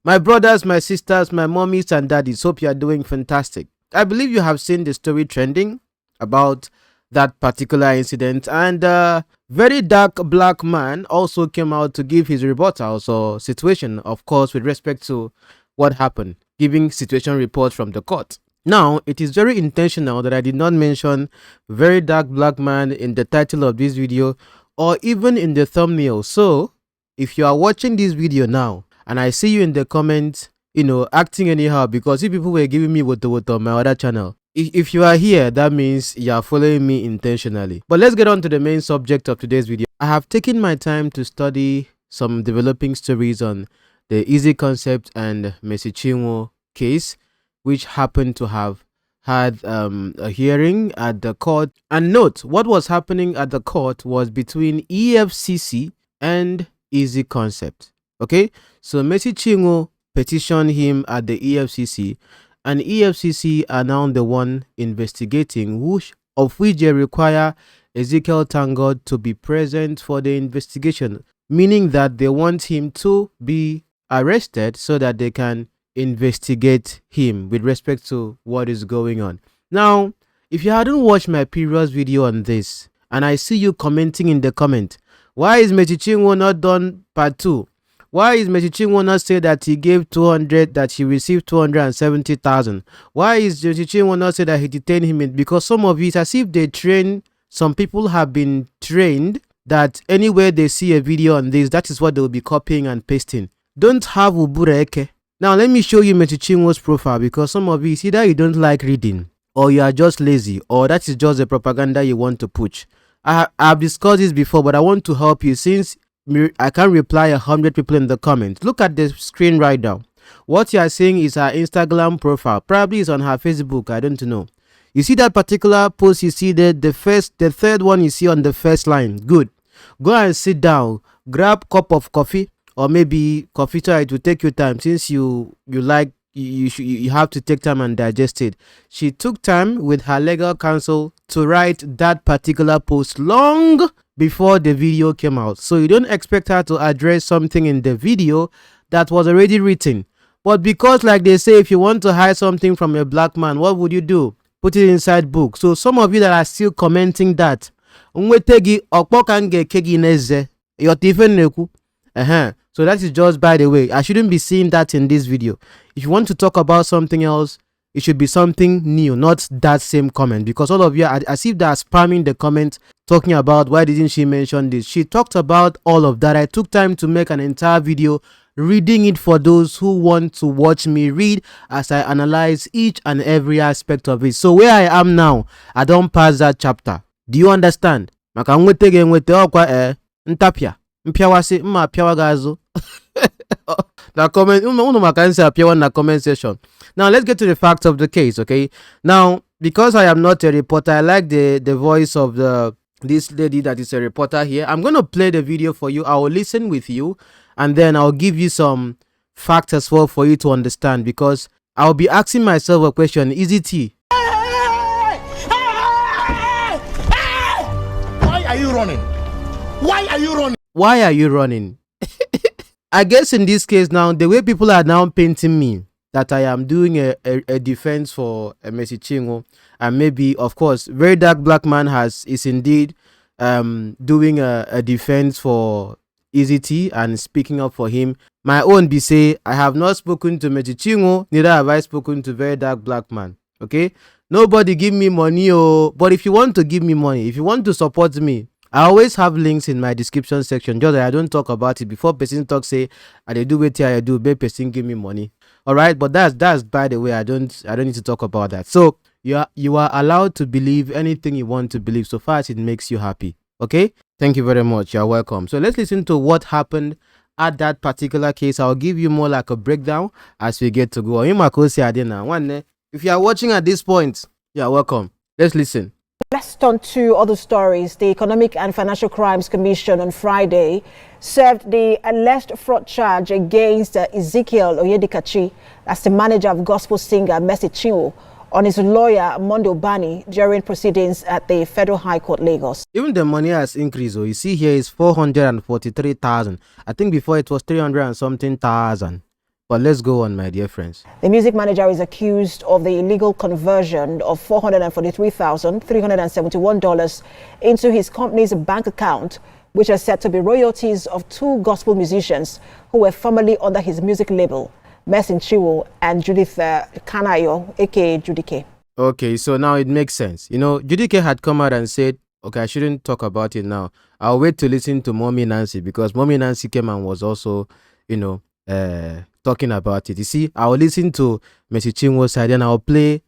My brothers, my sisters, my mommies and daddies, hope you are doing fantastic. I believe you have seen the story trending about that particular incident, and very dark black man also came out to give his rebuttals or situation, of course, with respect to what happened, giving situation reports from the court. Now, it is very intentional that I did not mention very dark black man in the title of this video or even in the thumbnail. So, if you are watching this video now and I see you in the comments, acting anyhow, because if people were giving me what on my other channel, if you are here, that means you are following me intentionally. But let's get on to the main subject of today's video. I have taken my time to study some developing stories on the Eezee concept and Mercy Chinwo case, which happened to have had a hearing at the court. And note, what was happening at the court was between EFCC and Eezee concept. Okay, so Mercy Chinwo petitioned him at the EFCC, and EFCC are now the one investigating, of which they require Ezekiel Tangod to be present for the investigation, meaning that they want him to be arrested so that they can investigate him with respect to what is going on. Now, if you hadn't watched my previous video on this, and I see you commenting in the comment, why is Mercy Chinwo not done part 2? Why is Mercy Chinwo not say that he gave 200, that he received 270,000? Why is Mercy Chinwo not say that he detained him? Because some of it, as if they train, some people have been trained that anywhere they see a video on this, that is what they will be copying and pasting. Don't have ubureke. Now let me show you Mercy Chinwo's profile, because some of it, either you don't like reading, or you are just lazy, or that is just the propaganda you want to push. I've discussed this before, but I want to help you since I can't reply 100 people in the comments. Look at the screen right now. What you are seeing is her Instagram profile. Probably is on her Facebook. I don't know. You see that particular post? You see the third one you see on the first line. Good. Go and sit down. Grab cup of coffee, or maybe coffee too. It will take you time since you have to take time and digest it. She took time with her legal counsel to write that particular post long before the video came out. So you don't expect her to address something in the video that was already written. But because, like they say, if you want to hide something from a black man, what would you do? Put it inside book. So some of you that are still commenting that, so that is just by the way. I shouldn't be seeing that in this video. If you want to talk about something else, it should be something new, not that same comment, because all of you are as if they are spamming the comment talking about why didn't she mention this. She talked about all of that. I took time to make an entire video reading it for those who want to watch me read as I analyze each and every aspect of it. So where I am now, I don't pass that chapter. Do you understand? Ntapia mpiawasi mma piawa gazo. The comment in the comment section. Now let's get to the facts of the case. Okay, now because I am not a reporter, I like the voice of this lady that is a reporter here. I'm going to play the video for you. I will listen with you, and then I'll give you some facts as well for you to understand, because I'll be asking myself a question. Eezee Tee, why are you running? Why are you running? Why are you running? I guess in this case now, the way people are now painting me that I am doing a defense for Mercy Chinwo, and maybe, of course, very dark black man is indeed doing a defense for Eezee Tee and speaking up for him. My own be say, I have not spoken to Mercy Chinwo, neither have I spoken to very dark black man. Okay, nobody give me money, but if you want to give me money, if you want to support me, I always have links in my description section. Just that I don't talk about it before person talk, say I do it here, I do, but person give me money. All right, but that's by the way. I don't need to talk about that. So you are allowed to believe anything you want to believe, so far as it makes you happy. Okay, thank you very much. You're welcome. So let's listen to what happened at that particular case. I'll give you more like a breakdown as we get to go. If you are watching at this point, you're welcome. Let's listen. Let's turn to other stories. The Economic and Financial Crimes Commission on Friday served the alleged fraud charge against Ezekiel Oyedikachi, as the manager of gospel singer Mercy Chinwo, on his lawyer Mondo Bani during proceedings at the Federal High Court, Lagos. Even the money has increased. You see here is 443,000. I think before it was 300 and something thousand. But let's go on, my dear friends. The music manager is accused of the illegal conversion of $443,371 into his company's bank account, which are said to be royalties of two gospel musicians who were formerly under his music label, Chinwo and Judith Kanayo, aka Judy K. Okay, so now it makes sense. You know, Judy K had come out and said, okay, I shouldn't talk about it now. I'll wait to listen to Mommy Nancy, because Mommy Nancy came and was also, you know, talking about it. You see, I'll listen to Messi Chinwo's side, and I'll play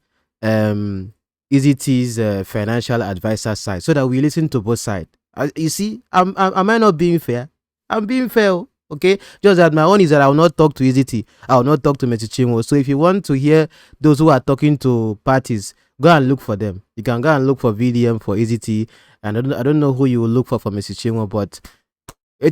Eezee Tee's financial advisor side, so that we listen to both sides. You see, am I not being fair? I'm being fair, okay? Just that my own is that I will not talk to Eezee Tee. I will not talk to Messi Chinwo. So if you want to hear those who are talking to parties, go and look for them. You can go and look for VDM for Eezee Tee, and I don't know who you will look for Messi Chinwo, but I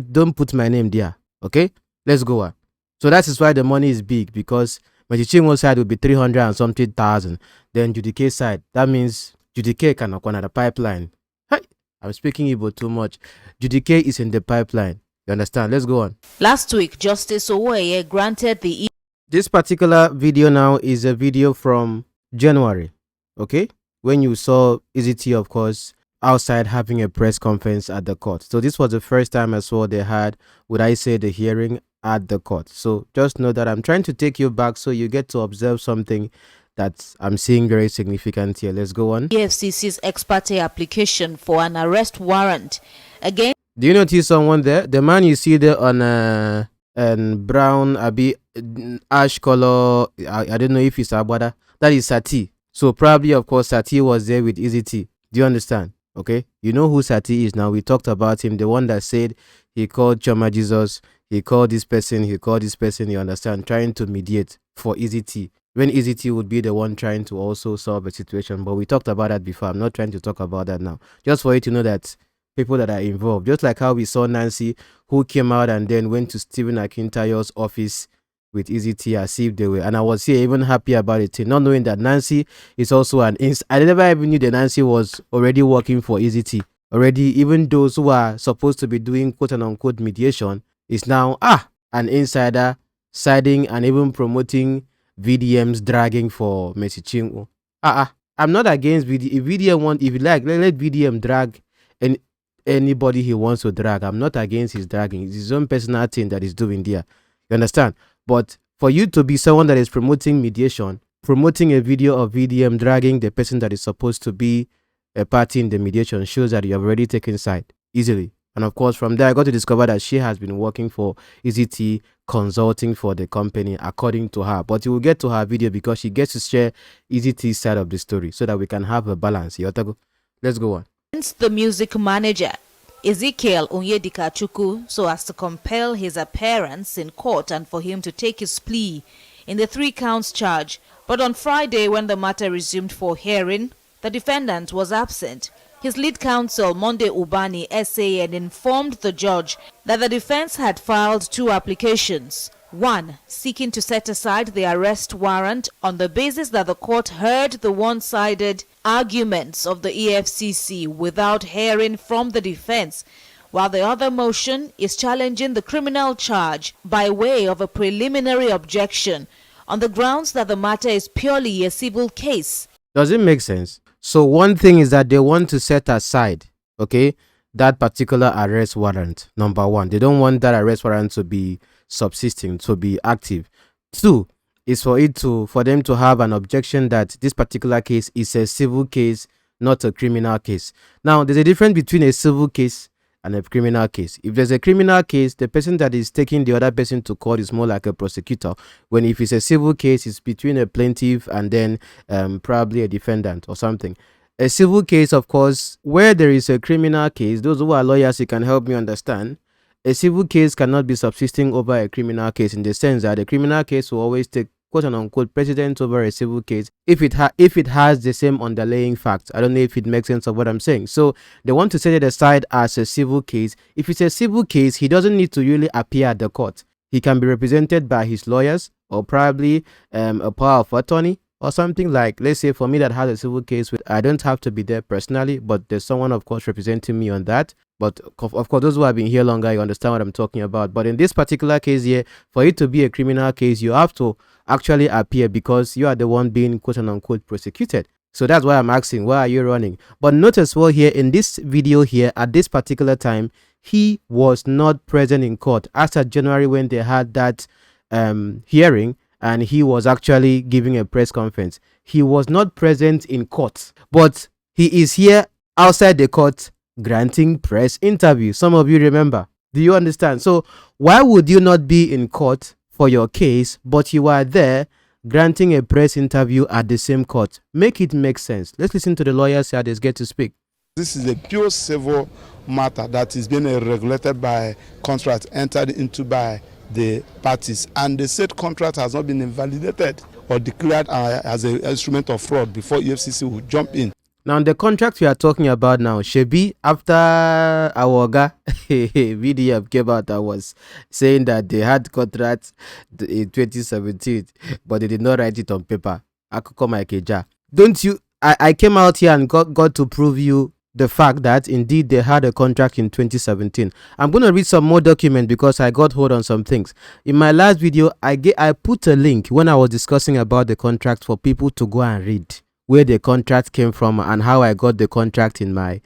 don't put my name there, okay? Let's go on. So that is why the money is big, because Messi Chinwo's side will be 300 and something thousand. Then Judy K side, that means Judy K can knock on the pipeline. Hey, I'm speaking Igbo too much. Judy K is in the pipeline. You understand? Let's go on. Last week, Justice Owoye granted the... This particular video now is a video from January, okay? When you saw Eezee Tee, of course, outside having a press conference at the court. So this was the first time I saw they had, would I say, the hearing at the court. So just know that I'm trying to take you back so you get to observe something that I'm seeing very significant here. Let's go on. EFCC's ex parte application for an arrest warrant again. Do you notice someone there? The man you see there on brown, ash color, I don't know if it's Abwada. That is Sati. So probably, of course, Sati was there with Eezee Tee. Do you understand? Okay, you know who Sati is now. We talked about him, the one that said he called Choma Jesus, he called this person, you understand, trying to mediate for Eezee Tee, when Eezee Tee would be the one trying to also solve a situation. But we talked about that before. I'm not trying to talk about that now. Just for you to know that people that are involved, just like how we saw Nancy, who came out and then went to Stephen Akintayo's office with Eezee Tee as if they were, and I was here even happy about it, not knowing that Nancy is also I never even knew that Nancy was already working for Eezee Tee already. Even those who are supposed to be doing quote and unquote mediation is now an insider siding and even promoting VDMs dragging for Messi Chinwo. I'm not against VDM. If VDM want, if you like, let VDM drag anybody he wants to drag. I'm not against his dragging. It's his own personal thing that he's doing there. You understand? But for you to be someone that is promoting mediation, promoting a video of VDM dragging the person that is supposed to be a party in the mediation, shows that you have already taken side easily. And of course, from there, I got to discover that she has been working for Eezee Tee, consulting for the company, according to her. But you will get to her video because she gets to share Eezee Tee's side of the story so that we can have a balance. Let's go on. The music manager, Ezekiel Onyedikachukwu, so as to compel his appearance in court and for him to take his plea in the 3 counts charge. But on Friday, when the matter resumed for hearing, the defendant was absent. His lead counsel, Monday Ubani SAN, informed the judge that the defense had filed 2 applications. One, seeking to set aside the arrest warrant on the basis that the court heard the one-sided arguments of the EFCC without hearing from the defense, while the other motion is challenging the criminal charge by way of a preliminary objection on the grounds that the matter is purely a civil case. Does it make sense? So one thing is that they want to set aside, okay, that particular arrest warrant. Number one, they don't want that arrest warrant to be subsisting, to be active. 2 is for them to have an objection that this particular case is a civil case, not a criminal case. Now, there's a difference between a civil case and a criminal case. If there's a criminal case, the person that is taking the other person to court is more like a prosecutor. When if it's a civil case, it's between a plaintiff and then probably a defendant or something. A civil case, of course, where there is a criminal case, those who are lawyers, you can help me understand. A civil case cannot be subsisting over a criminal case, in the sense that a criminal case will always take quote unquote precedence over a civil case if it has the same underlying facts. I don't know if it makes sense of what I'm saying. So they want to set it aside as a civil case. If it's a civil case, he doesn't need to really appear at the court. He can be represented by his lawyers or probably a power of attorney or something. Like, let's say for me that has a civil case, I don't have to be there personally, but there's someone, of course, representing me on that. But of course, those who have been here longer, you understand what I'm talking about. But in this particular case here, for it to be a criminal case, you have to actually appear because you are the one being quote unquote prosecuted. So that's why I'm asking, why are you running? But notice well here in this video here, at this particular time, he was not present in court. As of January when they had that hearing, and he was actually giving a press conference. He was not present in court, but he is here outside the court granting press interview. Some of you remember. Do you understand? So why would you not be in court for your case, but you are there granting a press interview at the same court? Make it make sense. Let's listen to the lawyers here. They get to speak. This is a pure civil matter that is being regulated by contract entered into by the parties, and the said contract has not been invalidated or declared as an instrument of fraud before EFCC will jump in. Now, the contract we are talking about now, Shebi, after Awoga VDM came out, I was saying that they had contracts in 2017, but they did not write it on paper. Don't you? I came out here and got to prove you the fact that indeed they had a contract in 2017. I'm going to read some more documents because I got hold on some things. In my last video, I put a link when I was discussing about the contract for people to go and read where the contract came from and how I got the contract in my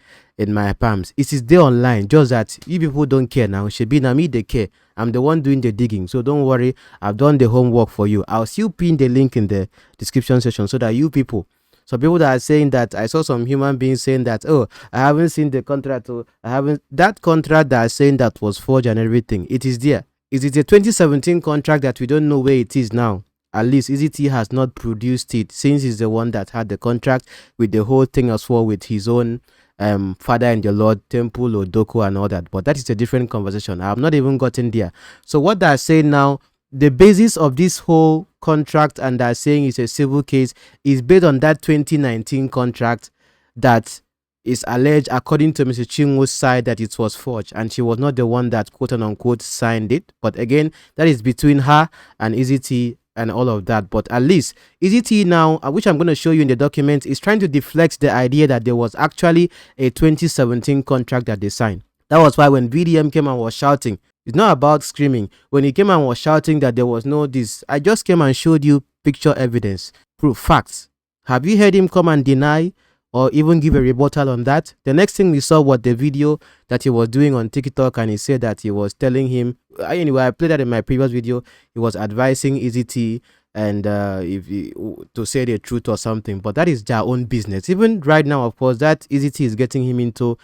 palms. It is there online, just that you people don't care now. Shebi na me they care. I'm the one doing the digging, so don't worry. I've done the homework for you. I'll still pin the link in the description section so that you people, so people that are saying that, I saw some human beings saying that, oh, I haven't seen the contract, or I haven't, that contract that are saying that was forged and everything, it is there. Is it a 2017 contract that we don't know where it is now? At least Eezee Tee has not produced it, since he's the one that had the contract with the whole thing as well, with his own father in the Lord, Temple, Odoko and all that. But that is a different conversation. I have not even gotten there. So what they're saying now, the basis of this whole contract, and they're saying it's a civil case, is based on that 2019 contract that is alleged, according to Mr. Chinwo's side, that it was forged, and she was not the one that quote unquote signed it. But again, that is between her and Eezee Tee and all of that. But at least Eezee Tee now, which I'm going to show you in the document, is trying to deflect the idea that there was actually a 2017 contract that they signed. That was why when VDM came and was shouting, it's not about screaming. When he came and was shouting that there was no this, I just came and showed you picture evidence, proof, facts. Have you heard him come and deny or even give a rebuttal on that? The next thing we saw was the video that he was doing on TikTok, and he said that he was telling him, anyway, I played that in my previous video, he was advising Eezee Tee and to say the truth or something, but that is their own business. Even right now, of course, that Eezee Tee is getting him into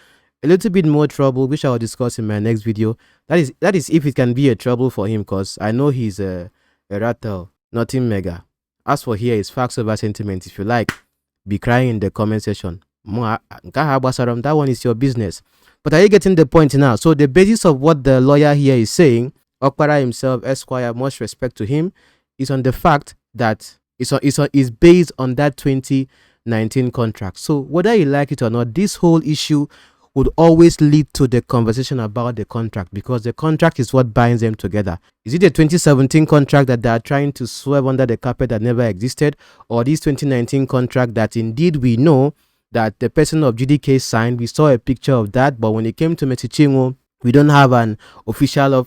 a little bit more trouble, which I will discuss in my next video. That is if it can be a trouble for him, because I know he's a rattle, nothing mega. As for here, it's facts over sentiment. If you like, be crying in the comment section. That one is your business. But are you getting the point now? So the basis of what the lawyer here is saying, Okpara himself, Esquire, much respect to him, is on the fact that it's based on that 2019 contract. So whether you like it or not, this whole issue would always lead to the conversation about the contract, because the contract is what binds them together. Is it a 2017 contract that they are trying to sweep under the carpet that never existed, or this 2019 contract that indeed we know that the person of GDK signed? We saw a picture of that, but when it came to Mr. Chinwo, we don't have an official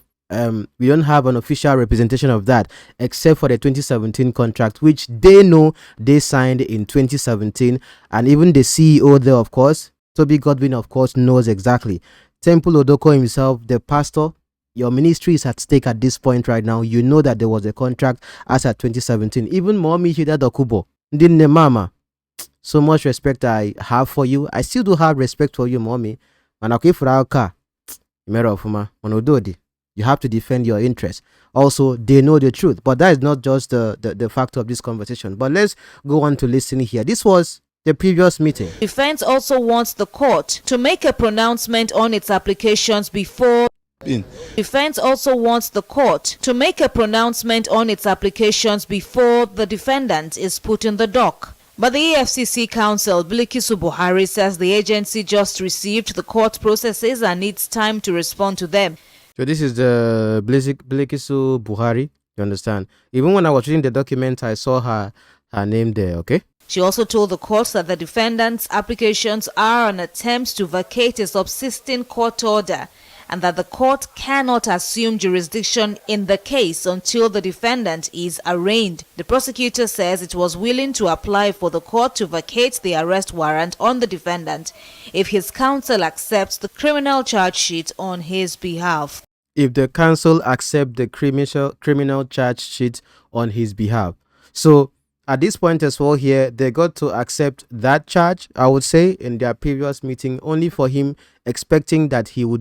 representation of that, except for the 2017 contract, which they know they signed in 2017, and even the CEO there, of course, Toby Godwin, of course, knows exactly. Temple Odoko himself, the pastor, your ministry is at stake at this point right now. You know that there was a contract as at 2017. Even Mommy Hida Dokubo, Ndinne Mama. So much respect I have for you. I still do have respect for you, Mommy. You have to defend your interests. Also, they know the truth. But that is not just the fact of this conversation. But let's go on to listen here. This was the previous meeting. Defense also wants the court to make a pronouncement on its applications before Defense also wants the court to make a pronouncement on its applications before the defendant is put in the dock. But the EFCC counsel, Bilikisu Buhari, says the agency just received the court processes and needs time to respond to them. So this is the Bilikisu Buhari, you understand? Even when I was reading the document, I saw her her name there, okay? She also told the court that the defendant's applications are an attempt to vacate a subsisting court order and that the court cannot assume jurisdiction in the case until the defendant is arraigned. The prosecutor says it was willing to apply for the court to vacate the arrest warrant on the defendant if his counsel accepts the criminal charge sheet on his behalf. If the counsel accept the criminal charge sheet on his behalf. So at this point as well here, they got to accept that charge, I would say, in their previous meeting, only for him expecting that he was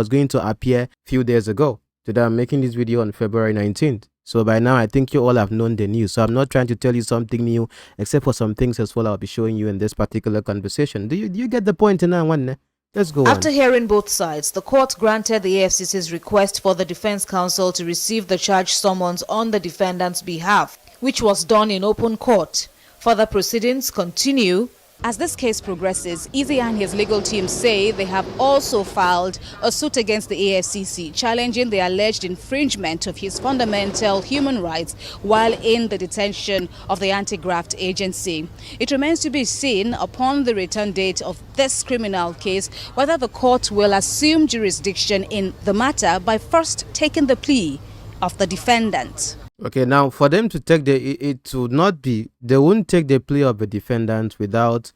going to appear a few days ago. Today I'm making this video on February 19th. So by now, I think you all have known the news. So I'm not trying to tell you something new, except for some things as well I'll be showing you in this particular conversation. Do you get the point in that one? Let's go After on. hearing both sides, the court granted the AFCC's request for the defense counsel to receive the charge summons on the defendant's behalf, which was done in open court. Further proceedings continue. As this case progresses, Eezee and his legal team say they have also filed a suit against the AFCC, challenging the alleged infringement of his fundamental human rights while in the detention of the anti-graft agency. It remains to be seen upon the return date of this criminal case whether the court will assume jurisdiction in the matter by first taking the plea of the defendant. Okay, now for them to take it would not be, they won't take the plea of the defendant without,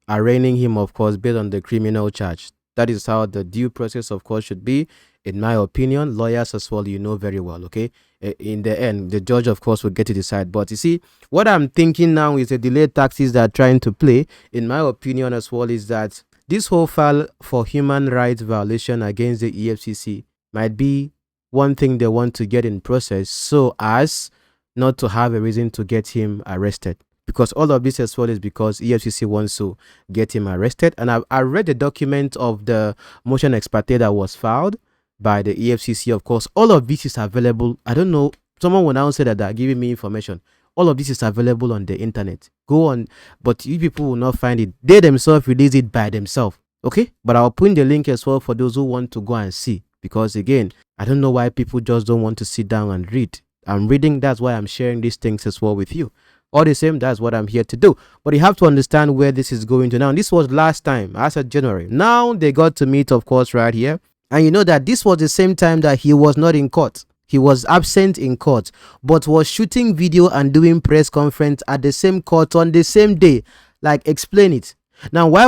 arraigning him, of course, based on the criminal charge. That is how the due process, of course, should be, in my opinion. Lawyers as well, you know very well, okay? In the end, the judge, of course, will get to decide. But you see, what I'm thinking now is the delayed taxes that are trying to play, in my opinion as well, is that this whole file for human rights violation against the EFCC might be one thing they want to get in process so as not to have a reason to get him arrested. Because all of this as well is because EFCC wants to get him arrested. And I read the document of the motion ex parte that was filed by the EFCC. Of course, all of this is available. I don't know. Someone will now say that they're giving me information. All of this is available on the internet. Go on. But you people will not find it. They themselves release it by themselves. Okay? But I'll put in the link as well for those who want to go and see. Because again, I don't know why people just don't want to sit down and read. I'm reading, that's why I'm sharing these things as well with you. All the same, that's what I'm here to do. But you have to understand where this is going to now. This was last time, as of January. Now they got to meet, of course, right here. And you know that this was the same time that he was not in court. He was absent in court, but was shooting video and doing press conference at the same court on the same day. Like, explain it. Now, why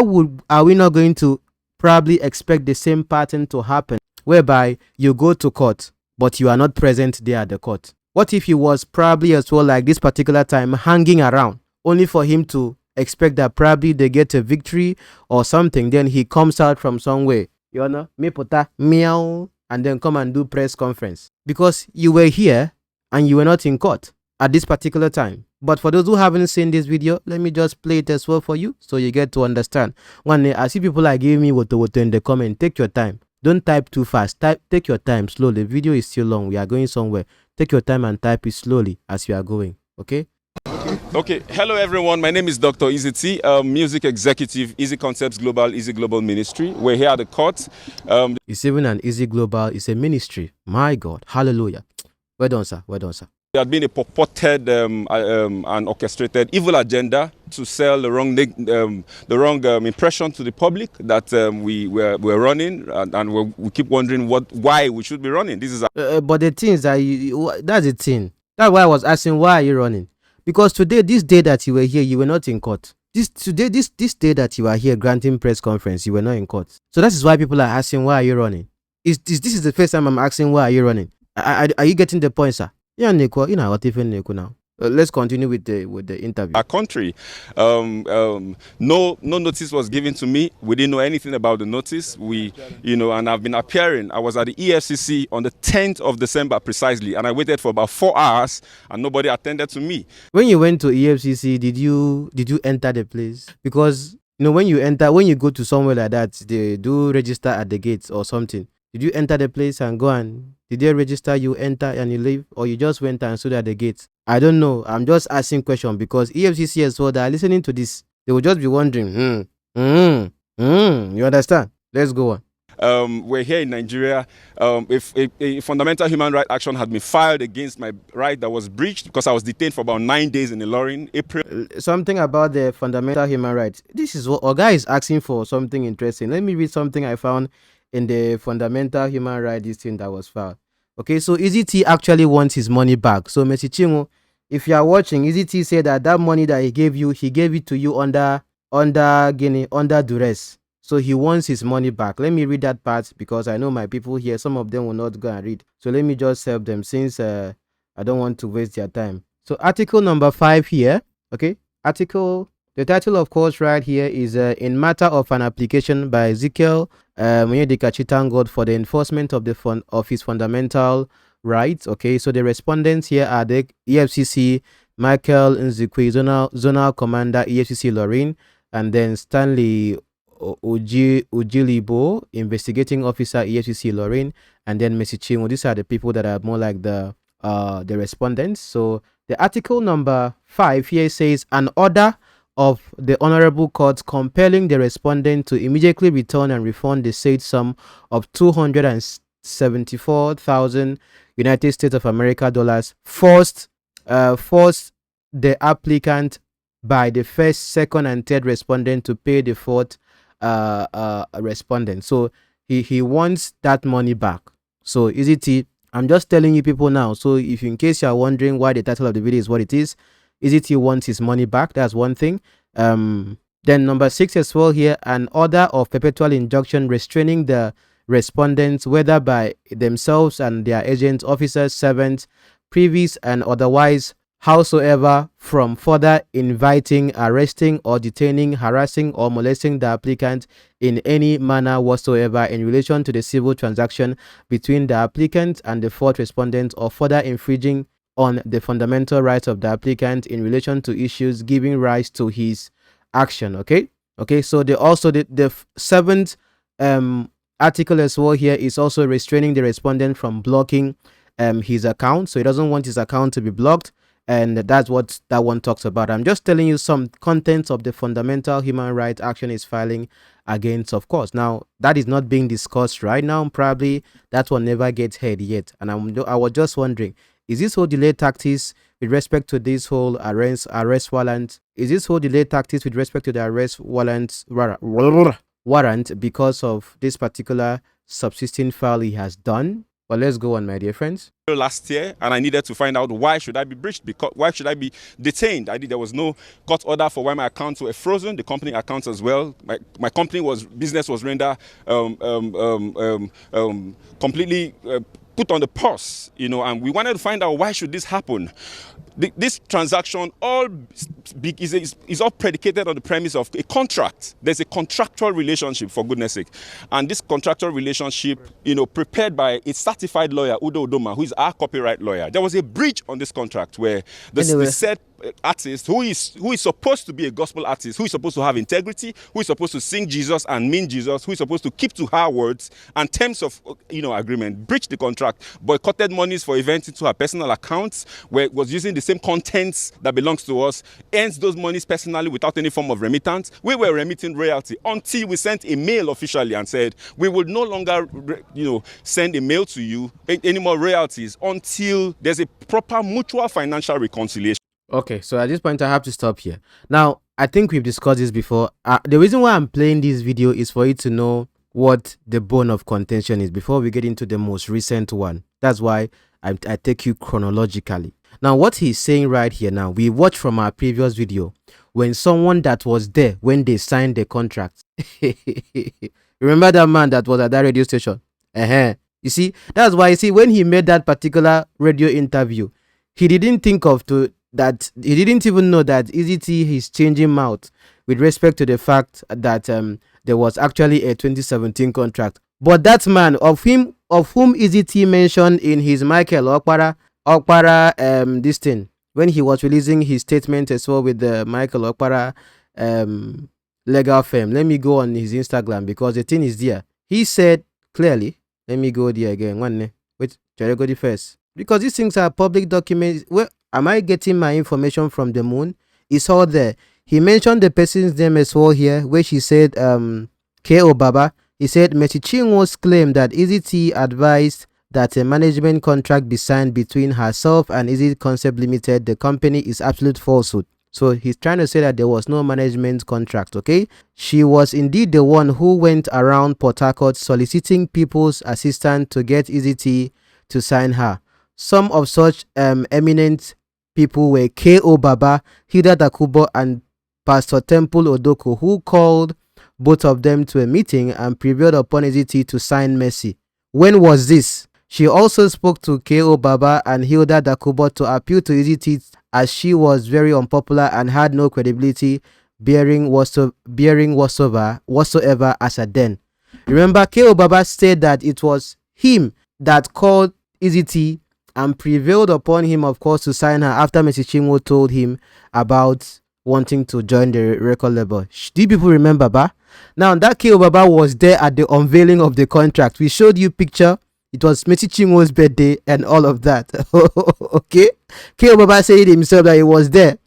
are we not going to probably expect the same pattern to happen, whereby you go to court, but you are not present there at the court? What if he was probably as well, like this particular time, hanging around, only for him to expect that probably they get a victory or something, then he comes out from somewhere, me pota, meow, and then come and do press conference? Because you were here and you were not in court at this particular time. But for those who haven't seen this video, let me just play it as well for you so you get to understand. One day, I see people are giving me woto in the comment. Take your time. Don't type too fast. Take your time slowly. The video is still long. We are going somewhere. Take your time and type it slowly as you are going. Okay? Okay. Hello, everyone. My name is Dr. Eezee Tee, music executive, Eezee Concepts Global, Eezee Global Ministry. We're here at the court. It's even an Eezee Global. It's a ministry. My God. Hallelujah. Well done, sir. Well done, sir. There had been a purported and orchestrated evil agenda to sell the wrong impression to the public that we're running, and we keep wondering why we should be running. This is but the thing is that that's the thing. That's why I was asking, why are you running? Because today, this day that you were here, you were not in court. This day that you are here granting press conference, you were not in court. So that is why people are asking, why are you running? This is the first time I'm asking, why are you running? Are you getting the point, sir? Yeah, Neko, you know what even Neko now. Let's continue with the interview. Our country, no notice was given to me. We didn't know anything about the notice. And I've been appearing. I was at the EFCC on the 10th of December precisely, and I waited for about 4 hours, and nobody attended to me. When you went to EFCC, did you enter the place? Because when you go to somewhere like that, they do register at the gates or something. Did you enter the place and go and did they register you enter and you leave, or you just went and stood at the gates? I don't know. I'm just asking question because EFCC as well, they are listening to this. They will just be wondering, You understand? Let's go on. we're here in Nigeria. If a fundamental human right action had been filed against my right that was breached because I was detained for about 9 days in Ilorin, April. Something about the fundamental human rights. This is what Oga is asking for, something interesting. Let me read something I found in the fundamental human right, this thing that was filed. Okay, so Eezee Tee actually wants his money back. So Messi Chinwo, if you are watching, Eezee Tee said that money that he gave it to you under duress. So he wants his money back. Let me read that part because I know my people here, some of them will not go and read. So let me just help them since I don't want to waste their time. So article number 5 here. Okay, the title of course right here is in matter of an application by Ezekiel Onyedikachi, thank God for the enforcement of his fundamental rights. Okay, so the respondents here are the EFCC Michael Nzikwe, zonal commander EFCC Lorraine, and then Stanley Ujilibo, investigating officer EFCC Lorraine, and then Messi Chinwo. These are the people that are more like the respondents. So the article number 5 here says an order of the Honorable Court compelling the respondent to immediately return and refund the said sum of 274,000 United States of America dollars forced the applicant by the first, second, and third respondent to pay the fourth respondent. So he wants that money back. So Eezee Tee, I'm just telling you people now. So if in case you are wondering why the title of the video is what it is, Eezee Tee wants his money back. That's one thing. Then number 6 as well here, an order of perpetual injunction restraining the respondents, whether by themselves and their agents, officers, servants, privies, and otherwise, howsoever, from further inviting, arresting, or detaining, harassing, or molesting the applicant in any manner whatsoever in relation to the civil transaction between the applicant and the fourth respondent, or further infringing on the fundamental rights of the applicant in relation to issues giving rise to his action. Okay, so the 7th article as well here is also restraining the respondent from blocking his account. So he doesn't want his account to be blocked, and that's what that one talks about. I'm just telling you some contents of the fundamental human rights action is filing against, of course. Now that is not being discussed right now. Probably that one never gets heard yet, and I was just wondering, is this whole delay tactics with respect to this whole arrest warrant? Is this whole delay tactics with respect to the arrest warrant because of this particular subsisting file he has done? Well, let's go on, my dear friends. Last year, and I needed to find out why should I be breached, because why should I be detained. There was no court order for why my accounts were frozen, the company accounts as well. My company business was rendered completely put on the pause, and we wanted to find out why should this happen. This transaction is all predicated on the premise of a contract. There's a contractual relationship, for goodness sake, and this contractual relationship, prepared by a certified lawyer, Udo Udoma, who is our copyright lawyer. There was a breach on this contract where the said artist, who is supposed to be a gospel artist, who is supposed to have integrity, who is supposed to sing Jesus and mean Jesus, who is supposed to keep to her words and terms of agreement, breached the contract, boycotted monies for events into her personal accounts, where it was using the same contents that belongs to us, earns those monies personally without any form of remittance. We were remitting royalty until we sent a mail officially and said we will no longer send a mail to you any more royalties until there's a proper mutual financial reconciliation. Okay, so at this point I have to stop here. Now, I think we've discussed this before. The reason why I'm playing this video is for you to know what the bone of contention is before we get into the most recent one. That's why I take you chronologically. Now, what he's saying right here now, we watched from our previous video when someone that was there when they signed the contract. Remember that man that was at that radio station? You see, that's why, when he made that particular radio interview, he didn't think of that he didn't even know that Eezee Tee is changing mouth with respect to the fact that there was actually a 2017 contract. But that man of whom Eezee Tee mentioned in his Michael Okpara this thing, when he was releasing his statement as well with the Michael Okpara legal firm. Let me go on his Instagram because the thing is there. He said clearly, let me go there again. Wait, shall I go there first? Because these things are public documents. Where am I getting my information from? The moon? It's all there. He mentioned the person's name as well here, where she said K.O. Baba. He said Mercy Chinwo's claim that Eezee Tee advised that a management contract be signed between herself and Eezee Concept Limited, the company, is absolute falsehood. So he's trying to say that there was no management contract, okay? She was indeed the one who went around Port Harcourt soliciting people's assistance to get Eezee Tee to sign her. Some of such eminent people were K.O. Baba, Hilda Dakubo, and Pastor Temple Odoko, who called both of them to a meeting and prevailed upon Eezee Tee to sign Mercy. When was this? She also spoke to K.O. Baba and Hilda Dakubo to appeal to Eezee Tee as she was very unpopular and had no credibility bearing whatsoever as a then. Remember, K.O. Baba said that it was him that called Eezee Tee and prevailed upon him, of course, to sign her after Mercy Chinwo told him about wanting to join the record label. Do you people remember, ba? Now, that K.O. Baba was there at the unveiling of the contract. We showed you picture. It was Mercy Chinwo's birthday and all of that. Okay? K.O. Baba said himself that he was there.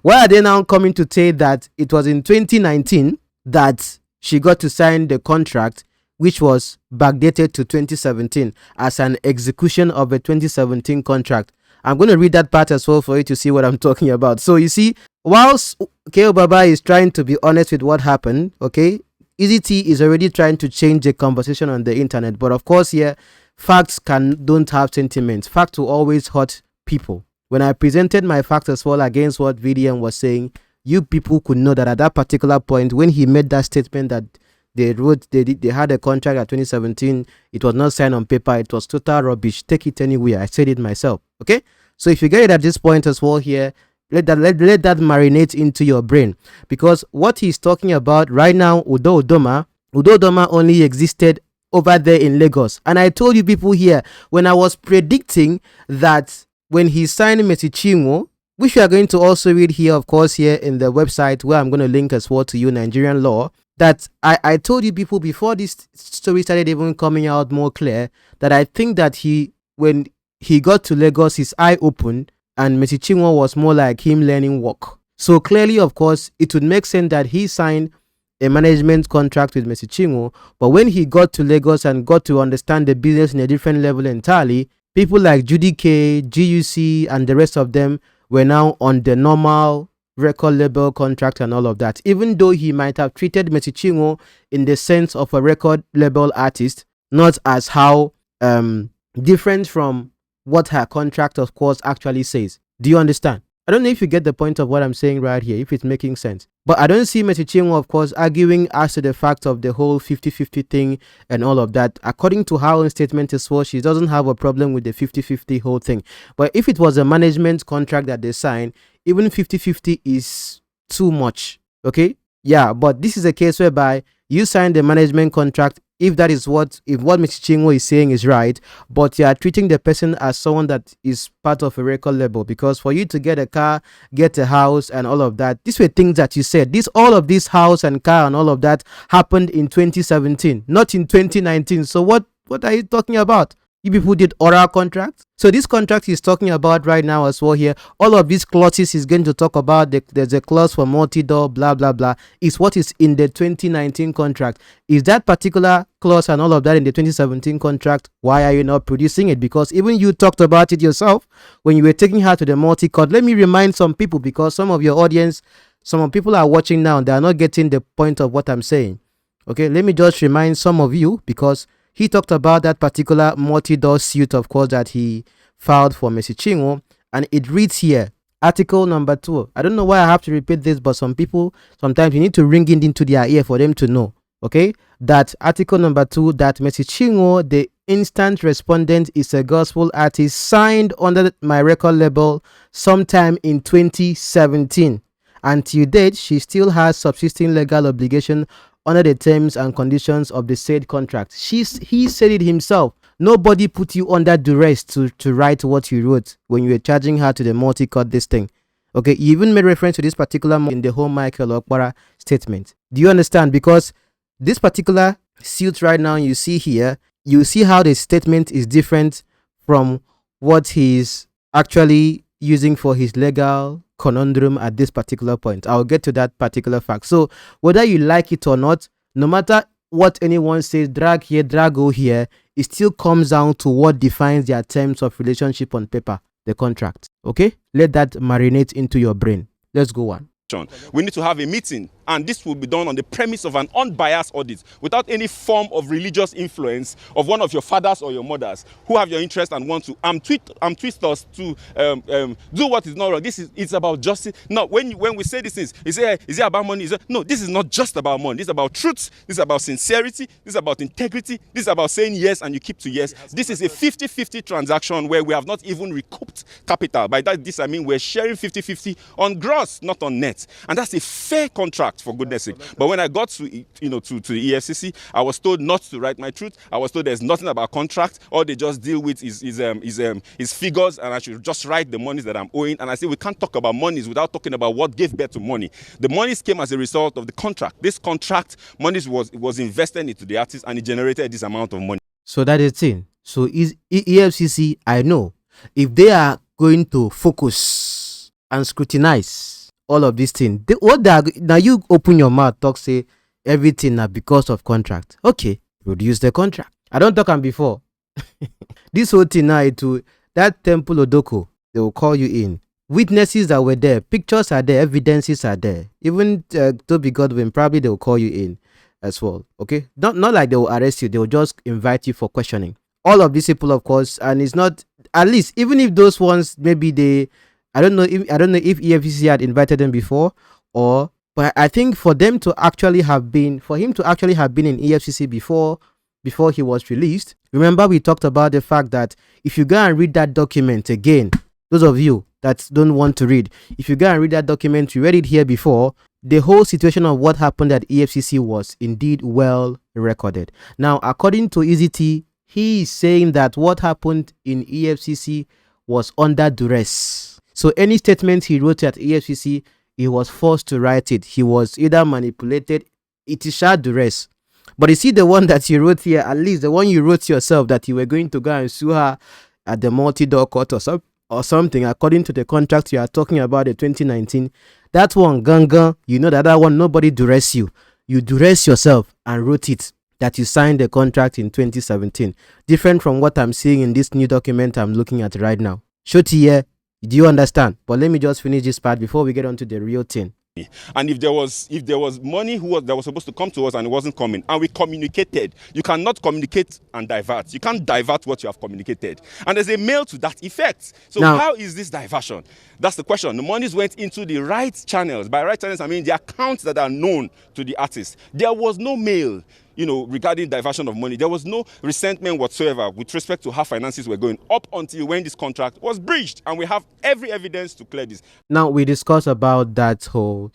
Why are they now coming to say that it was in 2019 that she got to sign the contract, which was backdated to 2017 as an execution of a 2017 contract? I'm going to read that part as well for you to see what I'm talking about. So you see, whilst K.O. Baba is trying to be honest with what happened, okay, Eezee Tee is already trying to change the conversation on the internet. But of course, here, facts don't have sentiments. Facts will always hurt people. When I presented my facts as well against what VDM was saying, you people could know that at that particular point, when he made that statement that they had a contract at 2017, it was not signed on paper, it was total rubbish. Take it anywhere. I said it myself. Okay? So if you get it at this point as well here, let that marinate into your brain, because what he's talking about right now, Udo Udoma only existed over there in Lagos. And I told you people here, when I was predicting that when he signed Mercy Chinwo, which we are going to also read here, of course, here in the website where I'm going to link as well to you, Nigerian Law, that I told you people before this story started even coming out more clear, that I think that when he got to Lagos, his eye opened, and Mercy Chinwo was more like him learning work. So clearly, of course, it would make sense that he signed a management contract with Mercy Chinwo, but when he got to Lagos and got to understand the business in a different level entirely, people like Judy K, GUC, and the rest of them were now on the normal record label contract and all of that. Even though he might have treated Mercy Chinwo in the sense of a record label artist, not as how different from what her contract, of course, actually says. Do you understand? I don't know if you get the point of what I'm saying right here, if it's making sense. But I don't see Mercy Chinwo, of course, arguing as to the fact of the whole 50-50 thing and all of that. According to her own statement as well, she doesn't have a problem with the 50-50 whole thing. But if it was a management contract that they signed, even 50-50 is too much. Okay? Yeah, but this is a case whereby you signed the management contract, if what Mercy Chinwo is saying is right, but you are treating the person as someone that is part of a record label, because for you to get a car, get a house and all of that, these were things that you said. All of this house and car and all of that happened in 2017, not in 2019. So what are you talking about? You people did oral contracts. So this contract he's talking about right now as well here, all of these clauses he's going to talk about, there's a clause for multi-door, blah, blah, blah, is what is in the 2019 contract. Is that particular clause and all of that in the 2017 contract? Why are you not producing it? Because even you talked about it yourself when you were taking her to the multi-court. Let me remind some people, because some of your audience, some people are watching now, they are not getting the point of what I'm saying. Okay, let me just remind some of you, because he talked about that particular multi-door suit, of course, that he filed for Mercy Chinwo, and it reads here, article number 2. I don't know why I have to repeat this, but some people, sometimes you need to ring it into their ear for them to know, okay? That article number 2, that Mercy Chinwo, the instant respondent, is a gospel artist signed under my record label sometime in 2017. And to date, she still has subsisting legal obligation under the terms and conditions of the said contract. He said it himself. Nobody put you under duress to write what you wrote when you were charging her to the multi-court this thing. Okay, you even made reference to this particular in the whole Michael Okpara statement. Do you understand? Because this particular suit right now you see here, you see how the statement is different from what he's actually using for his legal conundrum at this particular point. I'll get to that particular fact. So whether you like it or not, no matter what anyone says, drag here, drag go here, it still comes down to what defines their terms of relationship on paper, the contract. Okay? Let that marinate into your brain. Let's go on. We need to have a meeting, and this will be done on the premise of an unbiased audit without any form of religious influence of one of your fathers or your mothers who have your interest and want to twist us to do what is not wrong. It's about justice. Now, when we say these things, is it about money? No, this is not just about money. This is about truth. This is about sincerity. This is about integrity. This is about saying yes and you keep to yes. This is a 50-50 transaction where we have not even recouped capital. By that, I mean we're sharing 50-50 on gross, not on net. And that's a fair contract, for goodness sake. But when I got to the EFCC, I was told not to write my truth. I was told there's nothing about contract. All they just deal with is figures, and I should just write the monies that I'm owing. And I said we can't talk about monies without talking about what gave birth to money. The monies came as a result of the contract. This contract, monies was invested into the artist, and it generated this amount of money. So that is the thing. So is EFCC, I know, if they are going to focus and scrutinize all of these things, now you open your mouth, talk, say everything now because of contract. Okay, produce the contract. I don't talk on before. This whole thing now, that Temple Odoko, they will call you in. Witnesses that were there, pictures are there, evidences are there. Even Toby Godwin, probably they will call you in as well. Okay, not like they will arrest you, they will just invite you for questioning. All of these people, of course, and it's not, at least even if those ones maybe I don't know if EFCC had invited them before, but I think for him to actually have been in EFCC before he was released. Remember, we talked about the fact that if you go and read that document again, those of you that don't want to read, if you go and read that document, you read it here before, the whole situation of what happened at EFCC was indeed well recorded. Now, according to Eezee Tee, he is saying that what happened in EFCC was under duress. So any statement he wrote at EFCC, he was forced to write it. He was either manipulated. It is short duress. But you see the one that you wrote here, at least the one you wrote yourself, that you were going to go and sue her at the multi-door court or something, according to the contract you are talking about, the 2019. That one, ganga, you know that one, nobody duress you. You duress yourself and wrote it, that you signed the contract in 2017. Different from what I'm seeing in this new document I'm looking at right now. Shoti here. Do you understand? But let me just finish this part before we get on to the real thing. And if there was money that was supposed to come to us and it wasn't coming, and we communicated, you cannot communicate and divert. You can't divert what you have communicated. And there's a mail to that effect. So now, how is this diversion? That's the question. The monies went into the right channels. By right channels, I mean the accounts that are known to the artist. There was no mail, regarding diversion of money. There was no resentment whatsoever with respect to how finances were going up until when this contract was breached. And we have every evidence to clear this. Now, we discussed about that whole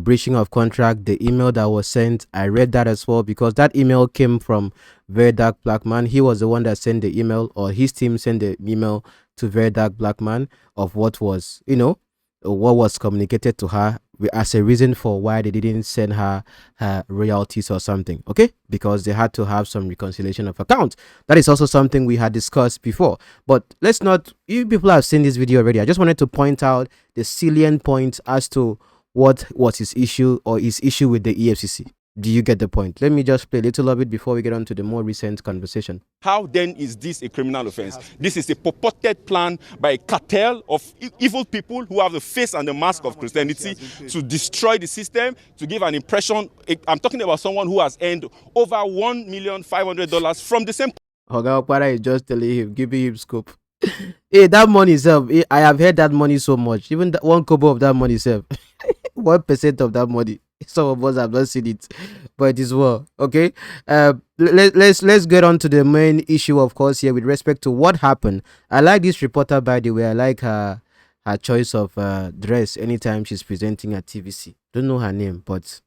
breaching of contract, the email that was sent. I read that as well, because that email came from Very Dark Black Man. He was the one that sent the email, or his team sent the email to Very Dark Black Man of what was, what was communicated to her as a reason for why they didn't send her royalties or something. Okay, because they had to have some reconciliation of account. That is also something we had discussed before. But let's not, you people have seen this video already. I just wanted to point out the salient points as to what was his issue, or his issue with the EFCC. Do you get the point? Let me just play a little of it before we get on to the more recent conversation. How then is this a criminal offense? This is a purported plan by a cartel of evil people who have the face and the mask of Christianity to destroy the system, to give an impression. I'm talking about someone who has earned over $1,500,000 from the same. Oga Okpara is just telling him, giving him scope. Hey, that money itself, I have heard that money so much. Even that 1 kobo of that money itself, 1% of that money. Some of us have not seen it, but it is well. Okay, let's get on to the main issue, of course, here with respect to what happened. I like this reporter, by the way. I like her choice of dress anytime she's presenting at TVC. Don't know her name, but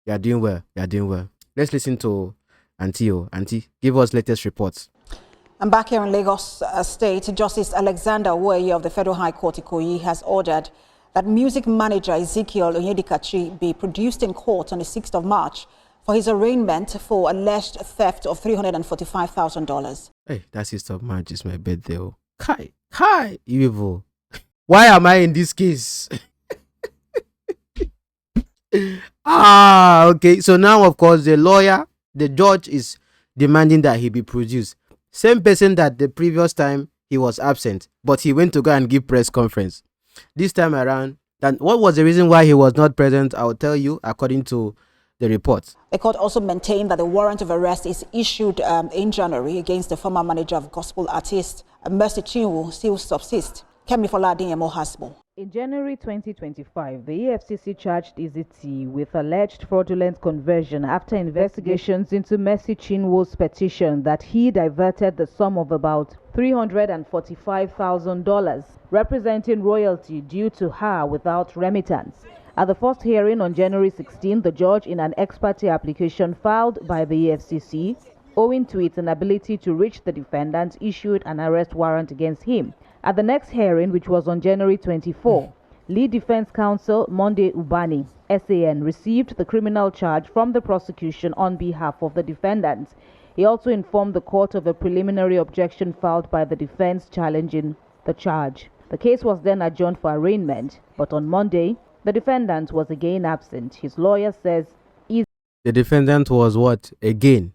you're doing well. You're doing well. Let's listen to Auntie. Auntie, give us latest reports. And back here in Lagos State, Justice Alexander Woye of the Federal High Court Ikoyi has ordered that music manager Ezekiel Onyedikachi be produced in court on the 6th of March for his arraignment for alleged theft of $345,000. Hey, that 6th of March is my birthday. Oh. Hi, evil. Why am I in this case? Okay. So now, of course, the lawyer the judge is demanding that he be produced. Same person that the previous time he was absent, but he went to go and give press conference. This time around, then what was the reason why he was not present? I will tell you according to the report. The court also maintained that the warrant of arrest is issued in January against the former manager of gospel artist Mercy Chinwo still subsists. Kemi Foladin has more. In January 2025, the EFCC charged Eezee Tee with alleged fraudulent conversion after investigations into Mercy Chinwo's petition that he diverted the sum of about $345,000, representing royalty due to her without remittance. At the first hearing on January 16, the judge, in an ex parte application filed by the EFCC, owing to its inability to reach the defendant, issued an arrest warrant against him. At the next hearing, which was on January 24, lead defense counsel Monday Ubani, SAN, received the criminal charge from the prosecution on behalf of the defendant. He also informed the court of a preliminary objection filed by the defense challenging the charge. The case was then adjourned for arraignment, but on Monday, the defendant was again absent. His lawyer says the defendant was what? Again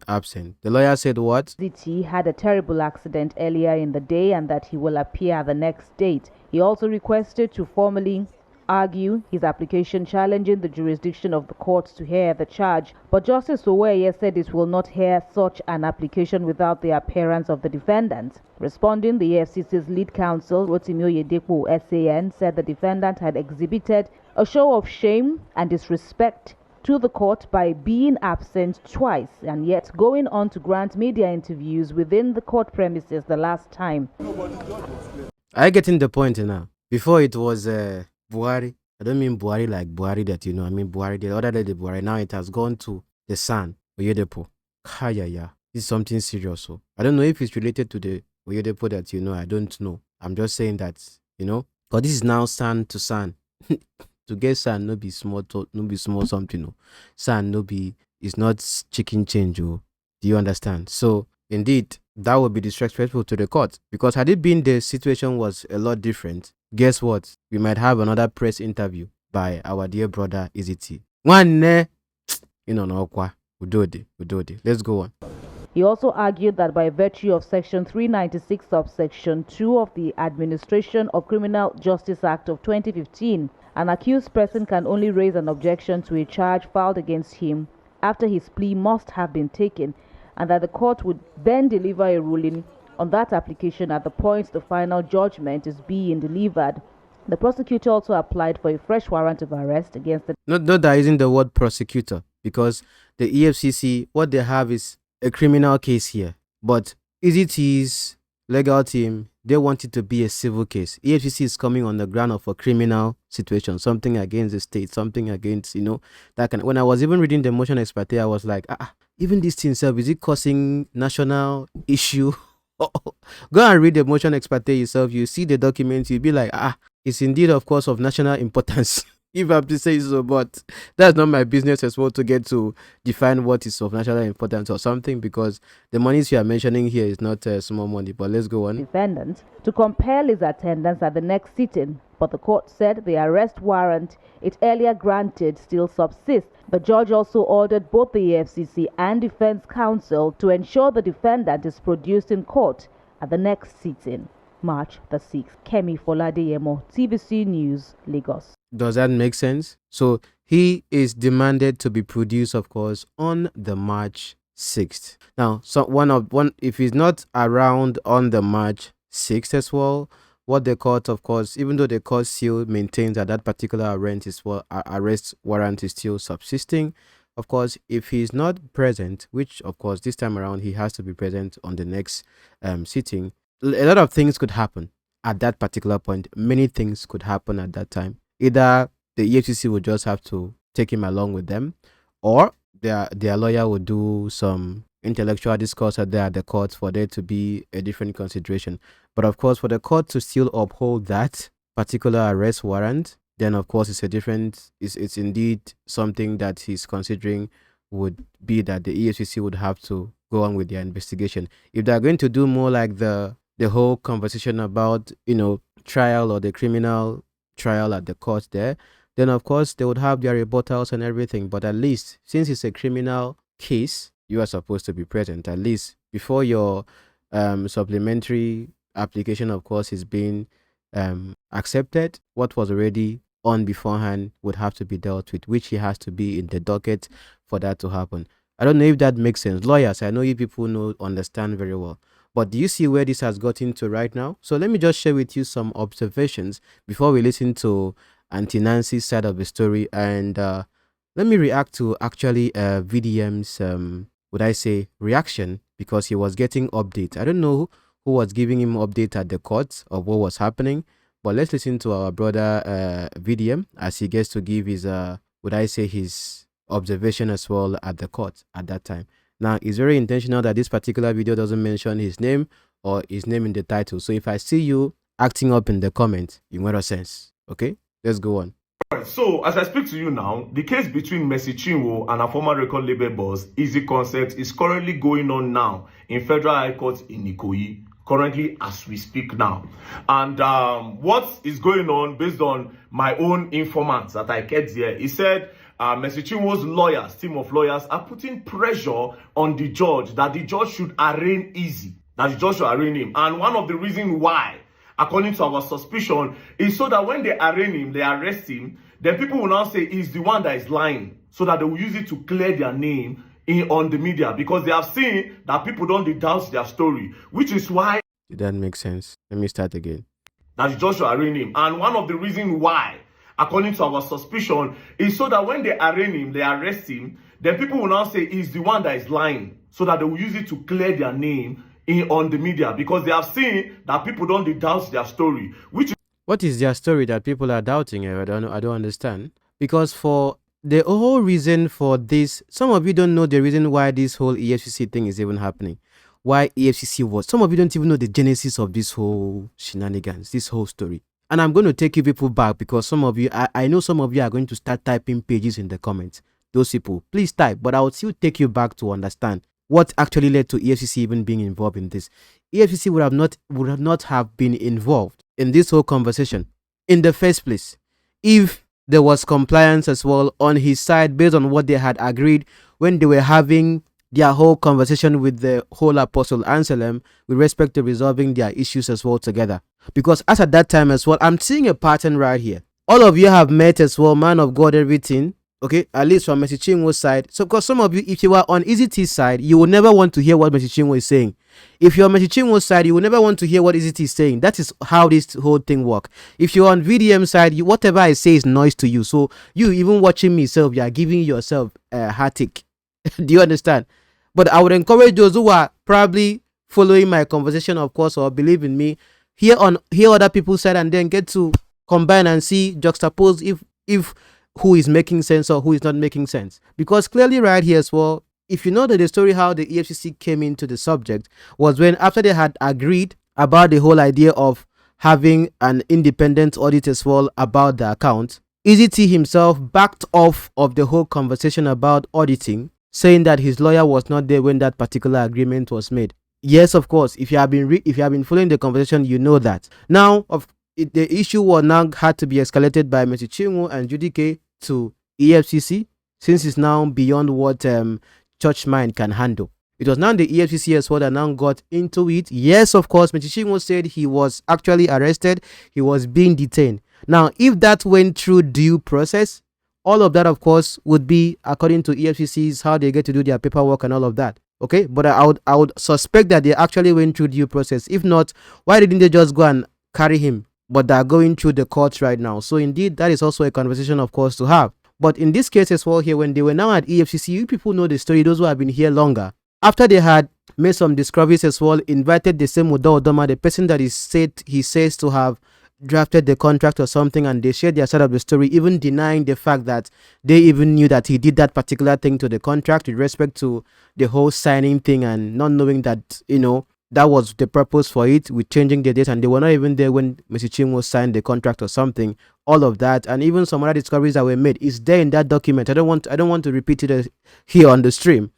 absent. The lawyer said what? Eezee Tee had a terrible accident earlier in the day and that he will appear at the next date. He also requested to formally argue his application challenging the jurisdiction of the court to hear the charge, but Justice Oweye said it will not hear such an application without the appearance of the defendant. Responding, the FCC's lead counsel, Rotimi Oyedepo, SAN, said the defendant had exhibited a show of shame and disrespect to the court by being absent twice and yet going on to grant media interviews within the court premises the last time. Are you getting the point now? Before it was Buhari. I don't mean Buhari like Buhari that you know. I mean Buhari, the other day the Buhari. Now it has gone to the son, Oyedepo. This is something serious. So I don't know if it's related to the Oyedepo that you know. I don't know. I'm just saying that, you know, because this is now son to son. To get son, no be small something. No. Son, no be, it's not chicken change. Oh. Do you understand? So indeed, that would be disrespectful to the court, because had it been the situation was a lot different, guess what? We might have another press interview by our dear brother Eezee Tee. One, you know, no, we do it. Let's go on. He also argued that by virtue of Section 396 subsection 2 of the Administration of Criminal Justice Act of 2015, an accused person can only raise an objection to a charge filed against him after his plea must have been taken, and that the court would then deliver a ruling on that application at the point the final judgment is being delivered. The prosecutor also applied for a fresh warrant of arrest against the... Not that isn't the word prosecutor, because the EFCC, what they have is a criminal case here. But Eezee Tee's legal team, they want it to be a civil case. EFCC is coming on the ground of a criminal situation, something against the state, something against, you know, that kind. When I was even reading the motion ex parte, I was like, even this thing itself, is it causing national issue? Go and read the motion ex parte yourself. You see the document, you'll be like, it's indeed, of course, of national importance. If I have to say so, but that's not my business as well to get to define what is of national importance or something, because the monies you are mentioning here is not small money. But let's go on. Defendant to compel his attendance at the next sitting, but the court said the arrest warrant it earlier granted still subsists. The judge also ordered both the EFCC and defense counsel to ensure the defendant is produced in court at the next sitting, March the 6th. Kemi Foladeyemo, TVC News, Lagos. Does that make sense? So he is demanded to be produced, of course, on the March 6th. Now, so if he's not around on the March 6th as well, what the court, of course, even though the court still maintains that particular arrest warrant is still subsisting, of course, if he's not present, which of course this time around he has to be present on the next sitting, a lot of things could happen at that particular point. Many things could happen at that time. Either the EFCC would just have to take him along with them, or their lawyer would do some intellectual discourse at the court for there to be a different consideration. But of course, for the court to still uphold that particular arrest warrant, then of course it's indeed something that he's considering would be that the EFCC would have to go on with their investigation. If they're going to do more like the whole conversation about, you know, trial or the criminal trial at the court there, then of course they would have their rebuttals and everything. But at least since it's a criminal case, you are supposed to be present at least before your supplementary application, of course, is being accepted. What was already on beforehand would have to be dealt with, which he has to be in the docket for that to happen. I don't know if that makes sense. Lawyers, I know you people know, understand very well. But do you see where this has gotten to right now? So let me just share with you some observations before we listen to Auntie Nancy's side of the story. And let me react to actually VDM's, would I say, reaction, because he was getting updates. I don't know who was giving him update at the court of what was happening. But let's listen to our brother VDM as he gets to give his, would I say, his observation as well at the court at that time. Now, it's very intentional that this particular video doesn't mention his name or his name in the title. So if I see you acting up in the comments, you make a sense. Okay, let's go on. So, as I speak to you now, the case between Mercy Chinwo and her former record label boss, Eezee Concept, is currently going on now in Federal High Court in Ikoyi, currently as we speak now. And what is going on, based on my own informants that I kept here, he said Mercy Chinwo's lawyers, team of lawyers, are putting pressure on the judge that the judge should arraign Eezee, that the judge should arraign him. And one of the reasons why, according to our suspicion, is so that when they arraign him, they arrest him, then people will now say he's the one that is lying, so that they will use it to clear their name on the media, because they have seen that people don't doubt their story, which is why. Did that make sense? Let me start again. That the judge should arraign him. And one of the reasons why, according to our suspicion, is so that when they arraign him, they arrest him, then people will now say he's the one that is lying, so that they will use it to clear their name on the media, because they have seen that people don't doubt their story, which is. What is their story that people are doubting? I don't understand. Because for the whole reason for this, some of you don't know the reason why this whole EFCC thing is even happening. Why EFCC was. Some of you don't even know the genesis of this whole shenanigans, this whole story. And I'm going to take you people back, because some of you, I know some of you are going to start typing pages in the comments. Those people, please type, but I will still take you back to understand what actually led to EFCC even being involved in this. EFCC would not have been involved in this whole conversation in the first place if there was compliance as well on his side, based on what they had agreed when they were having their whole conversation with the whole Apostle Anselm with respect to resolving their issues as well together. Because as at that time as well, I'm seeing a pattern right here. All of you have met as well, man of God, everything. Okay, at least from Mercy Chinwo's side. So, because some of you, if you were on Eezee Tee's side, you will never want to hear what Mercy Chinwo is saying. If you're on Mercy Chinwo's side, you will never want to hear what Eezee Tee is saying. That is how this whole thing works. If you're on VDM side, whatever I say is noise to you. So, you even watching me self, you are giving yourself a heartache. Do you understand? But I would encourage those who are probably following my conversation, of course, or believe in me, hear other people's side and then get to combine and see, juxtapose if who is making sense or who is not making sense. Because clearly right here as well, if you know that the story how the EFCC came into the subject was when, after they had agreed about the whole idea of having an independent audit as well about the account, Eezee Tee himself backed off of the whole conversation about auditing, saying that his lawyer was not there when that particular agreement was made. Yes, of course, if you have been following the conversation, you know that. Now, the issue was now had to be escalated by Mercy Chinwo and Judy K to EFCC, since it's now beyond what church mind can handle. It was now the EFCC as well that now got into it. Yes, of course, Mercy Chinwo said he was actually arrested, he was being detained. Now, if that went through due process, all of that, of course, would be according to EFCC's how they get to do their paperwork and all of that. Okay, but I would suspect that they actually went through due process. If not, why didn't they just go and carry him? But they're going through the courts right now. So indeed, that is also a conversation, of course, to have. But in this case as well here, when they were now at EFCC, you people know the story, those who have been here longer. After they had made some discoveries as well, invited the same Odoma, the person that he says to have drafted the contract or something, and they shared their side of the story, even denying the fact that they even knew that he did that particular thing to the contract with respect to the whole signing thing, and not knowing that, you know, that was the purpose for it, with changing the date, and they were not even there when Mercy Chinwo signed the contract or something. All of that, and even some other discoveries that were made, is there in that document. I don't want to repeat it here on the stream.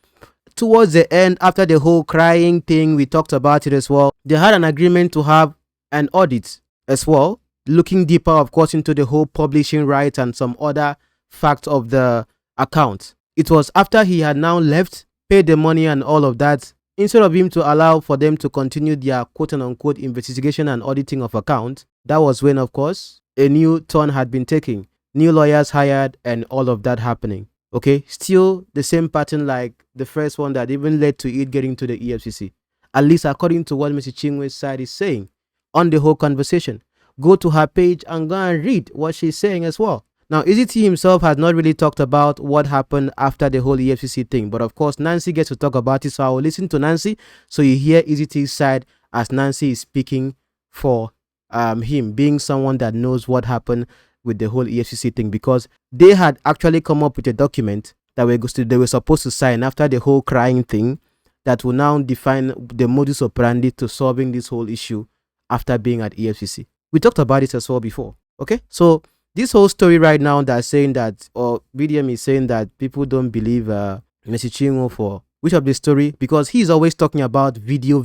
Towards the end, after the whole crying thing, we talked about it as well. They had an agreement to have an audit as well, looking deeper, of course, into the whole publishing rights and some other facts of the account. It was after he had now left, paid the money and all of that, instead of him to allow for them to continue their quote-unquote investigation and auditing of accounts. That was when, of course, a new turn had been taken, new lawyers hired, and all of that happening. Okay, still the same pattern like the first one that even led to it getting to the EFCC. At least according to what Mr. Chinwo's side is saying on the whole conversation. Go to her page and go and read what she's saying as well. Now, Eezee Tee himself has not really talked about what happened after the whole EFCC thing. But of course, Nancy gets to talk about it. So I will listen to Nancy. So you hear Eezee Tee's side as Nancy is speaking for him, being someone that knows what happened with the whole EFCC thing. Because they had actually come up with a document that they were supposed to sign after the whole crying thing that will now define the modus operandi to solving this whole issue after being at EFCC. We talked about it as well before. Okay, so this whole story right now that's saying that, or BDM is saying that people don't believe Mr. Chinwo for which of the story, because he's always talking about video.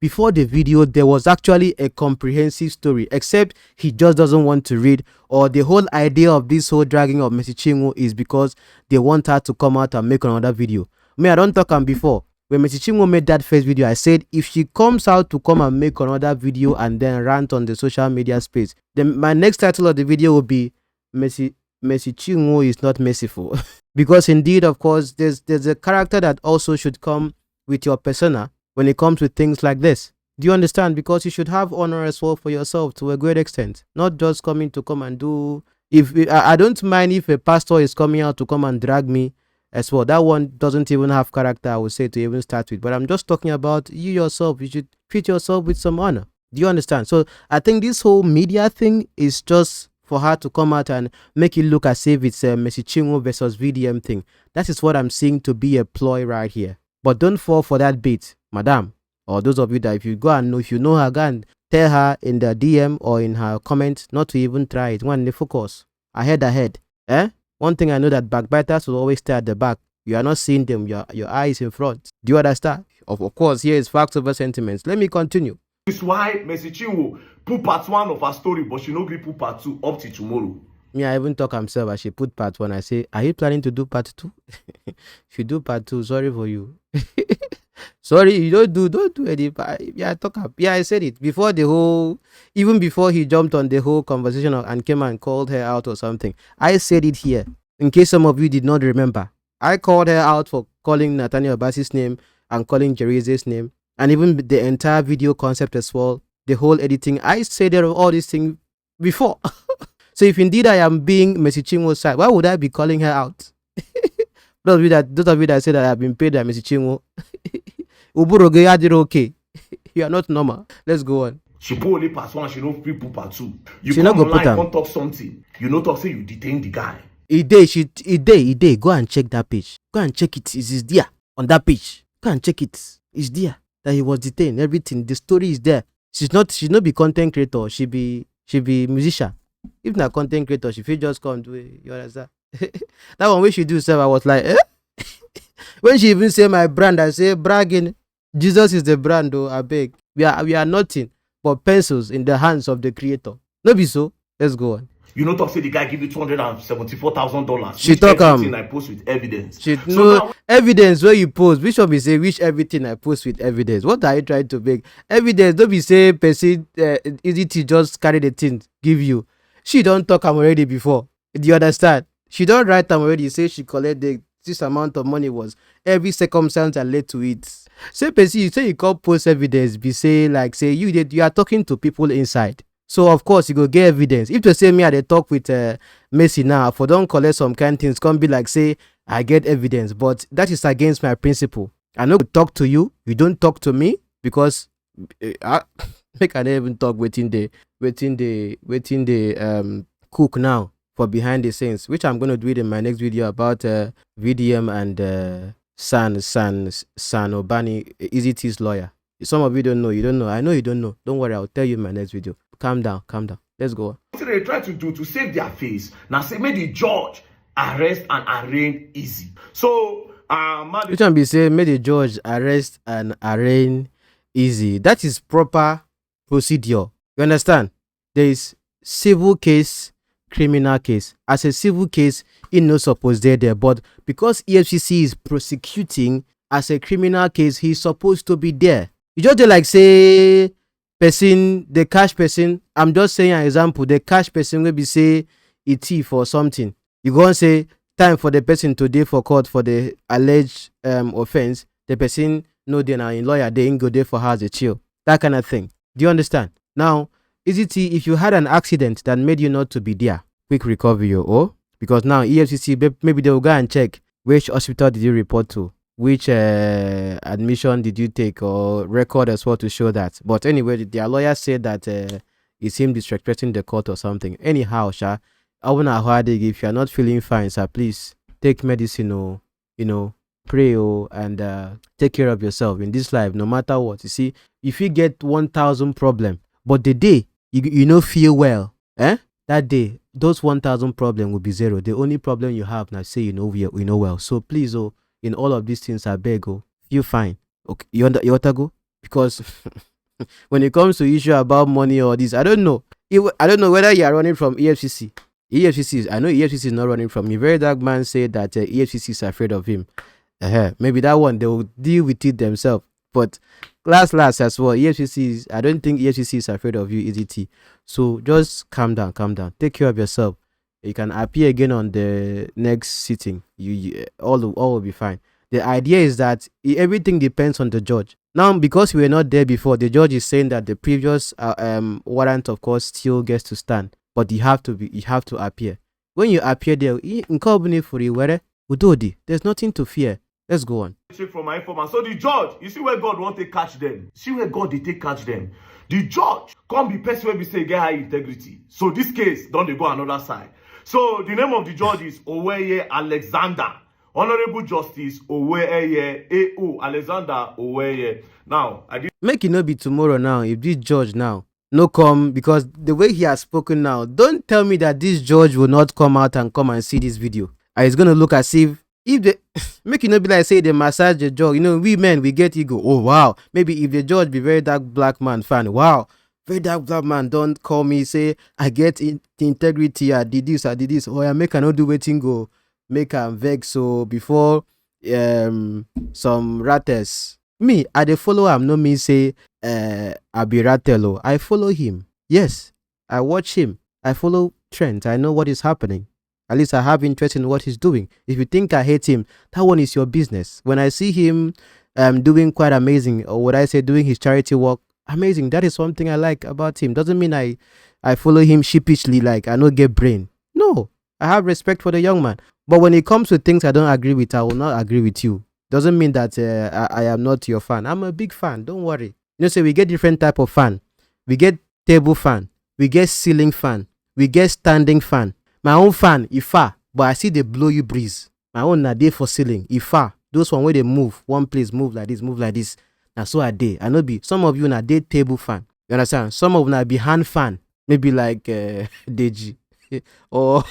Before the video, there was actually a comprehensive story, except he just doesn't want to read, or the whole idea of this whole dragging of Mr. Chinwo is because they want her to come out and make another video. Me, I don't talk on before. When Mr. Chinwo made that first video, I said if she comes out to come and make another video and then rant on the social media space, then my next title of the video will be Mr. Chinwo is not merciful. Because indeed, of course, there's a character that also should come with your persona when it comes with things like this. Do you understand? Because you should have honor as well for yourself to a great extent, not just coming to come and do. I don't mind if a pastor is coming out to come and drag me as well. That one doesn't even have character, I would say, to even start with. But I'm just talking about you yourself. You should treat yourself with some honor. Do you understand? So I think this whole media thing is just for her to come out and make it look as if it's a Mr. Chinwo versus VDM thing. That is what I'm seeing to be a ploy right here. But don't fall for that bait, madam. Or those of you that if you know her, go and tell her in the DM or in her comment not to even try it. One, they focus. Ahead. One thing I know that backbiters will always stay at the back. You are not seeing them. Your eyes in front. Do you understand? Of course, here is facts over sentiments. Let me continue. This is why Mr. Chinwo put part 1 of her story, but she no gree put part 2 up to tomorrow. Me, I even talk himself as she put part 1. I say, are you planning to do part 2? If you do part 2, sorry for you. Sorry, you don't do any. Yeah, I said it before even before he jumped on the whole conversation and came and called her out or something. I said it here in case some of you did not remember. I called her out for calling Nathaniel Bassey's name and calling Jereze's name, and even the entire video concept as well, the whole editing. I said all these things before. So if indeed I am being Mr. Chinwo's side, why would I be calling her out? Those of you that say that I have been paid by Mr. Chinwo, okay. You are not normal. Let's go on. She put only part 1, she no put part 2. You she come not go online, put can't talk something. You know talk say you detain the guy. He day. Go and check that page. Go and check it. It is there on that page. Go and check it. It's there that he was detained. Everything. The story is there. She's not be content creator. She be musician. If not content creator, she feel just come do it. You understand? That one way she do stuff, I was like, eh? When she even say my brand, I say bragging. Jesus is the brand, though. I beg. We are nothing but pencils in the hands of the creator. No be so. Let's go on. You know talk say the guy give you $274,000. She talk everything I post with evidence. Evidence where you post. Which one be say which everything I post with evidence? What are you trying to make? Evidence don't be say person Eezee Tee just carry the thing give you. She don't talk am already before. Do you understand? She don't write am already. Say she collect this amount of money was every circumstance that led to it. Say person you say you can't post evidence. Be say like say you are talking to people inside. So of course you go get evidence. If to say me I dey talk with Messi now, for don't collect some kind things, come be like say I get evidence, but that is against my principle. I no go talk to you, you don't talk to me because make I never even talk waiting the cook now for behind the scenes, which I'm gonna do it in my next video about VDM and San Obani, Eezee Tee's lawyer. Some of you don't know. I know you don't know. Don't worry, I'll tell you in my next video. Calm down. Let's go on. What they try to do to save their face. Now say may the judge arrest and arraign Eezee. So which one be say may the judge arrest and arraign Eezee? That is proper procedure. You understand? There is civil case, criminal case. As a civil case, it no supposed there. But because EFCC is prosecuting as a criminal case, he's supposed to be there. You just dey like say person, the cash person. I'm just saying an example. The cash person will be say a thief or something. You go and say time for the person to dey for court for the alleged offense. The person no dey now in lawyer, they ain't go there for her as a chill. That kind of thing. Do you understand? Now, Eezee Tee, if you had an accident that made you not to be there, quick recovery, because now EFCC, maybe they will go and check which hospital did you report to, which admission did you take, or record as well to show that. But anyway, their lawyer said that it's him disrespecting the court or something. Anyhow, Sha, I want to hear if you are not feeling fine, sir, please take medicine, pray, and take care of yourself in this life, no matter what. You see, if you get 1,000 problem, but the day you no feel well, that day those 1,000 problem will be zero. The only problem you have now, say you know well. So please, in all of these things, I beg, feel fine. Okay, you want to go? Because when it comes to issue about money or this, I don't know whether you are running from EFCC. I know EFCC is not running from you. Very dark man said that EFCC is afraid of him. Maybe that one they will deal with it themselves. But last as well, I don't think EFCC is afraid of you, Eezee Tee. So just calm down. Take care of yourself. You can appear again on the next sitting. All will be fine. The idea is that everything depends on the judge. Now, because we were not there before, the judge is saying that the previous warrant, of course, still gets to stand. But you have to appear. When you appear there, there's nothing to fear. Let's go on. Check from my informant. So the judge, you see where God want to catch them. See where God they take catch them. The judge can't be person where we say get high integrity. So this case don't they go another side. So the name of the judge is Oweye Alexander. Honorable Justice Oweye A.O. Alexander Oweye. Now, I did make it not be tomorrow now. If this judge now no come, because the way he has spoken now, don't tell me that this judge will not come out and come and see this video. And it's gonna look as if they make it not be like say they massage the judge. We men, we get ego. Oh wow. Maybe if the judge be very dark black man fan, wow, very dark black man, don't call me say I get integrity, I did this. Oh, I make I not do waiting go make am vex. So before some ratters, me I dey follow am. No me say I be rattle. I follow him. Yes, I watch him. I follow trends. I know what is happening. At least I have interest in what he's doing. If you think I hate him, that one is your business. When I see him doing quite amazing, or what I say doing his charity work, amazing. That is something I like about him. Doesn't mean I follow him sheepishly like I don't get brain. No, I have respect for the young man. But when it comes to things I don't agree with, I will not agree with you. Doesn't mean that I am not your fan. I'm a big fan. Don't worry. Say we get different type of fan. We get table fan. We get ceiling fan. We get standing fan. My own fan, Ifa, but I see they blow you breeze. My own na dey for ceiling, Ifa. Those one where they move, one place move like this. Now so I dey. I know be some of you na dey table fan. You understand? Some of you na be hand fan, maybe like Deji, or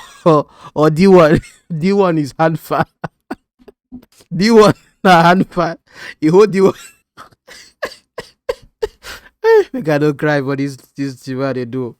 D1. D1 is hand fan. D1 na hand fan. You hold D1. Make I don't cry for this what they do.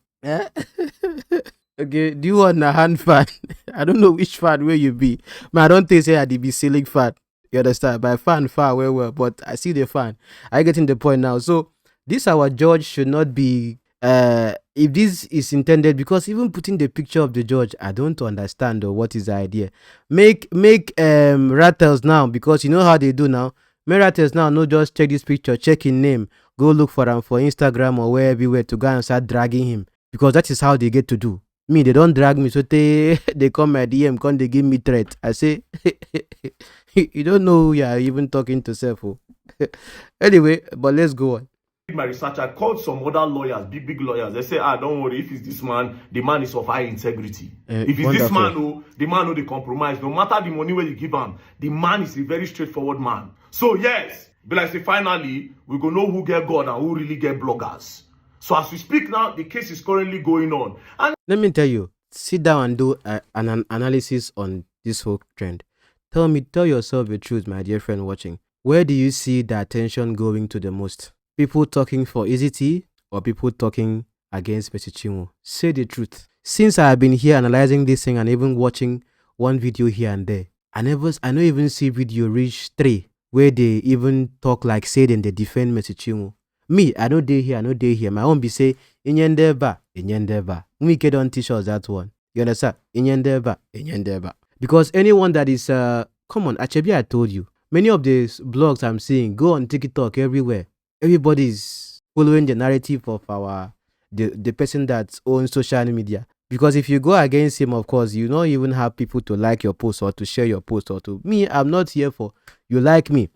Okay, do you want a hand fan? I don't know which fan where you be. Man, I don't think say I did be ceiling fan. You understand? By fan far well, but I see the fan. I getting the point now. So this our judge should not be if this is intended, because even putting the picture of the judge, I don't understand what is the idea. Make rattles now, because you know how they do now. Make rattles now, no just check this picture, check his name, go look for him for Instagram or wherever to go and start dragging him, because that is how they get to do. Me, they don't drag me, so they come my DM, come they give me threat. I say, you don't know who you are even talking to self. Anyway, but let's go on. my research. I called some other lawyers, big lawyers. They say, don't worry, if it's this man, the man is of high integrity. If it's this man, the man they compromise. No matter the money where you give him, the man is a very straightforward man. So yes, but like say finally, we go know who get God and who really get bloggers. So as we speak now, the case is currently going on. And let me tell you, sit down and do an analysis on this whole trend. Tell yourself the truth, my dear friend watching. Where do you see the attention going to the most? People talking for Eezee Tee or people talking against Mr. Chinwo? Say the truth. Since I have been here analyzing this thing and even watching one video here and there, I don't even see video reach 3 where they even talk like say then they defend Mr. Chinwo. Me, I know they here. My own be say inyendeba. We don't teach us that one. You understand? Inyendeba. Because anyone that is come on, Achebi, I told you. Many of these blogs I'm seeing go on TikTok everywhere. Everybody's following the narrative of the person that owns social media. Because if you go against him, of course, you don't even have people to like your post or to share your post or to me. I'm not here for you like me.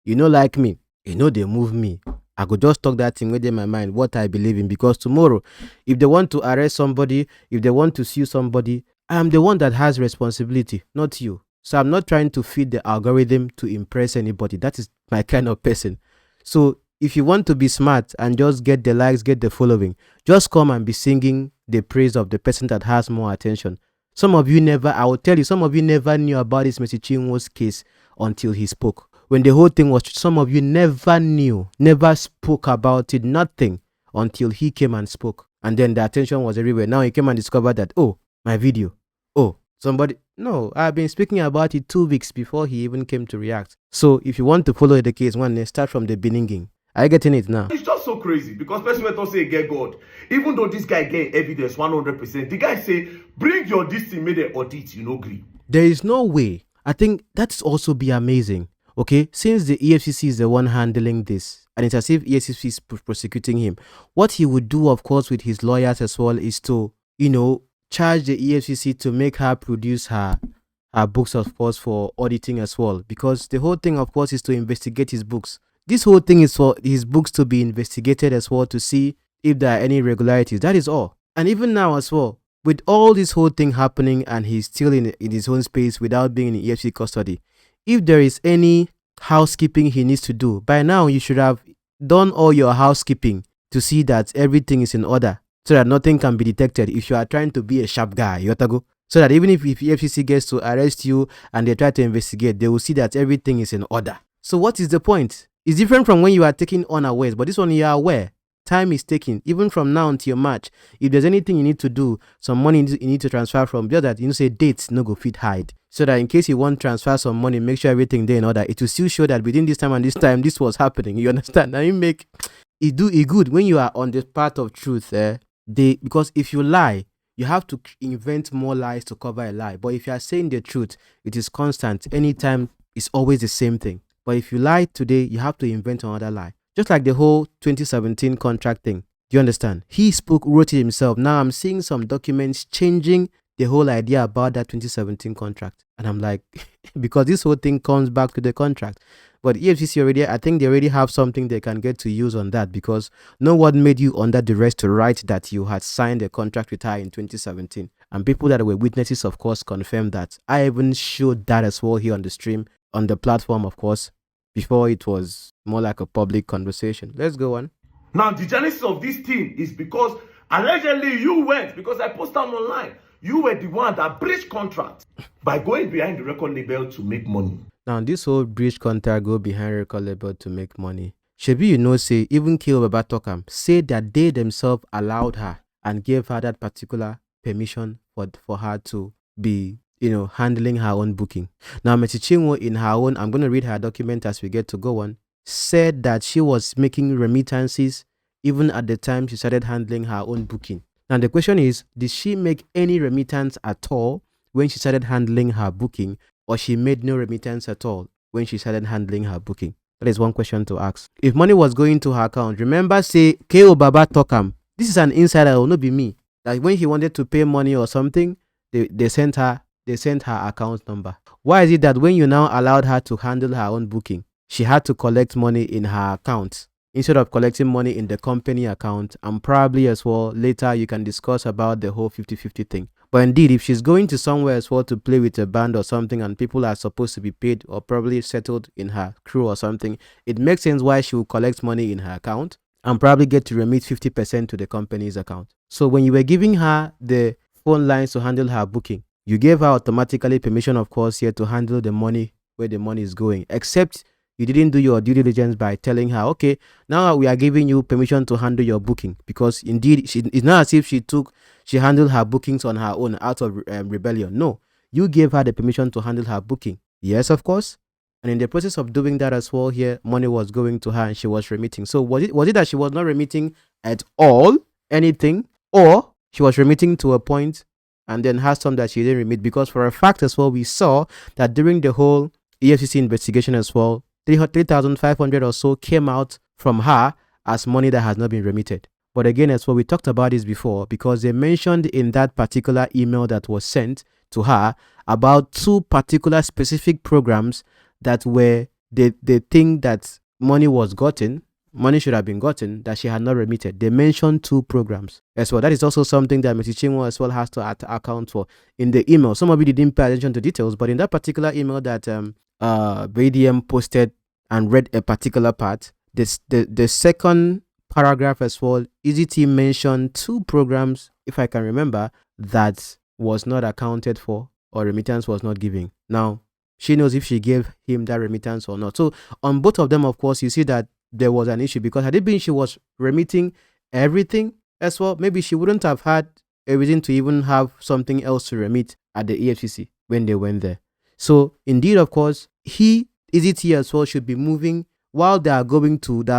You know, like me. You know, they move me. I could just talk that thing within my mind, what I believe in. Because tomorrow, if they want to arrest somebody, if they want to sue somebody, I am the one that has responsibility, not you. So I'm not trying to feed the algorithm to impress anybody. That is my kind of person. So if you want to be smart and just get the likes, get the following, just come and be singing the praise of the person that has more attention. Some of you I will tell you, some of you never knew about this Mr. Chinwo's case until he spoke. When the whole thing was, some of you never knew, never spoke about it, nothing, until he came and spoke. And then the attention was everywhere. Now he came and discovered that, oh, my video. Oh, somebody. No, I've been speaking about it 2 weeks before he even came to react. So if you want to follow the case, start from the beginning. Are you getting it now? It's just so crazy because person will say get God. Even though this guy get evidence 100%, the guy say bring your this thing, make the audit, agree. There is no way. I think that's also be amazing. Okay, since the EFCC is the one handling this, and it's as if EFCC is prosecuting him, what he would do, of course, with his lawyers as well is to, charge the EFCC to make her produce her books, of course, for auditing as well. Because the whole thing, of course, is to investigate his books. This whole thing is for his books to be investigated as well to see if there are any irregularities. That is all. And even now as well, with all this whole thing happening and he's still in his own space without being in EFCC custody, if there is any housekeeping he needs to do, by now you should have done all your housekeeping to see that everything is in order so that nothing can be detected if you are trying to be a sharp guy. You have to go. So that even if EFCC gets to arrest you and they try to investigate, they will see that everything is in order. So what is the point? It's different from when you are taking unawares, but this one you are aware. Time is taking, even from now until your match. If there's anything you need to do, some money you need to transfer from, just that say dates no go fit hide. So that in case you want to transfer some money, make sure everything there in order. It will still show that within this time and this was happening. You understand? Now you make it good when you are on the path of truth. Because if you lie, you have to invent more lies to cover a lie. But if you are saying the truth, it is constant. Anytime, it's always the same thing. But if you lie today, you have to invent another lie. Just like the whole 2017 contract thing. Do you understand? He wrote it himself. Now I'm seeing some documents changing the whole idea about that 2017 contract. And I'm like, because this whole thing comes back to the contract. But EFCC I think they already have something they can get to use on that, because no one made you under duress to write that you had signed a contract with her in 2017. And people that were witnesses, of course, confirmed that. I even showed that as well here on the stream, on the platform, of course, before it was more like a public conversation. Let's go on. Now, the genesis of this thing is because allegedly you went, because I posted online, you were the one that breached contract by going behind the record label to make money. Now, this whole breach contract go behind record label to make money. Shebi, say, even Kill Baba Tokam said that they themselves allowed her and gave her that particular permission for her to be, handling her own booking. Now, Mr. Chinwo in her own, I'm going to read her document as we get to go on, said that she was making remittances even at the time she started handling her own booking. Now, the question is, did she make any remittance at all when she started handling her booking, or she made no remittance at all when she started handling her booking? That is one question to ask. If money was going to her account, remember, say, K.O. Baba Tokam, this is an insider, it will not be me. That when he wanted to pay money or something, they sent her account number. Why is it that when you now allowed her to handle her own booking, she had to collect money in her account instead of collecting money in the company account? And probably as well, later you can discuss about the whole 50-50 thing. But indeed, if she's going to somewhere as well to play with a band or something and people are supposed to be paid or probably settled in her crew or something, it makes sense why she will collect money in her account and probably get to remit 50% to the company's account. So when you were giving her the phone lines to handle her booking, you gave her automatically permission, of course, here to handle the money where the money is going, except you didn't do your due diligence by telling her, okay, now we are giving you permission to handle your booking, because indeed it's not as if she handled her bookings on her own out of rebellion. No, you gave her the permission to handle her booking. Yes, of course. And in the process of doing that as well, here money was going to her and she was remitting. So was it that she was not remitting at all anything, or she was remitting to a point and then has some that she didn't remit? Because for a fact as well, we saw that during the whole EFCC investigation as well, 3,500 or so came out from her as money that has not been remitted. But again, as well, we talked about this before, because they mentioned in that particular email that was sent to her about 2 particular specific programs that were they think that money should have been gotten, that she had not remitted. They mentioned 2 programs as well. That is also something that Mrs. Chinwo as well has to account for in the email. Some of you didn't pay attention to details, but in that particular email that BDM posted and read a particular part, the second paragraph as well, Eezee Tee mentioned 2 programs, if I can remember, that was not accounted for or remittance was not given. Now, she knows if she gave him that remittance or not. So on both of them, of course, you see that there was an issue, because had it been she was remitting everything as well, maybe she wouldn't have had a reason to even have something else to remit at the EFCC when they went there. So indeed, of course, Eezee Tee as well should be moving while they are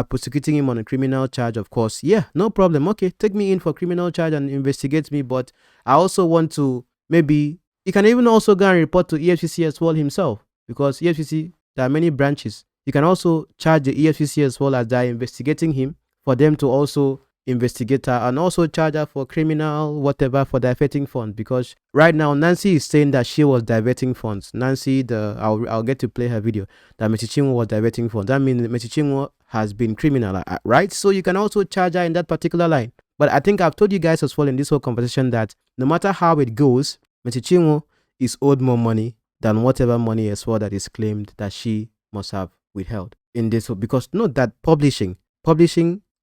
prosecuting him on a criminal charge. Of course, yeah, no problem. Okay, take me in for criminal charge and investigate me. But I also want to, maybe he can even also go and report to EFCC as well himself, because EFCC, there are many branches. You can also charge the EFCC as well as they are investigating him, for them to also investigate her and also charge her for criminal whatever for diverting funds. Because right now Nancy is saying that she was diverting funds. Nancy, I'll get to play her video, that Mrs. Chinwo was diverting funds. That means Mrs. Chinwo has been criminal, right? So you can also charge her in that particular line. But I think I've told you guys as well in this whole conversation that no matter how it goes, Mrs. Chinwo is owed more money than whatever money as well that is claimed that she must have withheld in this. Because note that publishing,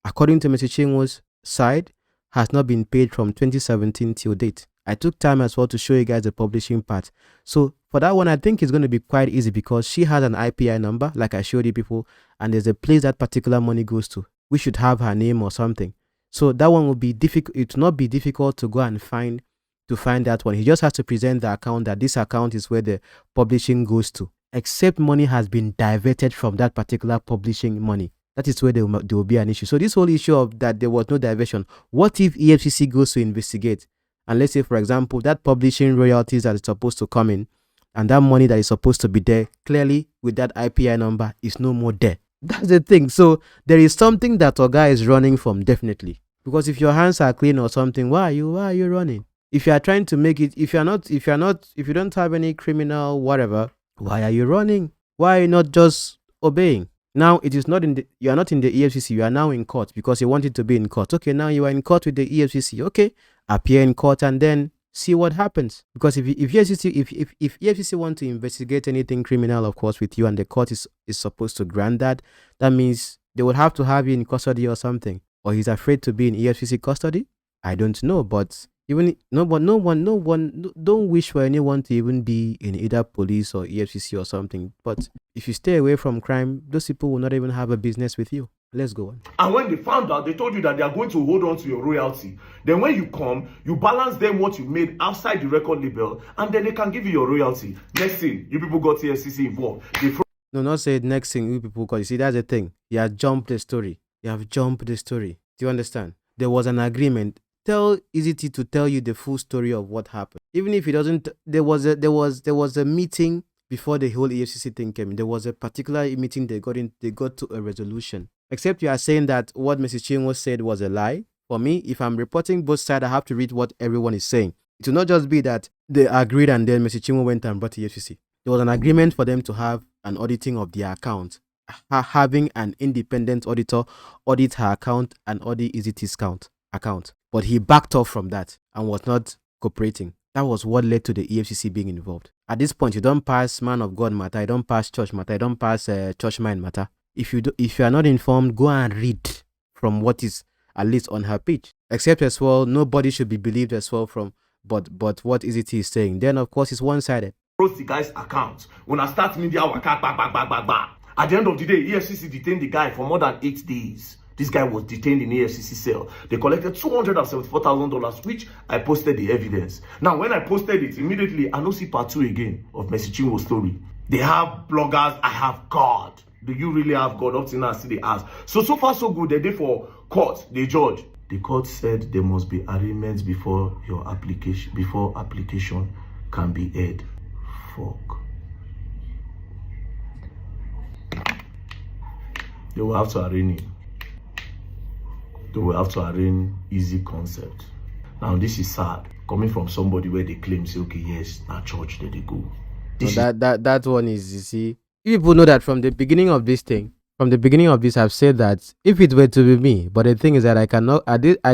according to Mr. Chinwo's side, has not been paid from 2017 till date. I took time as well to show you guys the publishing part. So for that one, I think it's going to be quite easy, because she has an IPI number, like I showed you people, and there's a place that particular money goes to. We should have her name or something. So that one will be difficult. It will not be difficult to go and find that one. He just has to present the account, that this account is where the publishing goes to, except money has been diverted from that particular publishing money. That is where there will be an issue. So this whole issue of that there was no diversion, what if EFCC goes to investigate, and let's say, for example, that publishing royalties that is supposed to come in, and that money that is supposed to be there, clearly with that IPI number, is no more there. That's the thing. So there is something that Oga is running from, definitely. Because if your hands are clean or something, why are you running? If you are trying to make it, if you don't have any criminal whatever, why are you running? Why are you not just obeying? Now it is not you are not in the EFCC, you are now in court, because you wanted to be in court. Okay, now you are in court with the EFCC. Okay, appear in court and then see what happens. Because if EFCC want to investigate anything criminal, of course, with you, and the court is supposed to grant that, that means they would have to have you in custody or something. Or he's afraid to be in EFCC custody? I don't know, but no one don't wish for anyone to even be in either police or EFCC or something. But if you stay away from crime, those people will not even have a business with you. Let's go on. And when they found out, they told you that they are going to hold on to your royalty. Then when you come, you balance them what you made outside the record label, and then they can give you your royalty. Next thing, you people got EFCC involved. No, not say next thing you people got. You see, that's the thing. You have jumped the story. Do you understand? There was an agreement. Tell Eezee Tee to tell you the full story of what happened. Even if he doesn't, there was a meeting before the whole EFCC thing came in. There was a particular meeting they got to a resolution. Except you are saying that what Mrs. Chinwo said was a lie. For me, if I'm reporting both sides, I have to read what everyone is saying. It will not just be that they agreed and then Mrs. Chinwo went and brought the EFCC. There was an agreement for them to have an auditing of their account, having an independent auditor audit her account and audit Eezee Tee's account. But he backed off from that and was not cooperating. That was what led to the EFCC being involved. At this point, you don't pass man of God matter, you don't pass church matter, you don't pass church mind matter. If you are not informed, go and read from what is at least on her page. Except as well, nobody should be believed as well from but what Eezee Tee is saying. Then of course it's one-sided. The guy's account. When I start media, At the end of the day, EFCC detained the guy for more than 8 days. This guy was detained in EFCC cell. They collected $274,000, which I posted the evidence. Now, when I posted it, immediately, I don't see part 2 again of Mercy Chinwo's story. They have bloggers, I have God. Do you really have God? Up to now, I see the ask. So far, so good. They did for court, they judge. The court said there must be arraignments before application can be heard. Fuck. They will have to arraign him. They will have to arraign Eezee concept. Now this is sad. Coming from somebody where they claim, say, okay, yes, now church, there they go. That one is, you see, people know that from the beginning of this thing, I've said that if it were to be me, but the thing is that I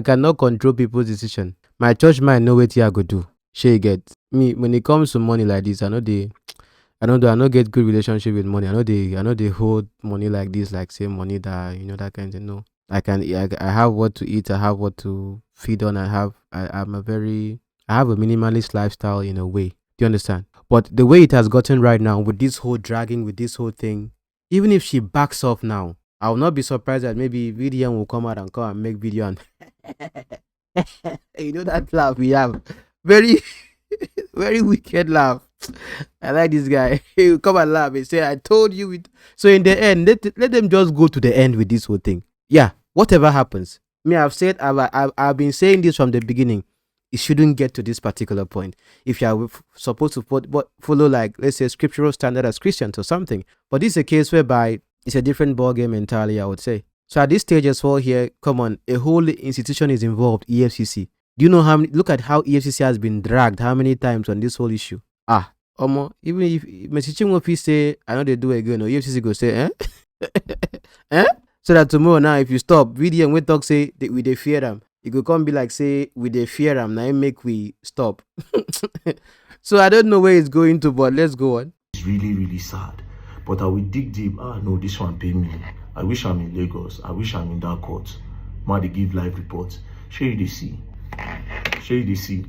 cannot control people's decision. My church might know what I go do. She get me when it comes to money like this. I not get good relationship with money. I know they hold money like this, like say money that that kind of no. I have what to eat. I have what to feed on. I have a minimalist lifestyle in a way. Do you understand? But the way it has gotten right now with this whole dragging, with this whole thing, even if she backs off now, I will not be surprised that maybe VDM will come out and make video and that laugh we have. Very, very wicked laugh. I like this guy. He will come and laugh and say, I told you it. So in the end, let them just go to the end with this whole thing. Yeah, whatever happens. I've been saying this from the beginning. It shouldn't get to this particular point. If you are supposed to follow, like, let's say, scriptural standard as Christians or something. But this is a case whereby it's a different ballgame entirely, I would say. So at this stage as well here, come on, a whole institution is involved, EFCC. Do you know how many, look at how EFCC has been dragged, how many times on this whole issue? Even if Mr. Chinwo say, I know they do again, or EFCC go say, eh? So that tomorrow now, if you stop, VDM we talk say, we they fear them. It could come be like, say, we they fear them, now make we stop. So I don't know where it's going to, but let's go on. It's really, really sad. But I will dig deep. No, this one pay me. I wish I'm in Lagos. I wish I'm in that court. Man, they give live reports. Share you they see.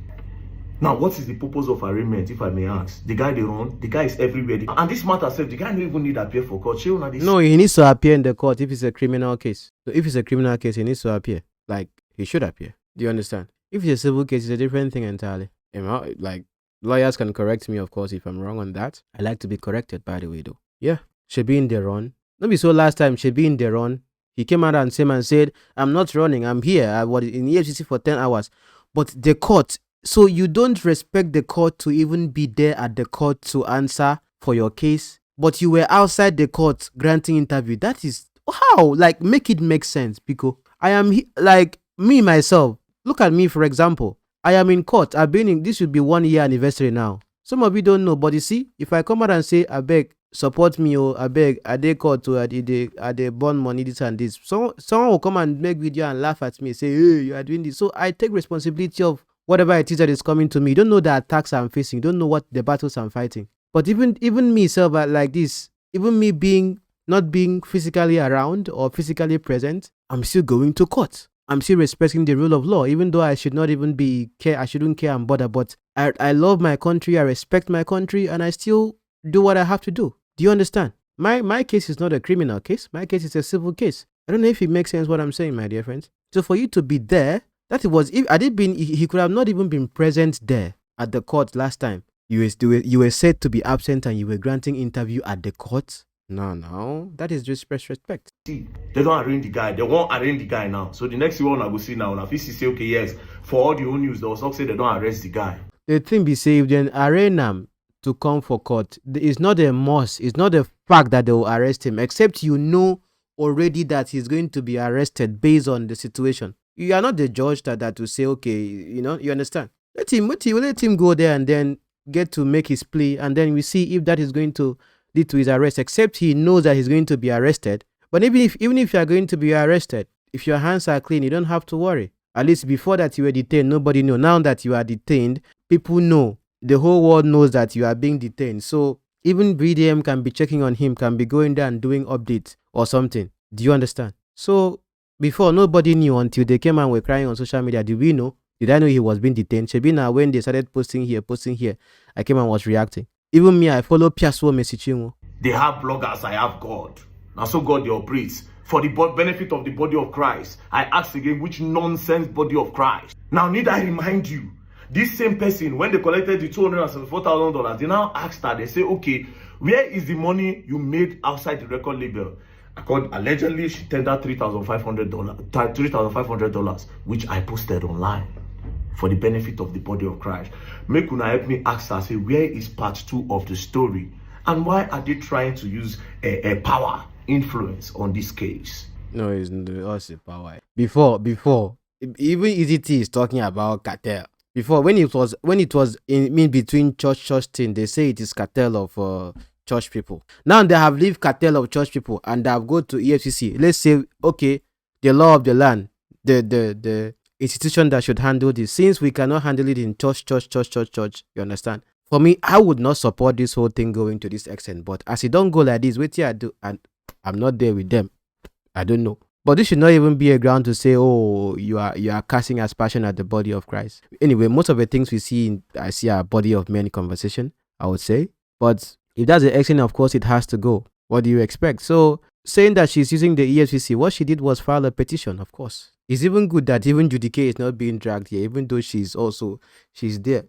Now, what is the purpose of arraignment, if I may ask? The guy they run, the guy is everywhere. And this matter self, the guy don't even need to appear for court. No, he needs to appear in the court if it's a criminal case. So if it's a criminal case, he needs to appear. Like, he should appear. Do you understand? If it's a civil case, it's a different thing entirely. Like, lawyers can correct me, of course, if I'm wrong on that. I like to be corrected, by the way, though. Yeah, she be in the run. Not be so last time, she be in the run. He came out and said, I'm not running, I'm here. I was in EFCC for 10 hours. But the court, so you don't respect the court to even be there at the court to answer for your case, but you were outside the court granting interview. That is, how? Like, make it make sense, because I am, like, me, myself. Look at me, for example. I am in court. I've been in, this should be 1 year anniversary now. Some of you don't know, but you see, if I come out and say, I beg, support me, or I beg, I dey court to, I dey burn money, this and this. Someone will come and make video and laugh at me, say, hey, you are doing this. So I take responsibility of whatever it is that is coming to me. You don't know the attacks I'm facing. You don't know what the battles I'm fighting. But even me, self, like this, even me not being physically around or physically present, I'm still going to court. I'm still respecting the rule of law, even though I should not even I shouldn't care and bother. But I love my country, I respect my country, and I still do what I have to do. Do you understand? My case is not a criminal case. My case is a civil case. I don't know if it makes sense what I'm saying, my dear friends. So for you to be there, that was, if he could have not even been present there at the court last time. You were said to be absent and you were granting interview at the court. No, that is disrespect. See, they don't arraign the guy. They won't arraign the guy now. So the next one I will see now, if he say, okay, yes, for all the whole news, they will not say they don't arrest the guy. The thing be saved, then arraign him to come for court. It's not a must. It's not a fact that they will arrest him, except you know already that he's going to be arrested based on the situation. You are not the judge that to say, okay, you understand. Let him go there and then get to make his plea, and then we see if that is going to lead to his arrest, except he knows that he's going to be arrested. But even if you are going to be arrested, if your hands are clean, you don't have to worry. At least before that you were detained, nobody knew. Now that you are detained, people know. The whole world knows that you are being detained. So even BDM can be checking on him, can be going there and doing updates or something. Do you understand? So before, nobody knew until they came and were crying on social media. Did we know? Did I know he was being detained? Shabina, when they started posting here, I came and was reacting. Even me, I follow Piaswo Mercy Chinwo. They have bloggers, I have God. Now so God they operates. For the benefit of the body of Christ, I ask again, which nonsense body of Christ? Now need I remind you, this same person, when they collected the $274,000, they now asked her, they say, okay, where is the money you made outside the record label? Allegedly, she tendered $3,500, which I posted online for the benefit of the body of Christ. Make una help me ask her, say, where is part 2 of the story? And why are they trying to use a power influence on this case? No, it's not a power. Before, even Eezee Tee is talking about cartel. Before, when it was in between church thing, they say it is cartel of church people. Now they have leave cartel of church people and they have go to EFCC. Let's say, okay, the law of the land, the institution that should handle this. Since we cannot handle it in church, you understand? For me, I would not support this whole thing going to this extent. But as it don't go like this, wait till I do, and I'm not there with them. I don't know. But this should not even be a ground to say, oh, you are casting aspersion at the body of Christ. Anyway, most of the things we see, I see a body of men conversation, I would say. But if that's the extent, of course, it has to go. What do you expect? So saying that she's using the EFCC, what she did was file a petition, of course. It's even good that even Judy K is not being dragged here, even though she's there.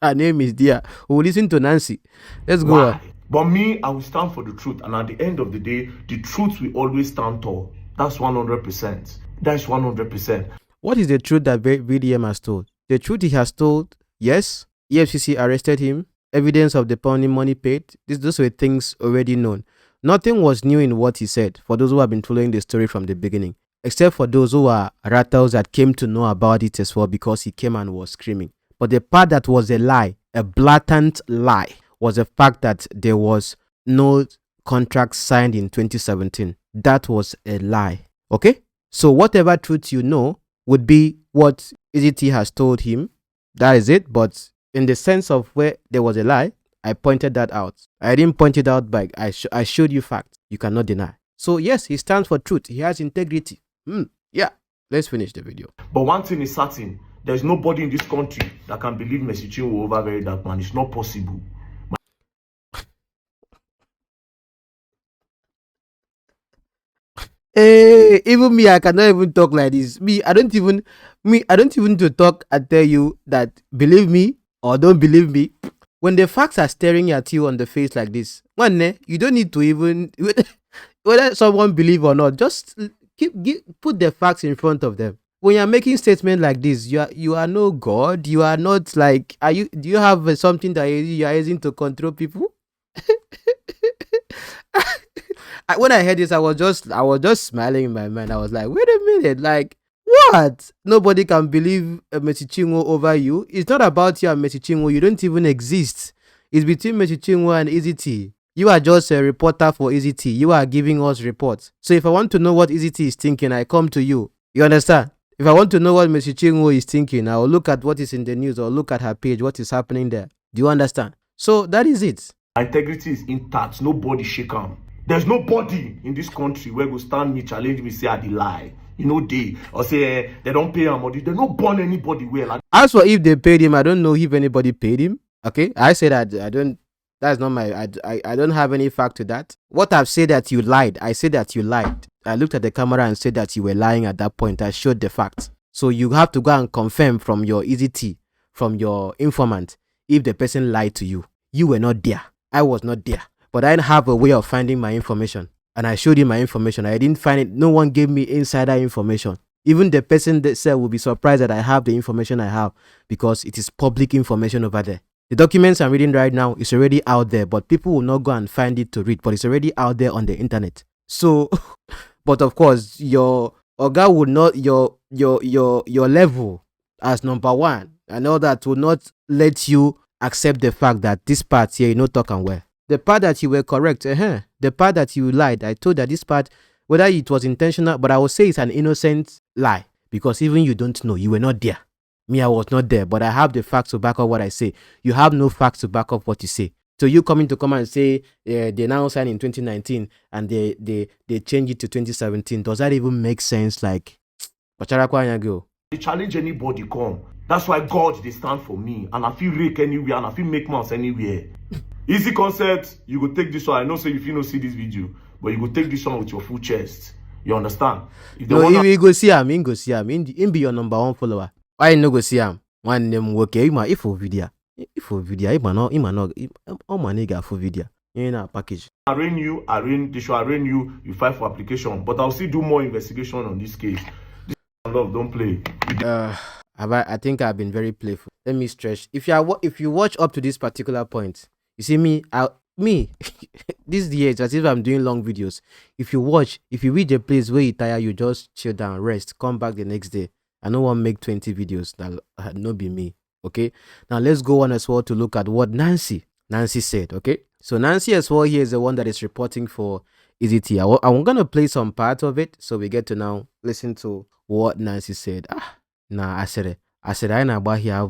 Her name is there. We'll listen to Nancy. Let's go on. But me, I will stand for the truth. And at the end of the day, the truth will always stand tall. That's 100%. That's 100%. What is the truth that VDM has told? The truth he has told, yes, EFCC arrested him. Evidence of the money paid. Those were things already known. Nothing was new in what he said for those who have been following the story from the beginning. Except for those who are rattles that came to know about it as well because he came and was screaming. But the part that was a lie, a blatant lie, was the fact that there was no contract signed in 2017. That was a lie. Okay? So whatever truth you know would be what Eezee Tee has told him. That is it. But in the sense of where there was a lie, I pointed that out. I didn't point it out by I showed you facts. You cannot deny. So yes, he stands for truth. He has integrity. Yeah. Let's finish the video. But one thing is certain. There's nobody in this country that can believe Mercy Chinwo over very dark man. It's not possible. Hey, even me, I cannot even talk like this. I don't even to talk and tell you that believe me or don't believe me. When the facts are staring at you on the face like this, you don't need to even whether someone believe or not. Just put the facts in front of them. When you're making statements like this, you are no God. You are not like, do you have something that you are using to control people? When I heard this, I was just smiling in my mind. I was like, wait a minute, like what? Nobody can believe Mercy Chinwo over you. It's not about you and Mercy Chinwo. You don't even exist. It's between Mercy Chinwo and Eezee Tee. You are just a reporter for Eezee Tee. You are giving us reports. So if I want to know what Eezee Tee is thinking, I come to you. You understand? If I want to know what Mercy Chinwo is thinking, I will look at what is in the news or look at her page, what is happening there. Do you understand? So that is it. Integrity is intact. Nobody shake am. There's nobody in this country where go stand me, challenge me, say I dey lie. They or say they don't pay him money. They don't burn anybody well. As for if they paid him, I don't know if anybody paid him. Okay, I said I don't. That's not my. I don't have any fact to that. What I've said that you lied. I said that you lied. I looked at the camera and said that you were lying at that point. I showed the facts. So you have to go and confirm from your Eezee Tee, from your informant, if the person lied to you. You were not there. I was not there. But I have a way of finding my information. And I showed you my information. I didn't find it. No one gave me insider information. Even the person that said will be surprised that I have the information I have because it is public information over there. The documents I'm reading right now is already out there, but people will not go and find it to read. But it's already out there on the internet. So, but of course, your Oga would not, your level as number one and all that will not let you accept the fact that this part here, you know, talk and well. The part that you were correct, the part that you lied, I told that this part, whether it was intentional, but I would say it's an innocent lie because even you don't know, you were not there. Me, I was not there, but I have the facts to back up what I say. You have no facts to back up what you say. So you coming to come and say they now signed in 2019 and they change it to 2017. Does that even make sense? Like, They challenge anybody come. That's why God they stand for me, and I feel rake anywhere, and I feel make mouth anywhere. Easy concept. You go take this one. I know say if you don't see this video, but you go take this one with your full chest. You understand? If No, if you go see him, he go see him. He be your number one follower. Why you no go see him? One name okay, ma if for video. If for video, he man no, all my nigga for video. In a package. Arraign you, they should arraign you, you file for application. But I'll still do more investigation on this case. This love, don't play. I think I've been very playful. Let me stretch. If you watch up to this particular point, you see me, this year it's as if I'm doing long videos. If you reach a place where you tire, you just chill down, rest, come back the next day. I no one make 20 videos. That no be me. Okay. Now let's go on as well to look at what Nancy said. Okay. So Nancy as well here is the one that is reporting for Eezee Tee. I'm gonna play some part of it so we get to now listen to what Nancy said. Nah, I said it. I know about here.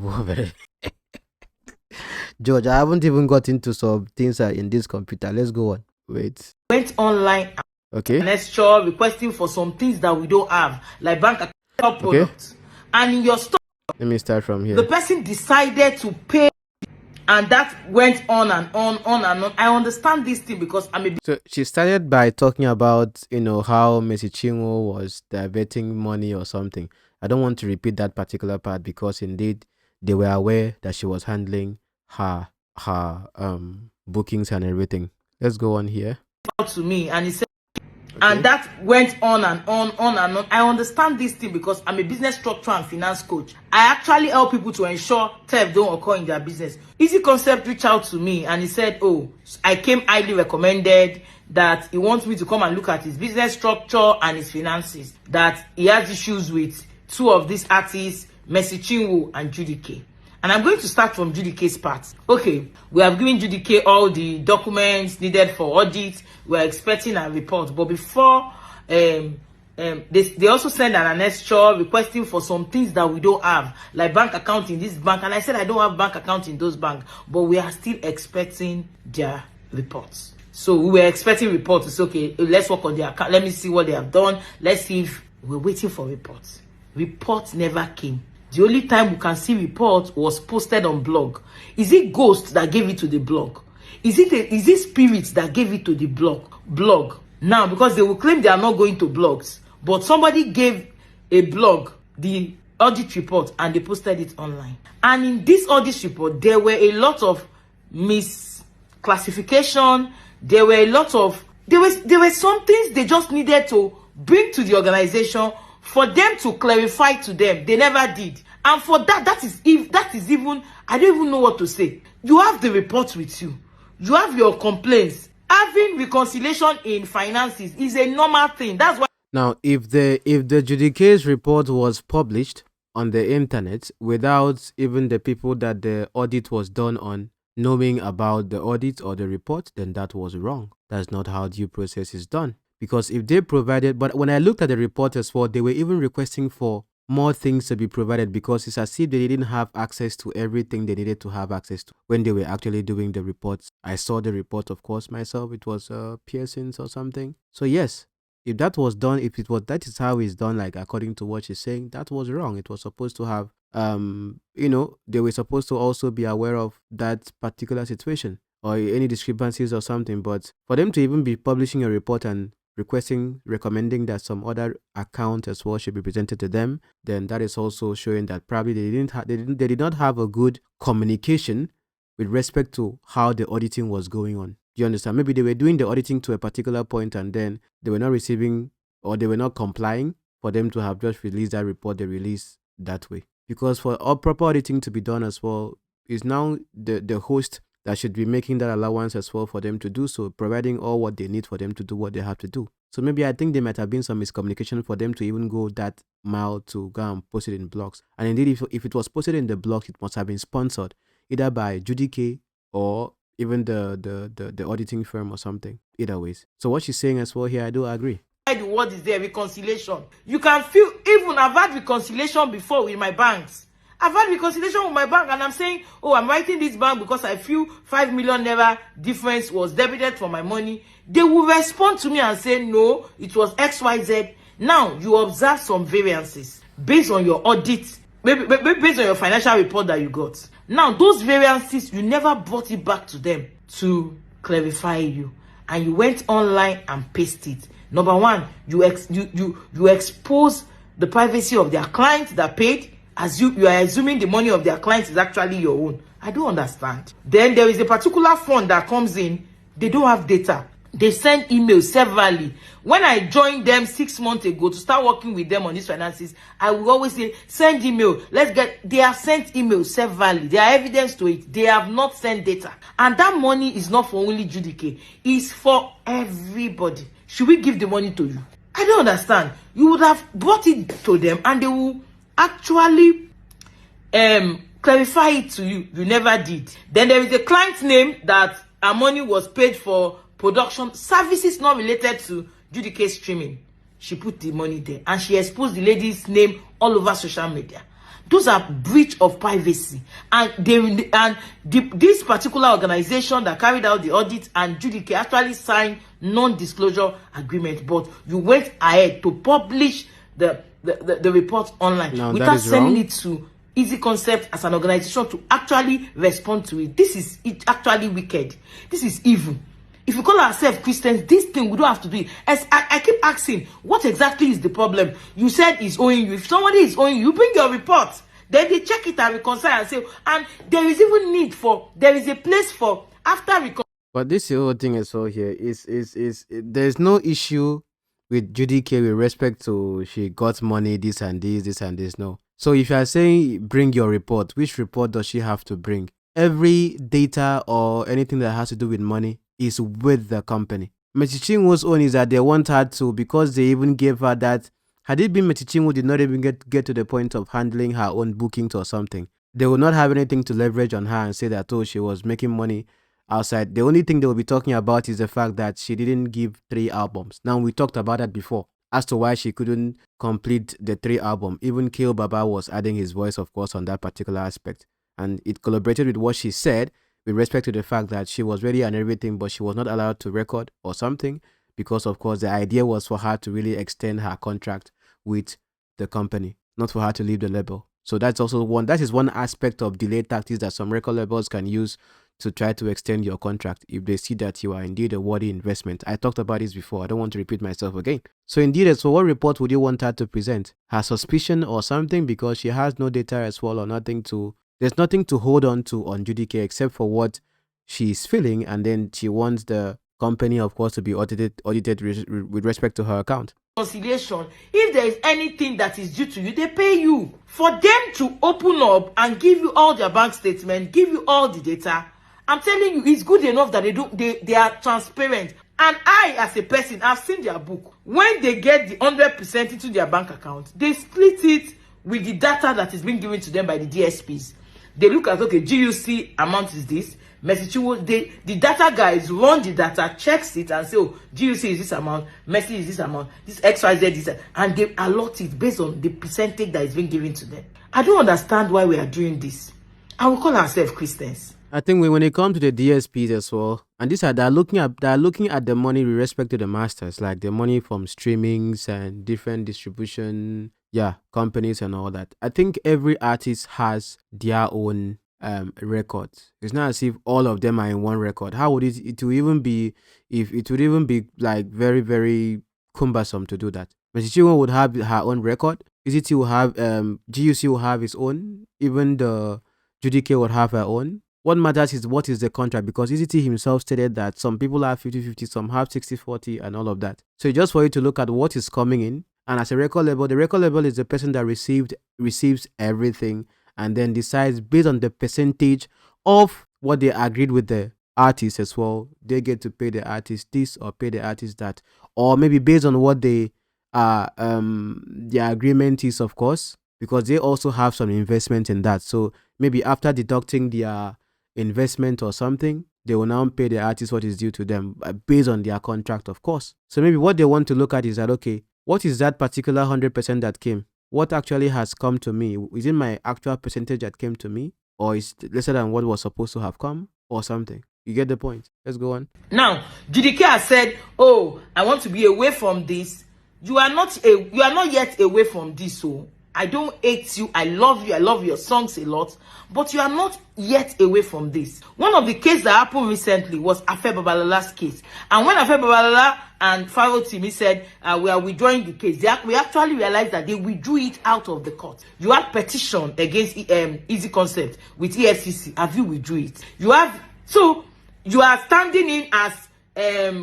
George, I haven't even got into some things in this computer. Let's go on. Wait. Went online. Okay. An extra requesting for some things that we don't have, like bank account products. Okay. And in your store, let me start from here. The person decided to pay, and that went on and on and on. I understand this thing because I'm a. So she started by talking about, how Messi Chinwo was diverting money or something. I don't want to repeat that particular part because indeed they were aware that she was handling her bookings and everything. Let's go on here. To me, and he said, and that went on and on and on. I understand this thing because I'm a business structure and finance coach. I actually help people to ensure theft don't occur in their business. Easy Concept reached out to me and he said, oh, I came highly recommended, that he wants me to come and look at his business structure and his finances, that he has issues with two of these artists, Messi Chinwo and Judy K. And I'm going to start from Judy K's part. Okay, we have given Judy K all the documents needed for audit. We're expecting a report. But before, they also send an extra requesting for some things that we don't have, like bank account in this bank. And I said I don't have bank account in those banks, but we are still expecting their reports. So we were expecting reports. It's okay, let's work on their account. Let me see what they have done. Let's see if we're waiting for reports. Reports never came. The only time we can see report was posted on blog. Is it ghost that gave it to the blog? Is it spirits that gave it to the blog? Now, because they will claim they are not going to blogs, but somebody gave a blog the audit report and they posted it online. And in this audit report, there were a lot of misclassification. There were some things they just needed to bring to the organization for them to clarify to them. They never did. And for that is even, I don't even know what to say. You have the report with you. You have your complaints. Having reconciliation in finances is a normal thing. That's why. Now, if the Judy K's report was published on the internet without even the people that the audit was done on knowing about the audit or the report, then that was wrong. That's not how due process is done. Because if they provided, but when I looked at the report as well, they were even requesting for more things to be provided because it's as if they didn't have access to everything they needed to have access to when they were actually doing the reports. I saw the report, of course, myself. It was Pearson's or something. So yes, if that was done, that is how it's done, like according to what she's saying, that was wrong. It was supposed to have, they were supposed to also be aware of that particular situation or any discrepancies or something. But for them to even be publishing a report and recommending that some other account as well should be presented to them, then that is also showing that probably they did not have a good communication with respect to how the auditing was going on. Do you understand? Maybe they were doing the auditing to a particular point and then they were not receiving or they were not complying for them to have just released that report they released that way. Because for all proper auditing to be done as well, is now the host that should be making that allowance as well for them to do so, providing all what they need for them to do what they have to do. So maybe I think there might have been some miscommunication for them to even go that mile to go and post it in blogs. And indeed, if it was posted in the blogs, it must have been sponsored either by Judy K or even the auditing firm or something. Either ways. So what she's saying as well here, I do agree. The word is there, reconciliation. You can feel, even I've had reconciliation before with my banks. I've had reconciliation with my bank and I'm saying, oh, I'm writing this bank because I feel 5 million naira difference was debited from my money. They will respond to me and say, no, it was XYZ. Now, you observe some variances based on your audit maybe based on your financial report that you got. Now, those variances, you never brought it back to them to clarify you, and you went online and pasted it. Number one, you expose the privacy of their clients that paid, as you are assuming the money of their clients is actually your own. I don't understand. Then there is a particular fund that comes in, they don't have data. They send emails severally. When I joined them 6 months ago to start working with them on these finances, I will always say, send email. They have sent emails severally. There are evidence to it. They have not sent data. And that money is not for only Judike. It's for everybody. Should we give the money to you? I don't understand. You would have brought it to them and they will actually clarify it to you. You never did. Then there is a client's name that our money was paid for production services not related to Judike streaming. She put the money there and she exposed the lady's name all over social media. Those are breach of privacy. And this particular organization that carried out the audit and Judike actually signed non-disclosure agreement, but you went ahead to publish the report online without sending it to Eezee Concept as an organization to actually respond to it. This is actually wicked. This is evil. If we call ourselves Christians, this thing we don't have to do it. As I keep asking, what exactly is the problem? You said it's owing you. If somebody is owing you, you bring your report. Then they check it and reconcile and say, and there is even there is a place for after reconcile. But this whole thing as well here is there's no issue with Judike with respect to she got money, this and this, no. So if you are saying bring your report, which report does she have to bring? Every data or anything that has to do with money is with the company. Mercy Chinwo's own is that they want her to, because they even gave her that, had it been Mercy Chinwo did not even get to the point of handling her own bookings or something, they would not have anything to leverage on her and say that, oh, she was making money outside. The only thing they will be talking about is the fact that she didn't give 3 albums. Now, we talked about that before as to why she couldn't complete the 3 albums. Even Kale Baba was adding his voice, of course, on that particular aspect. And it collaborated with what she said with respect to the fact that she was ready and everything, but she was not allowed to record or something because, of course, the idea was for her to really extend her contract with the company, not for her to leave the label. So that is one aspect of delay tactics that some record labels can use to try to extend your contract if they see that you are indeed a worthy investment. I talked about this before. I don't want to repeat myself again. So indeed, so what report would you want her to present? Her suspicion or something, because she has no data as well or nothing to... There's nothing to hold on to on Judike except for what she's feeling, and then she wants the company, of course, to be audited with respect to her account. Reconciliation. If there is anything that is due to you, they pay you. For them to open up and give you all their bank statements, give you all the data, I'm telling you, it's good enough that they are transparent. And I, as a person, I've seen their book. When they get the 100% into their bank account, they split it with the data that is being given to them by the DSPs. They look at, okay, GUC amount is this. Mercy Chinwo, the data guys run the data, checks it and say, oh, GUC is this amount, Mercy is this amount, this XYZ is that, and they allot it based on the percentage that is being given to them. I don't understand why we are doing this. And we call ourselves Christians. I think when it comes to the DSPs as well, and they're looking at the money with respect to the masters, like the money from streamings and different distribution companies and all that. I think every artist has their own records. It's not as if all of them are in one record. How would it would even be, if it would even be like very, very cumbersome to do that? Mercy Chinwo would have her own record. Eezee Tee will have GUC will have his own. Even the Judike would have her own. What matters is what is the contract, because Eezee Tee himself stated that some people have 50-50, some have 60-40 and all of that. So just for you to look at what is coming in, and as a record label, the record label is the person that receives everything and then decides based on the percentage of what they agreed with the artist as well. They get to pay the artist this or pay the artist that, or maybe based on what the agreement is, of course, because they also have some investment in that. So maybe after deducting their investment or something, they will now pay the artist what is due to them based on their contract, of course. So maybe what they want to look at is that, okay, what is that particular 100% that came? What actually has come to me? Is it my actual percentage that came to me? Or is it lesser than what was supposed to have come? Or something? You get the point. Let's go on. Now, Judike has said, oh, I want to be away from this. You are not yet away from this. So I don't hate you. I love you. I love your songs a lot. But you are not yet away from this. One of the cases that happened recently was Afe Babalola's case. And when Afe Babalola and Pharaoh Timi said, we are withdrawing the case, we actually realized that they withdrew it out of the court. You have petition against Eezee Concept with EFCC. Have you withdrew it? So you are standing in as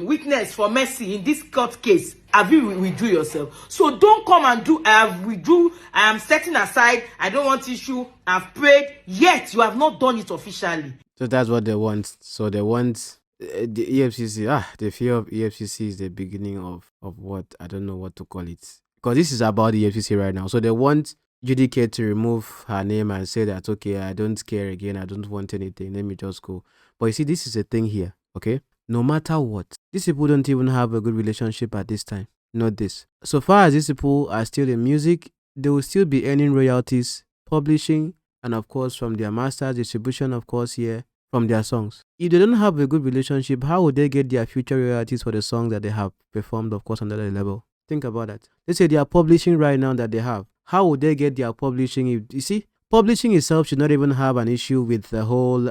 witness for Mercy in this court case. Have you withdrew yourself? So don't come and do, I have withdrew, I am setting aside, I don't want issue, I've prayed, yet you have not done it officially. So that's what they want. So they want the EFCC. The fear of EFCC is the beginning of what? I don't know what to call it. Because this is about the EFCC right now. So they want Judicate to remove her name and say that, okay, I don't care again, I don't want anything, let me just go. But you see, this is the thing here, okay? No matter what, these people don't even have a good relationship at this time. Not this. So far as these people are still in music, they will still be earning royalties, publishing, and of course from their masters, distribution, of course, here, from their songs. If they don't have a good relationship, how would they get their future royalties for the songs that they have performed, of course, on that level? Think about that. Let's say they are publishing right now that they have. How would they get their publishing? If you see, publishing itself should not even have an issue with the whole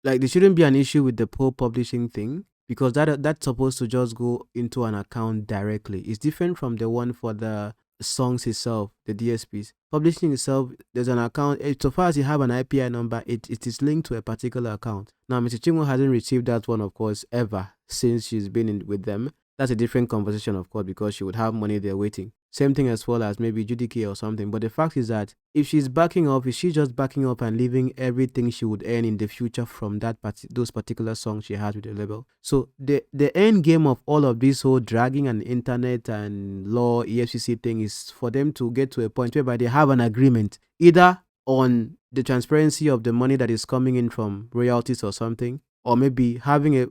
there shouldn't be an issue with the whole publishing thing, because that's supposed to just go into an account directly. It's different from the one for the songs itself, the DSPs. Publishing itself, there's an account. So far as you have an IPI number, it is linked to a particular account. Now, Mr. Chinwo hasn't received that one, of course, ever since she's been with them. That's a different conversation, of course, because she would have money there waiting. Same thing as well as maybe Judy K or something. But the fact is that if she's backing up, is she just backing up and leaving everything she would earn in the future from those particular songs she has with the label? So the end game of all of this whole dragging and internet and law EFCC thing is for them to get to a point whereby they have an agreement either on the transparency of the money that is coming in from royalties or something, or maybe having a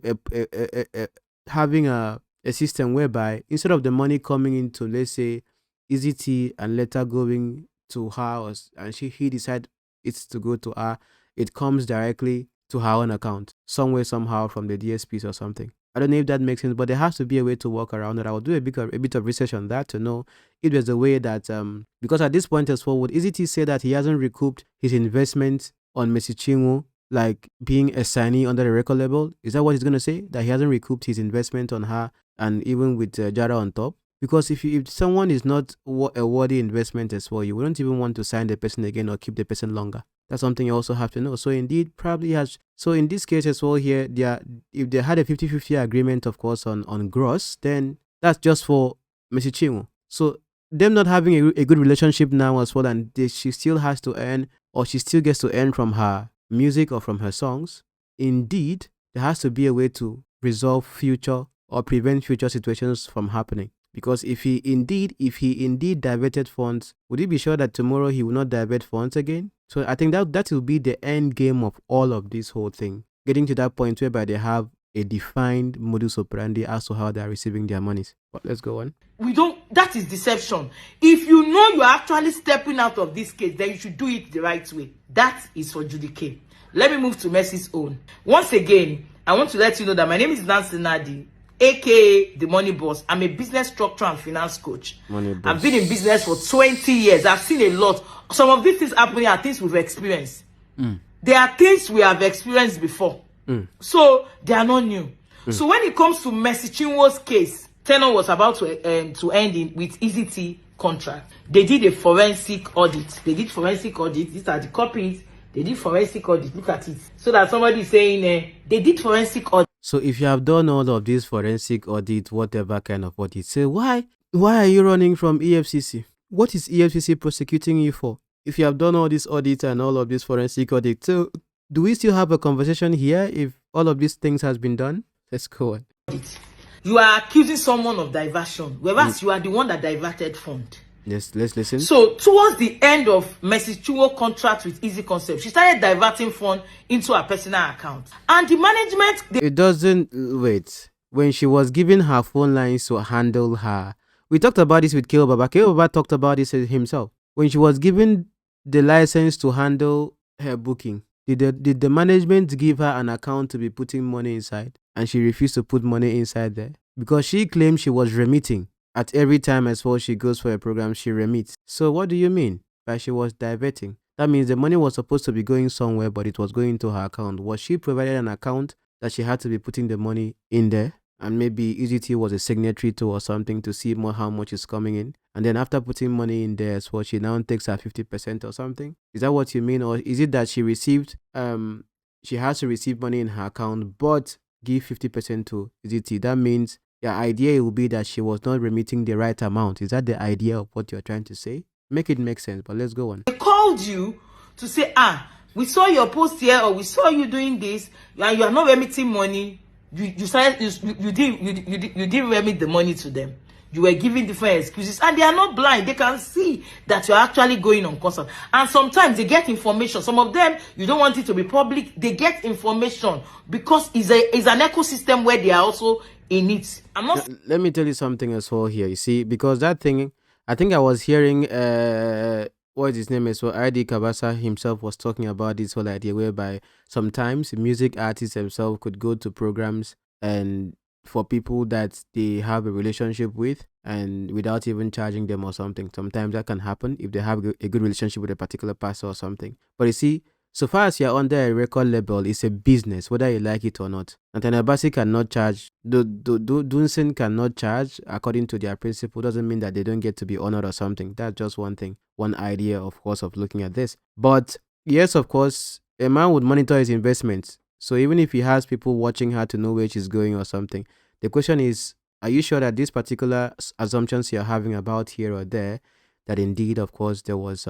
system whereby instead of the money coming into, let's say, Eezee Tee and later going to her, and he decide it's to go to her, it comes directly to her own account, somewhere, somehow from the DSPs or something. I don't know if that makes sense, but there has to be a way to work around it. I will do a bit of research on that to know if there's a way that, because at this point as well, would Eezee Tee say that he hasn't recouped his investment on Messi Chinwo, like being a signee under the record label? Is that what he's going to say? That he hasn't recouped his investment on her and even with Jara on top? Because if someone is not a worthy investment as well, you wouldn't even want to sign the person again or keep the person longer. That's something you also have to know. So indeed, probably has. So in this case as well here, if they had a 50-50 agreement, of course, on gross, then that's just for Messi Chinwo. So them not having a good relationship now as well, and she still has to earn, or she still gets to earn from her music or from her songs. Indeed, there has to be a way to resolve future or prevent future situations from happening. Because if he indeed diverted funds, would he be sure that tomorrow he will not divert funds again? So I think that will be the end game of all of this whole thing. Getting to that point whereby they have a defined modus operandi as to how they are receiving their monies. But let's go on. That is deception. If you know you are actually stepping out of this case, then you should do it the right way. That is for Judy K. Let me move to Mercy's own. Once again, I want to let you know that my name is Nancy Nadi, aka the Money Boss. I'm a business structure and finance coach. I've been in business for 20 years. I've seen a lot. Some of these things happening are things we've experienced. There are things we have experienced before. So they are not new. So when it comes to Mercy Chinwo's case, tenor was about to end with Eezee Tee contract. They did a forensic audit. These are the copies. They did forensic audit. Look at it. So that somebody is saying they did forensic audit. So if you have done all of this forensic audit, whatever kind of audit, say why are you running from EFCC? What is EFCC prosecuting you for? If you have done all this audit and all of this forensic audit, so do we still have a conversation here if all of these things has been done? Let's go on. You are accusing someone of diversion, whereas you are the one that diverted fund. Yes, let's listen. So towards the end of Mercy Chinwo contract with Eezee Concept, she started diverting funds into her personal account. And the management... It doesn't... Wait. When she was giving her phone lines to handle her... We talked about this with Keo Baba. Keo Baba talked about this himself. When she was given the license to handle her booking, did the management give her an account to be putting money inside? And she refused to put money inside there? Because she claimed she was remitting. at every time as well she goes for a program, she remits. So what do you mean by she was diverting? That means the money was supposed to be going somewhere, but it was going into her account. Was she provided an account that she had to be putting the money in there? And maybe Eezee Tee was a signatory to or something to see more how much is coming in. And then after putting money in there as well, she now takes her 50% or something. Is that what you mean? Or is it that she received, she has to receive money in her account, but give 50% to Eezee Tee? That means your idea will be that she was not remitting the right amount. Is that the idea of what you're trying to say? Make it make sense, but let's go on. They called you to say, we saw your post here, or we saw you doing this, and you are not remitting money. You didn't remit the money to them. You were giving different excuses, and they are not blind. They can see that you're actually going on consult. And sometimes they get information. Some of them, you don't want it to be public. They get information because it's an ecosystem where they are also in it. I'm not. Let me tell you something as well here. You see, because that thing, I think I was hearing what his name is, ID Kabasa himself was talking about this whole idea whereby sometimes music artists themselves could go to programs and for people that they have a relationship with and without even charging them or something. Sometimes that can happen if they have a good relationship with a particular pastor or something. But you see, so far as you're under a record label, it's a business, whether you like it or not. Nathaniel Bassey cannot charge, Dunsin cannot charge according to their principle. Doesn't mean that they don't get to be honored or something. That's just one thing, one idea, of course, of looking at this. But yes, of course, a man would monitor his investments. So even if he has people watching her to know where she's going or something, the question is, are you sure that these particular assumptions you're having about here or there, that indeed, of course, there was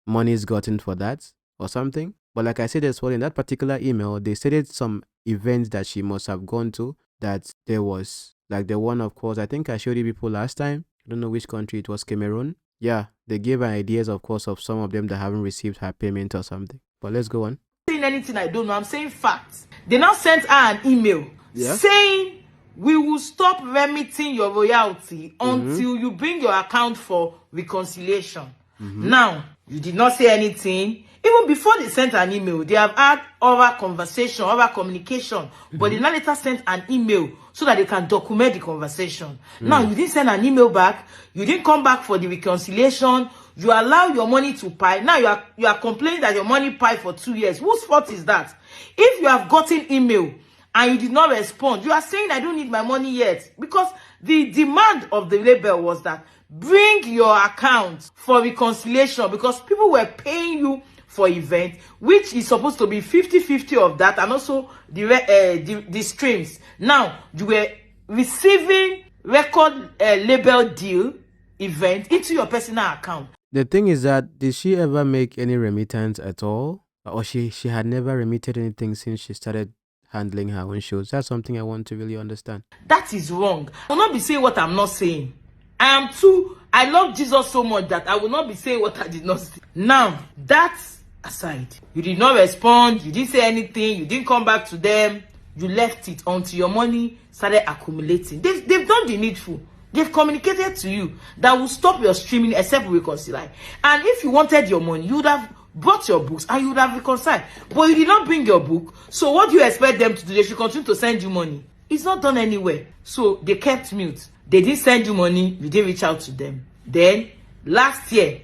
monies gotten for that or something? But like I said as well, in that particular email, they stated some events that she must have gone to, that there was, like the one, of course, I think I showed you people last time. I don't know which country it was, Cameroon. Yeah, they gave her ideas, of course, of some of them that haven't received her payment or something. But let's go on. Saying anything I don't know, I'm saying facts. They now sent her an email saying, we will stop remitting your royalty until you bring your account for reconciliation. Now, you did not say anything. Even before they sent an email, they have had oral conversation, oral communication, but they now later sent an email so that they can document the conversation. Now, you didn't send an email back. You didn't come back for the reconciliation. You allow your money to pile. Now, you are complaining that your money piled for 2 years. Whose fault is that? If you have gotten email and you did not respond, you are saying, I don't need my money yet. Because the demand of the label was that bring your account for reconciliation, because people were paying you for event, which is supposed to be 50-50 of that, and also the streams. Now, you were receiving record label deal event into your personal account. The thing is that, did she ever make any remittance at all? Or she had never remitted anything since she started handling her own shows? That's something I want to really understand. That is wrong. I will not be saying what I'm not saying. I love Jesus so much that I will not be saying what I did not say. Now, that's aside. You did not respond. You didn't say anything. You didn't come back to them. You left it until your money started accumulating. They've done the needful. They've communicated to you that will stop your streaming except reconcile. And if you wanted your money, you would have brought your books and you would have reconciled. But you did not bring your book. So what do you expect them to do? They should continue to send you money. It's not done anywhere. So they kept mute. They didn't send you money. You didn't reach out to them. Then last year,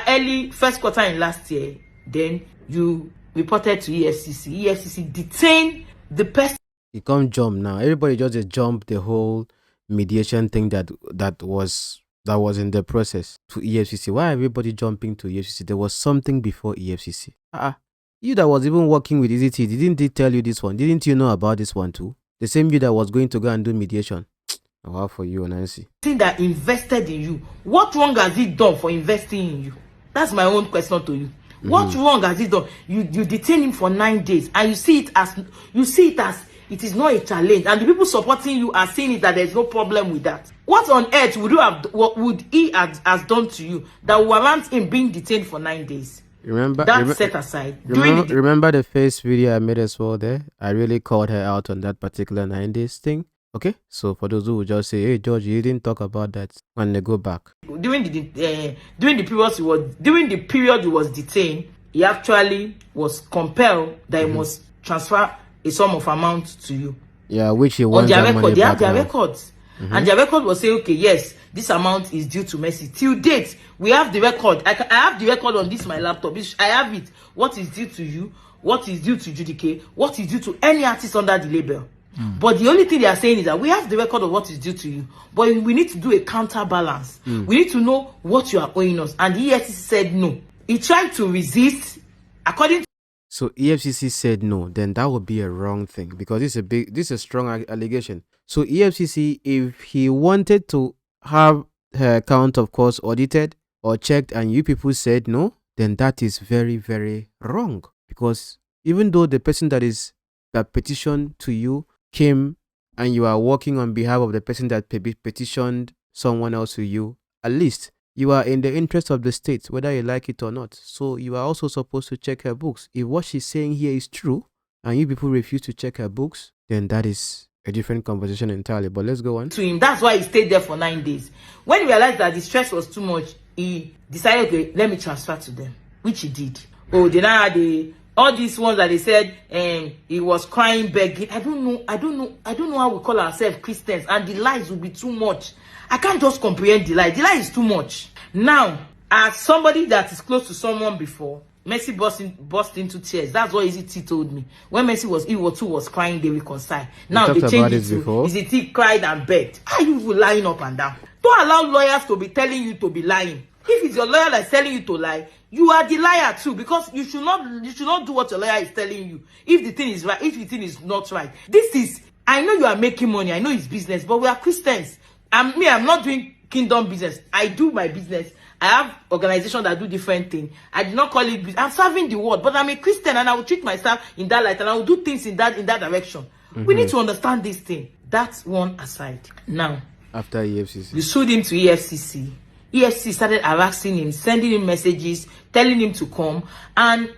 early first quarter in last year, then you reported to EFCC. EFCC detained the person. You can't jump now. Everybody just jump the whole mediation thing that was in the process to EFCC. Why everybody jumping to EFCC? There was something before EFCC. You that was even working with Eezee Tee, didn't they tell you this one? Didn't you know about this one too? The same you that was going to go and do mediation. Wow, for you, Nancy. That invested in you. What wrong has it done for investing in you? That's my own question to you. What wrong has it done? You detain him for 9 days, and you see it as it is not a challenge, and the people supporting you are saying it that there's no problem with that. What on earth would he has done to you that warrants him being detained for 9 days? Set aside. Remember the face video I made as well there? I really called her out on that particular 9 days thing. Okay, so for those who would just say, "Hey George, you didn't talk about that," when they go back. During the period he was detained, he actually was compelled that he must transfer a sum of amount to you. Yeah, which he wants on their record. They have their now. records, and their record was saying, okay, yes, this amount is due to Mercy. Till date, we have the record. I have the record on this my laptop. I have it. What is due to you? What is due to Judike? What is due to any artist under the label? But the only thing they are saying is that we have the record of what is due to you, but we need to do a counterbalance. We need to know what you are owing us. And the EFCC said no. He tried to resist, according to. So EFCC said no, then that would be a wrong thing, because this is a strong allegation. So EFCC, if he wanted to have her account, of course, audited or checked, and you people said no, then that is very, very wrong. Because even though the person that petitioned to you came and you are working on behalf of the person that petitioned someone else to you, at least you are in the interest of the state, whether you like it or not. So you are also supposed to check her books. If what she's saying here is true and you people refuse to check her books, then that is a different conversation entirely. But let's go on. To him, that's why he stayed there for 9 days. When he realized that the stress was too much, he decided, okay, let me transfer to them, which he did. Oh, they now had all these ones that they said he was crying, begging. I don't know how we call ourselves Christians, and the lies will be too much. I can't just comprehend the lie. The lie is too much. Now, as somebody that is close to someone before, Mercy burst into tears. That's what Eezee Tee told me. When Mercy was crying, they reconcile. Now they changed it to Eezee Tee cried and begged. Are you lying up and down? Don't allow lawyers to be telling you to be lying. If it's your lawyer that's telling you to lie, you are the liar too, because you should not do what your lawyer is telling you. If the thing is right, if the thing is not right. I know you are making money, I know it's business, but we are Christians. I'm not doing kingdom business. I do my business. I have organizations that do different things. I did not call it business. I'm serving the world, but I'm a Christian and I will treat myself in that light and I will do things in that direction. We need to understand this thing. That's one aside. Now, after EFCC, you sued him to EFCC. EFCC started harassing him, sending him messages, telling him to come, and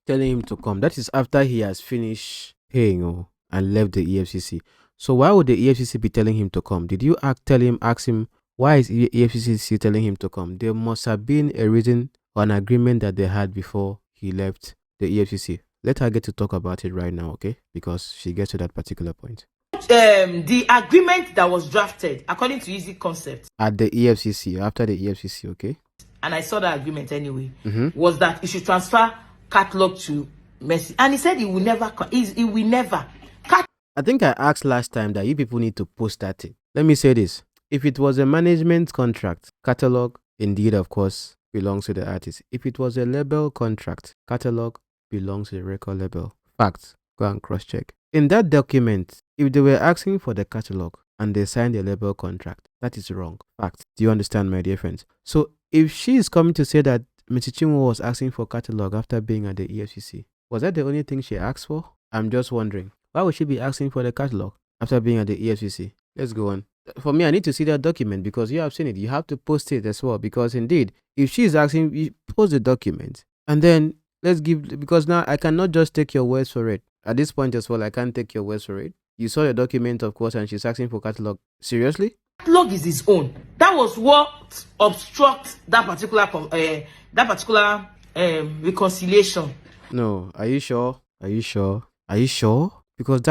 telling him to come. That is after he has finished paying and left the EFCC. So why would the EFCC be telling him to come? Did you ask him why is EFCC telling him to come? There must have been a reason or an agreement that they had before he left the EFCC. Let her get to talk about it right now, okay? Because she gets to that particular point. The agreement that was drafted according to Eezee concept at the EFCC, after the EFCC, okay? And I saw that agreement anyway, was that he should transfer catalog to Mercy. And he said he will never. I think I asked last time that you people need to post that thing. Let me say this. If it was a management contract, catalog, indeed, of course, belongs to the artist. If it was a label contract, catalog belongs to the record label. Facts. Go and cross-check. In that document, if they were asking for the catalog and they signed a label contract, that is wrong. Fact. Do you understand, my dear friends? So if she is coming to say that Mr. Chinwo was asking for catalog after being at the EFCC, was that the only thing she asked for? I'm just wondering. Why would she be asking for the catalog after being at the EFCC? Let's go on. For me, I need to see that document because you have seen it. You have to post it as well because indeed, if she is asking, you post the document and then because now I cannot just take your words for it. At this point as well, I can't take your words for it. You saw the document, of course, and she's asking for catalog. Seriously? Catalog is his own. That was what obstructs that particular reconciliation. No, are you sure? Are you sure? Because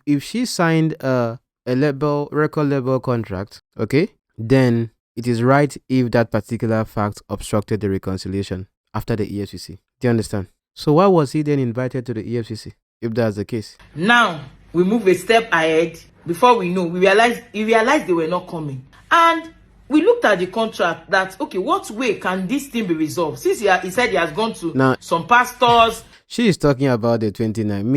if she signed a record label contract, okay, then it is right if that particular fact obstructed the reconciliation after the EFCC. Do you understand? So why was he then invited to the EFCC if that's the case? Now we move a step ahead. Before we know, we realized they were not coming, and we looked at the contract. That okay, what way can this thing be resolved? Since he said he has gone to some pastors. She is talking about the 29.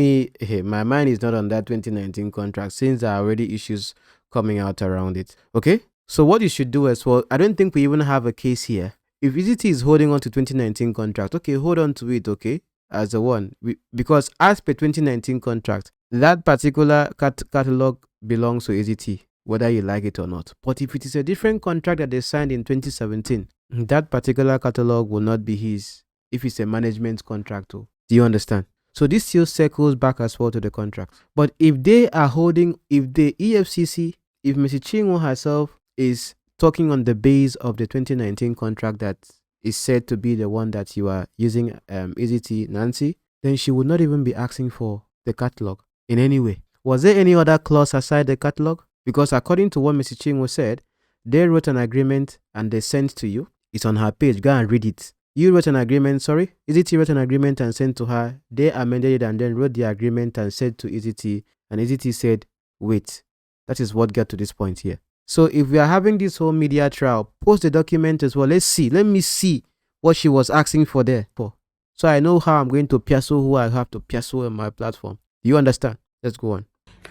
My mind is not on that 2019 contract since there are already issues coming out around it. Okay? So what you should do as well, I don't think we even have a case here. If Eezee Tee is holding on to 2019 contract, okay, hold on to it, okay, as the one. Because as per 2019 contract, that particular catalog belongs to Eezee Tee, whether you like it or not. But if it is a different contract that they signed in 2017, that particular catalog will not be his if it's a management contract. Do you understand? So this still circles back as well to the contract. But if they are holding, if the EFCC, if Mrs. Chinwo herself is talking on the base of the 2019 contract that is said to be the one that you are using, Eezee Tee, Nancy, then she would not even be asking for the catalog in any way. Was there any other clause aside the catalog? Because according to what Mrs. Chinwo said, they wrote an agreement and they sent to you. It's on her page. Go and read it. You wrote an agreement, sorry? Eezee Tee wrote an agreement and sent to her. They amended it and then wrote the agreement and said to Eezee Tee. And Eezee Tee said, wait. That is what got to this point here. So if we are having this whole media trial, post the document as well. Let's see. Let me see what she was asking for there. So I know how I'm going to piasso who I have to piasso on my platform. Do you understand? Let's go on.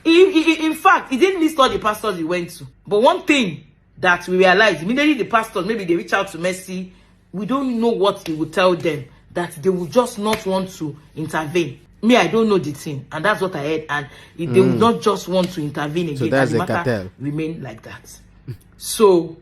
In fact, he didn't list all the pastors he went to. But one thing that we realized, immediately the pastors, maybe they reach out to Mercy, we don't know what he would tell them, that they will just not want to intervene. Me, I don't know the thing, and that's what I heard. And if they will not just want to intervene again, so that's the a matter cartel. Remain like that. So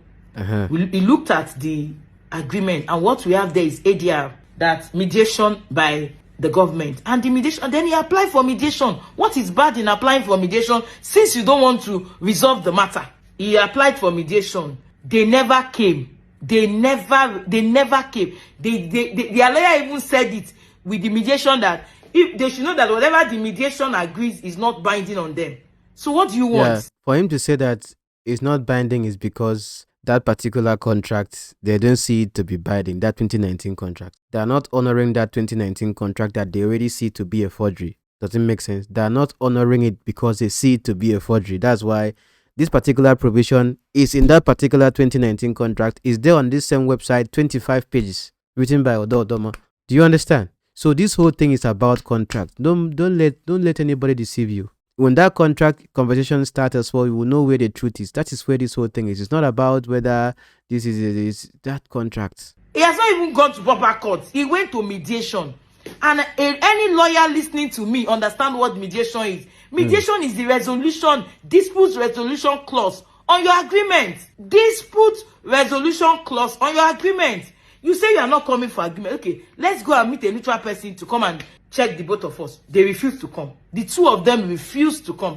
we looked at the agreement, and what we have there is ADR, that mediation by the government, and the mediation, and then he applied for mediation. What is bad in applying for mediation since you don't want to resolve the matter? He applied for mediation. They never came. They never came. Their lawyer even said it with the mediation that if they should know that whatever the mediation agrees is not binding on them. So what do you want? Yeah, for him to say that it's not binding is because that particular contract, they don't see it to be binding, that 2019 contract. They are not honoring that 2019 contract that they already see to be a forgery. Doesn't make sense. They are not honoring it because they see it to be a forgery. That's why this particular provision is in that particular 2019 contract. Is there on this same website, 25 pages, written by Odo Odoma. Do you understand? So this whole thing is about contract. Don't let anybody deceive you. When that contract conversation starts as well, you will know where the truth is. That is where this whole thing is. It's not about whether this is that contract. He has not even gone to proper court. He went to mediation. And any lawyer listening to me understand what mediation is. Mediation is the resolution, dispute resolution clause on your agreement. Dispute resolution clause on your agreement. You say you are not coming for agreement. Okay, let's go and meet a neutral person to come and check the both of us. They refuse to come. The two of them refuse to come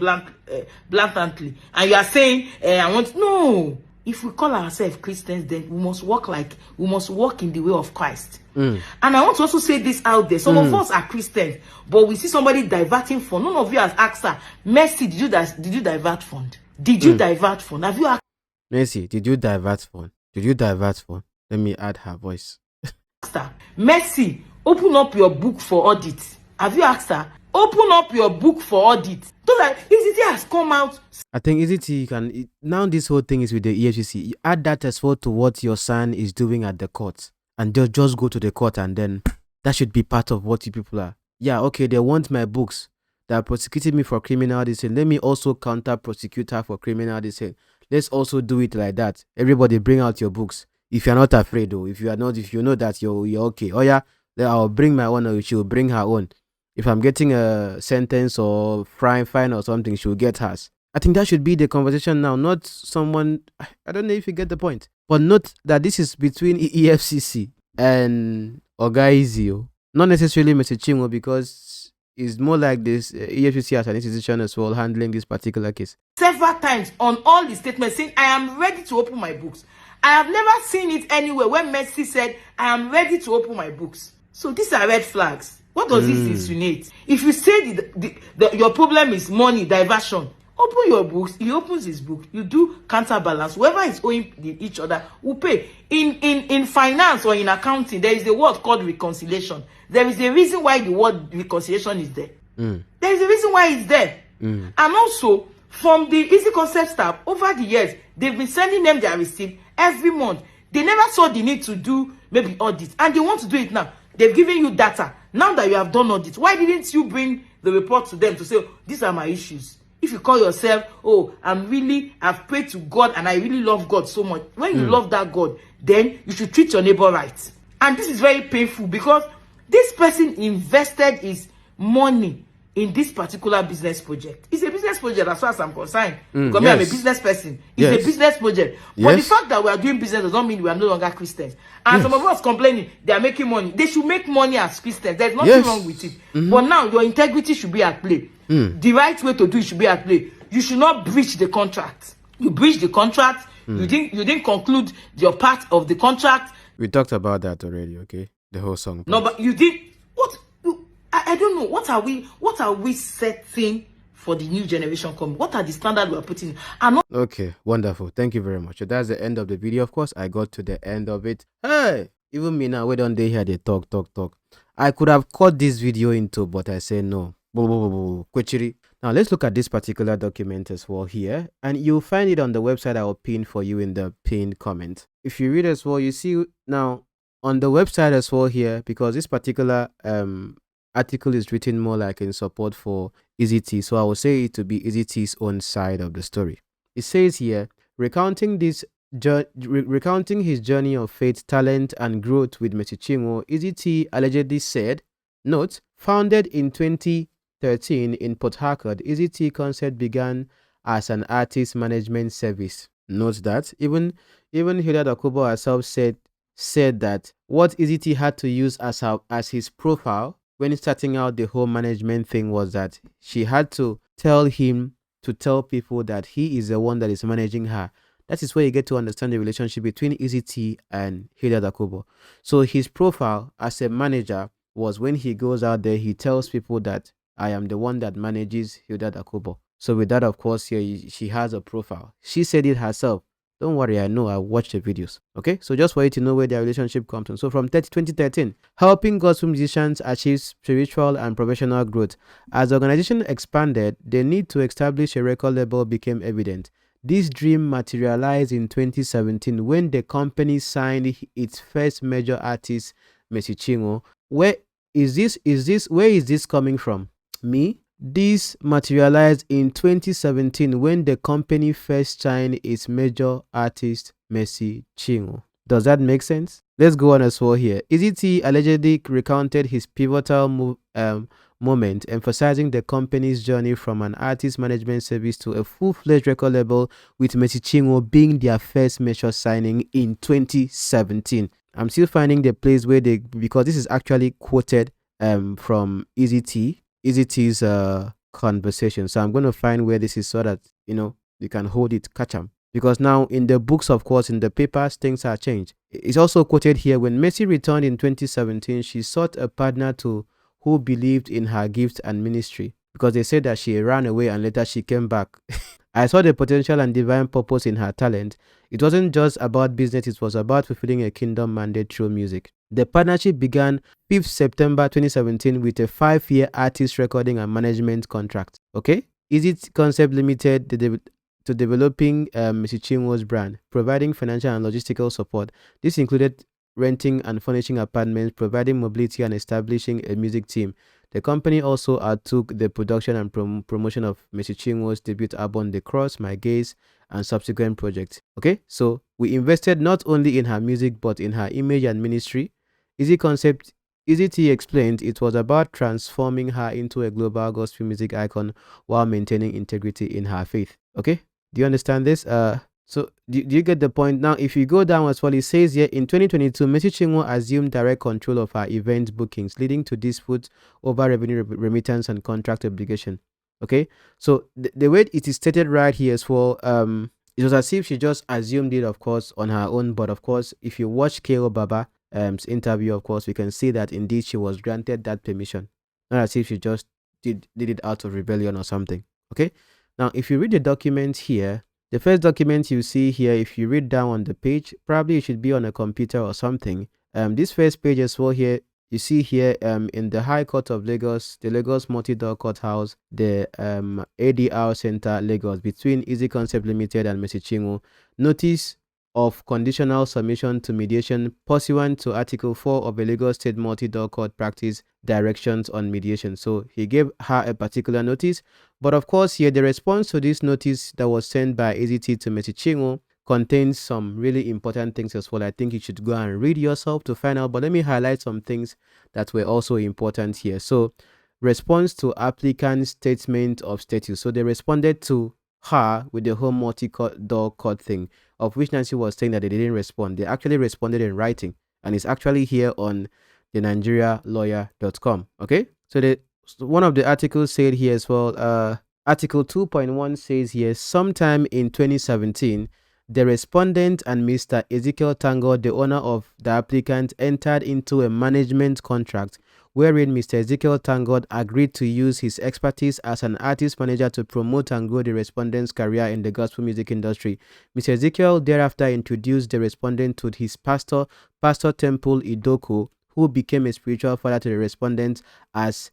blatantly. And you are saying, no. If we call ourselves Christians, then we must walk in the way of Christ. And I want to also say this out there. Some of us are Christians, but we see somebody diverting fund. None of you has asked her, Mercy, did you divert fund? Did you divert fund? Have you asked Mercy, did you divert fund? Did you divert fund? Let me add her voice. her, Mercy, open up your book for audit. Have you asked her? Open up your book for audit. So that Eezee Tee has come out. I think Eezee Tee can. Now this whole thing is with the EFCC. You add that as well to what your son is doing at the court, and they'll just go to the court, and then that should be part of what you people are. Yeah, okay, they want my books. They are prosecuting me for criminal decency. Let me also counter prosecute her for criminal decency. Let's also do it like that. Everybody bring out your books. If you're not afraid, though, if you know that you're okay. Oh yeah, then I'll bring my own, or she'll bring her own. If I'm getting a sentence or fine or something, she'll get hers. I think that should be the conversation now, not someone. I don't know if you get the point, but note that this is between EFCC and Oga Eezee, not necessarily Mr. Chinwo, because it's more like this EFCC as an institution as well handling this particular case. Several times on all the statements saying, I am ready to open my books. I have never seen it anywhere when Mercy said, I am ready to open my books. So these are red flags. What does this insinuate? If you say your problem is money, diversion, open your books. He opens his book. You do counterbalance. Whoever is owing each other will pay. In finance or in accounting, there is a word called reconciliation. There is a reason why the word reconciliation is there. There is a reason why it's there. And also, from the Easy Concept staff, over the years, they've been sending them their receipt every month. They never saw the need to do maybe audit, and they want to do it now. They've given you data. Now that you have done audit, why didn't you bring the report to them to say, oh, these are my issues? If you call yourself, oh, I've prayed to God and I really love God so much. When you love that God, then you should treat your neighbor right. And this is very painful because this person invested his money in this particular business project. It's a business project as far as I'm concerned. Because I'm a business person. It's a business project. But the fact that we are doing business does not mean we are no longer Christians. And some of us complaining they are making money. They should make money as Christians. There's nothing wrong with it. But now your integrity should be at play. The right way to do it should be at play. You should not breach the contract. You breach the contract. You didn't conclude your part of the contract. We talked about that already, okay? The whole song. No, but you did what? I don't know. What are we setting for the new generation coming? What are the standards we are putting? And not Okay, wonderful. Thank you very much. So that's the end of the video. Of course, I got to the end of it. Hey, even me now, we don't they hear they talk. I could have cut this video into, but I say no. Kwechiri. Now let's look at this particular document as well here, and you'll find it on the website I will pin for you in the pinned comment. If you read as well, you see now on the website as well here, because this particular article is written more like in support for Eezee Tee, so I will say it to be Eezee Tee's own side of the story. It says here, recounting his journey of faith, talent, and growth with Mercy Chinwo, Eezee Tee allegedly said, note, founded in 2013 in Port Harcourt, Eezee Tee Concept began as an artist management service. Note that even Hilda Dakubo herself said that what Eezee Tee had to use as his profile when starting out the whole management thing was that she had to tell him to tell people that he is the one that is managing her. That is where you get to understand the relationship between Eezee Tee and Hilda Dakubo. So his profile as a manager was when he goes out there, he tells people that I am the one that manages Hilda Dakubo. So with that, of course, here she has a profile. She said it herself. Don't worry, I know, I watched the videos. Okay, so just for you to know where their relationship comes from. So from 2013, helping gospel musicians achieve spiritual and professional growth. As the organization expanded, the need to establish a record label became evident. This dream materialized in 2017 when the company signed its first major artist, Mercy Chinwo. Where is this coming from? Me? This materialized in 2017 when the company first signed its major artist, Mercy Chinwo. Does that make sense? Let's go on as well here. Eezee Tee allegedly recounted his pivotal moment, emphasizing the company's journey from an artist management service to a full-fledged record label, with Mercy Chinwo being their first major signing in 2017. I'm still finding the place where because this is actually quoted from Eezee Tee's conversation. So I'm going to find where this is so that, you can hold it, catch them. Because now in the books, of course, in the papers, things are changed. It's also quoted here, when Mercy returned in 2017, she sought a partner who believed in her gift and ministry, because they said that she ran away and later she came back. I saw the potential and divine purpose in her talent. It wasn't just about business, it was about fulfilling a kingdom mandate through music. The partnership began 5th September 2017 with a 5-year artist recording and management contract. Okay? Eezee Tee Concept Limited to developing Mercy Chinwo's brand, providing financial and logistical support. This included renting and furnishing apartments, providing mobility, and establishing a music team. The company also undertook the production and promotion of Mercy Chinwo's debut album, The Cross, My Gaze, and subsequent projects. Okay, so we invested not only in her music but in her image and ministry. Eezee Tee explained it was about transforming her into a global gospel music icon while maintaining integrity in her faith. Okay, do you understand this? So do you get the point? Now, if you go down as well, it says here, in 2022, Mercy Chinwo assumed direct control of her event bookings, leading to disputes over revenue remittance and contract obligation. Okay, so the way it is stated right here as well, it was as if she just assumed it, of course, on her own. But of course, if you watch K.O. Baba's interview, of course, we can see that indeed she was granted that permission, not as if she just did it out of rebellion or something. Okay, now if you read the document here, the first document you see here, if you read down on the page, probably it should be on a computer or something. This first page as well here, you see here in the High Court of Lagos, the Lagos Multi-Door Courthouse, the ADR Center, Lagos, between Eezee Concept Limited and Mercy Chinwo, notice of conditional submission to mediation pursuant to Article 4 of the Lagos State Multi-Door Court Practice Directions on Mediation. So he gave her a particular notice, but of course here the response to this notice that was sent by Eezee Tee to Mercy Chinwo contains some really important things as well. I think you should go and read yourself to find out, but let me highlight some things that were also important here. So response to applicant's statement of status. So they responded to her with the whole multi-door court thing, of which Nancy was saying that they didn't respond. They actually responded in writing, and it's actually here on the nigerialawyer.com. Okay, so one of the articles said here as well, article 2.1 says here, sometime in 2017, the respondent and Mr. Ezekiel Tango, the owner of the applicant, entered into a management contract wherein Mr. Ezekiel Tangod agreed to use his expertise as an artist manager to promote and grow the respondent's career in the gospel music industry. Mr. Ezekiel thereafter introduced the respondent to his pastor, Pastor Temple Idoku, who became a spiritual father to the respondent as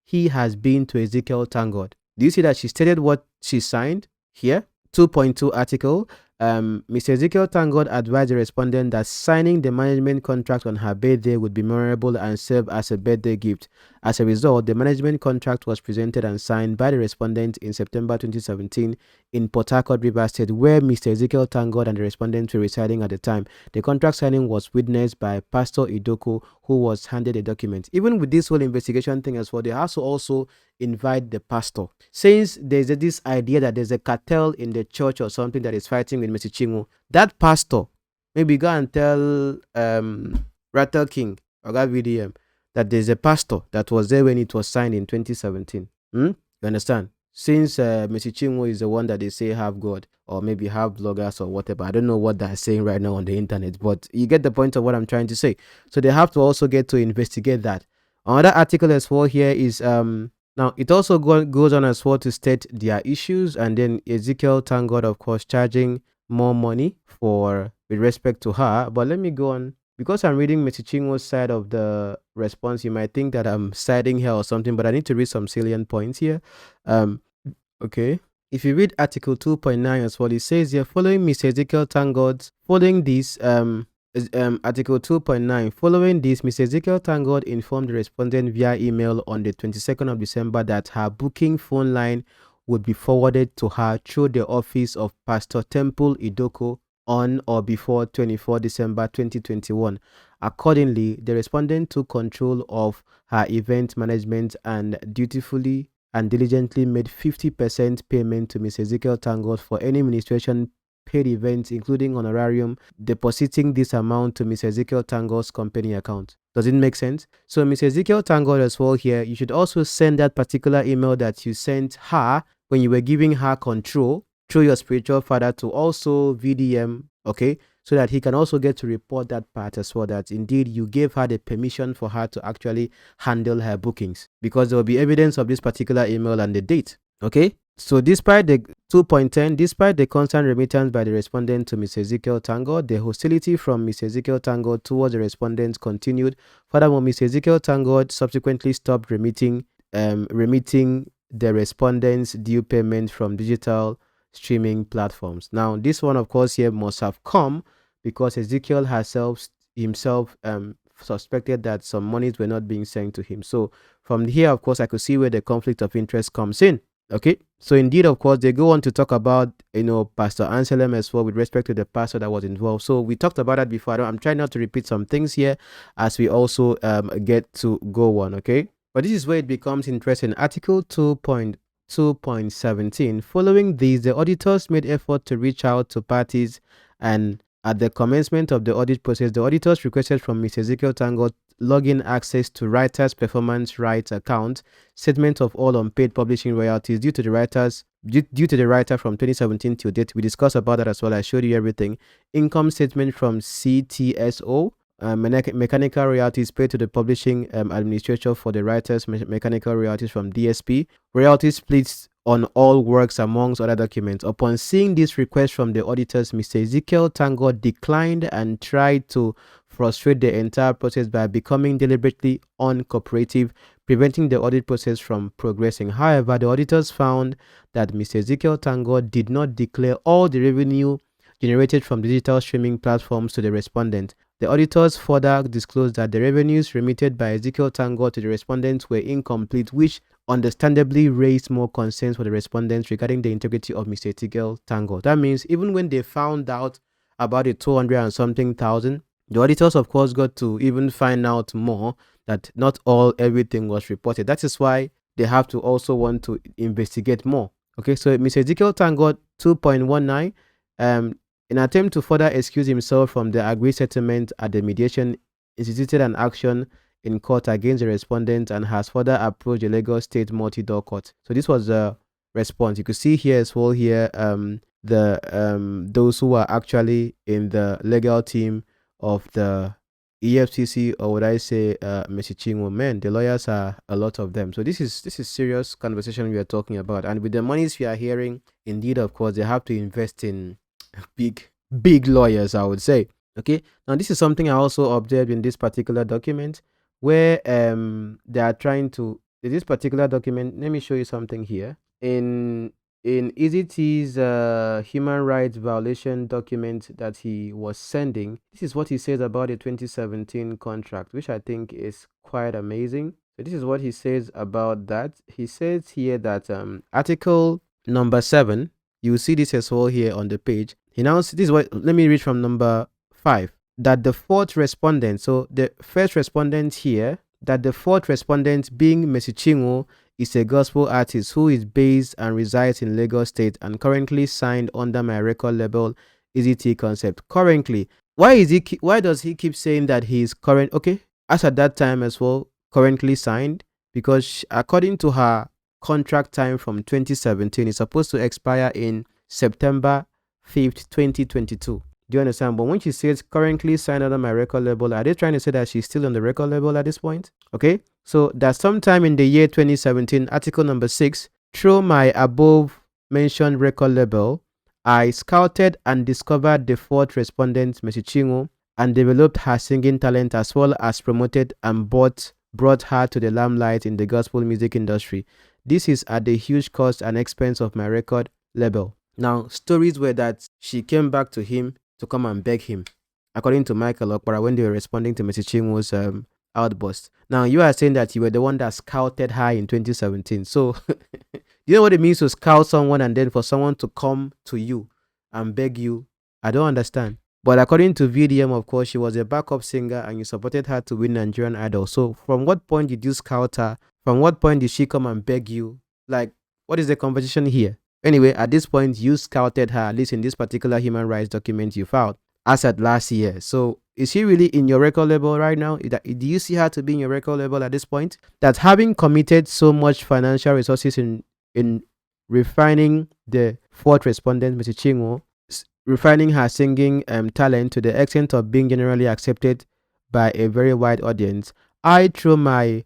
he has been to Ezekiel Tangod. Do you see that she stated what she signed here? 2.2 article. Mr. Ezekiel Tangod advised the respondent that signing the management contract on her birthday would be memorable and serve as a birthday gift. As a result, the management contract was presented and signed by the respondent in September 2017 in Port Harcourt, Rivers State, where Mr. Ezekiel Tangod and the respondent were residing at the time. The contract signing was witnessed by Pastor Idoku, who was handed a document. Even with this whole investigation thing as well, they have to also invite the pastor. Since there's this idea that there's a cartel in the church or something that is fighting with Mr. Chinwo, that pastor maybe go and tell Rattle King or that VDM that there's a pastor that was there when it was signed in 2017. You understand? Since Mr. Chinwo is the one that they say have God or maybe have bloggers or whatever. I don't know what they're saying right now on the internet, but you get the point of what I'm trying to say. So they have to also get to investigate that. Another article as well here is now, it also goes on as well to state their issues, and then Ezekiel Tangod, of course, charging more money with respect to her. But let me go on. Because I'm reading Mr. Chinwo's side of the response, you might think that I'm siding her or something, but I need to read some salient points here. Okay. If you read Article 2.9 as well, it says here, following Mr. Ezekiel Tangod's, following this, Article 2.9. Following this, Mr. Ezekiel Tangod informed the respondent via email on the 22nd of December that her booking phone line would be forwarded to her through the office of Pastor Temple Idoko on or before 24 December 2021. Accordingly, the respondent took control of her event management and dutifully and diligently made 50% payment to Mr. Ezekiel Tangod for any administration paid events, including honorarium, depositing this amount to Mr. Ezekiel Tangod's company account. Does it make sense? So Mr. Ezekiel Tangod as well here, you should also send that particular email that you sent her when you were giving her control through your spiritual father to also VDM, okay? So that he can also get to report that part as well, that indeed you gave her the permission for her to actually handle her bookings, because there will be evidence of this particular email and the date, okay? So despite the 2.10, despite the constant remittance by the respondent to Mr. Ezekiel Tangod, the hostility from Mr. Ezekiel Tangod towards the respondent continued. Furthermore, Mr. Ezekiel Tangod subsequently stopped remitting the respondent's due payment from digital streaming platforms. Now, this one, of course, here must have come because Ezekiel himself suspected that some monies were not being sent to him. So from here, of course, I could see where the conflict of interest comes in. Okay, so indeed, of course, they go on to talk about, Pastor Anselm as well with respect to the pastor that was involved. So we talked about that before. I'm trying not to repeat some things here as we also get to go on, okay? But this is where it becomes interesting. Article 2.17. Following these, the auditors made effort to reach out to parties, and at the commencement of the audit process, the auditors requested from Mr. Ezekiel Tangod login access to writer's performance rights account, statement of all unpaid publishing royalties due to the writer from 2017 till date. We discussed about that as well. I showed you everything. Income statement from CTSO, mechanical royalties paid to the publishing administrator for the writer's mechanical royalties from DSP, royalty splits on all works amongst other documents. Upon seeing this request from the auditors, Mr. Ezekiel Tangod declined and tried to frustrate the entire process by becoming deliberately uncooperative, preventing the audit process from progressing. However, the auditors found that Mr. Ezekiel Tangod did not declare all the revenue generated from digital streaming platforms to the respondent. The auditors further disclosed that the revenues remitted by Ezekiel Tangod to the respondents were incomplete, which understandably raised more concerns for the respondents regarding the integrity of Mr. Ezekiel Tangod. That means even when they found out about the 200 and something thousand, the auditors, of course, got to even find out more that not everything was reported. That is why they have to also want to investigate more. Okay, so Mr. Ezekiel Tangod 2.19, in an attempt to further excuse himself from the agreed settlement at the mediation, instituted an action in court against the respondent and has further approached the Lagos State Multi-Door Court. So this was the response. You could see here as well here those who are actually in the legal team of the EFCC, or would I say Mr. Chinwo, man, the lawyers are a lot of them. So this is serious conversation we are talking about. And with the monies we are hearing, indeed, of course, they have to invest in big lawyers, I would say. Okay. Now this is something I also observed in this particular document, where they are trying to, in this particular document, let me show you something here. In Eezee Tee's human rights violation document that he was sending, this is what he says about the 2017 contract, which I think is quite amazing. So this is what he says about that. He says here that article number 7, you see this as well here on the page. He now, this is what, let me read from number 5, that the fourth respondent, so the first respondent here, that the fourth respondent being Mr. Chinwo is a gospel artist who is based and resides in Lagos State and currently signed under my record label Eezee Tee Concept. Currently, why does he keep saying that he is current? Okay, as at that time as well, currently signed, because according to her contract time from 2017, it's supposed to expire in September 5th, 2022. Do you understand? But when she says currently signed under my record label, are they trying to say that she's still on the record label at this point? Okay, so that sometime in the year 2017, article number 6, through my above mentioned record label, I scouted and discovered the fourth respondent, Mr. Chinwo, and developed her singing talent, as well as promoted and brought her to the limelight in the gospel music industry. This is at the huge cost and expense of my record label. Now, stories were that she came back to him to come and beg him, according to Michael Okpara, when they were responding to Mr. Chinwo's outburst. Now, you are saying that you were the one that scouted her in 2017. So, you know what it means to scout someone and then for someone to come to you and beg you? I don't understand. But according to VDM, of course, she was a backup singer and you supported her to win Nigerian Idol. So, from what point did you scout her? From what point did she come and beg you? Like, what is the conversation here? Anyway, at this point, you scouted her, at least in this particular human rights document you filed, as at last year. So, is she really in your record label right now? Do you see her to be in your record label at this point? That having committed so much financial resources in refining the fourth respondent, Mr. Chinwo, refining her singing talent to the extent of being generally accepted by a very wide audience, I, through my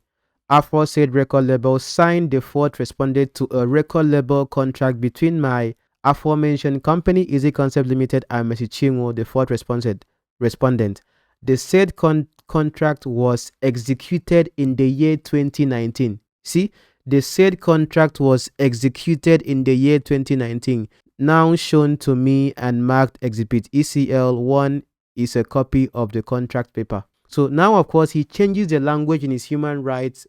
aforesaid record label, signed the fourth respondent to a record label contract between my aforementioned company, Eezee Concept Limited, and Mr. Chinwo, the fourth respondent. The said contract was executed in the year 2019. See, the said contract was executed in the year 2019. Now shown to me and marked Exhibit ECL 1 is a copy of the contract paper. So now, of course, he changes the language in his human rights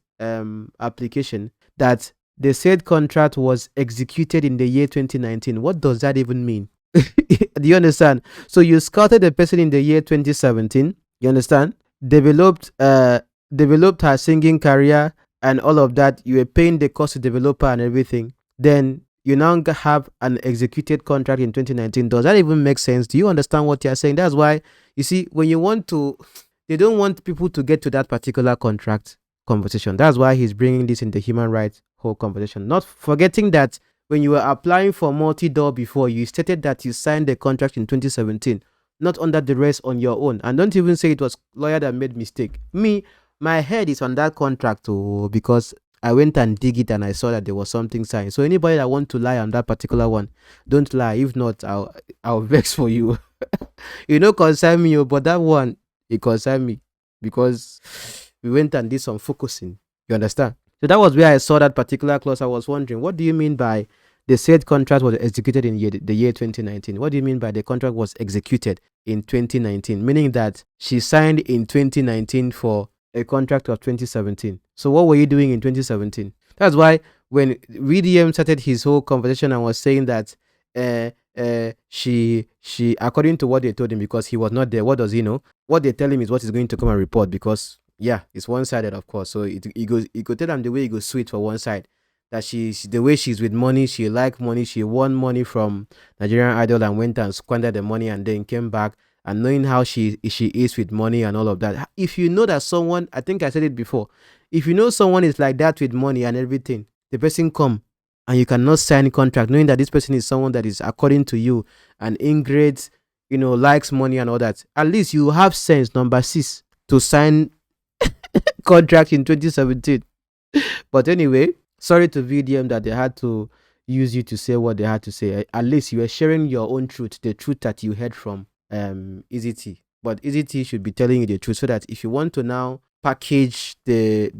application that the said contract was executed in the year 2019. What does that even mean? Do you understand? So you scouted the person in the year 2017. You understand? Developed her singing career and all of that. You were paying the cost to develop her and everything. Then you now have an executed contract in 2019. Does that even make sense? Do you understand what you're saying? That's why, you see, when you want to, they don't want people to get to that particular contract conversation. That's why he's bringing this in the human rights whole conversation. Not forgetting that when you were applying for multi-door before, you stated that you signed the contract in 2017, not under duress on your own. And don't even say it was lawyer that made mistake. Me, my head is on that contract because I went and dig it and I saw that there was something signed. So anybody that want to lie on that particular one, don't lie. If not, I'll vex for you. You know, concern me, but that one, it concerned me because we went and did some focusing. You understand? So that was where I saw that particular clause. I was wondering, what do you mean by the said contract was executed in the year 2019? What do you mean by the contract was executed in 2019? Meaning that she signed in 2019 for a contract of 2017. So what were you doing in 2017? That's why when VDM started his whole conversation and was saying that she according to what they told him, because he was not there, what does he know? What they tell him is what he's going to come and report, because yeah, it's one-sided, of course. So he could tell them the way he goes sweet for one side, that the way she's with money, she like money, she won money from Nigerian Idol and went and squandered the money and then came back, and knowing how she is with money and all of that. If you know that someone, I think I said it before, if you know someone is like that with money and everything, the person come and you cannot sign a contract knowing that this person is someone that is, according to you, an ingrate, likes money and all that, at least you have sense. Number 6, to sign contract in 2017. But anyway, sorry to VDM that they had to use you to say what they had to say. At least you were sharing your own truth, the truth that you heard from Eezee Tee. But Eezee Tee should be telling you the truth so that if you want to now package the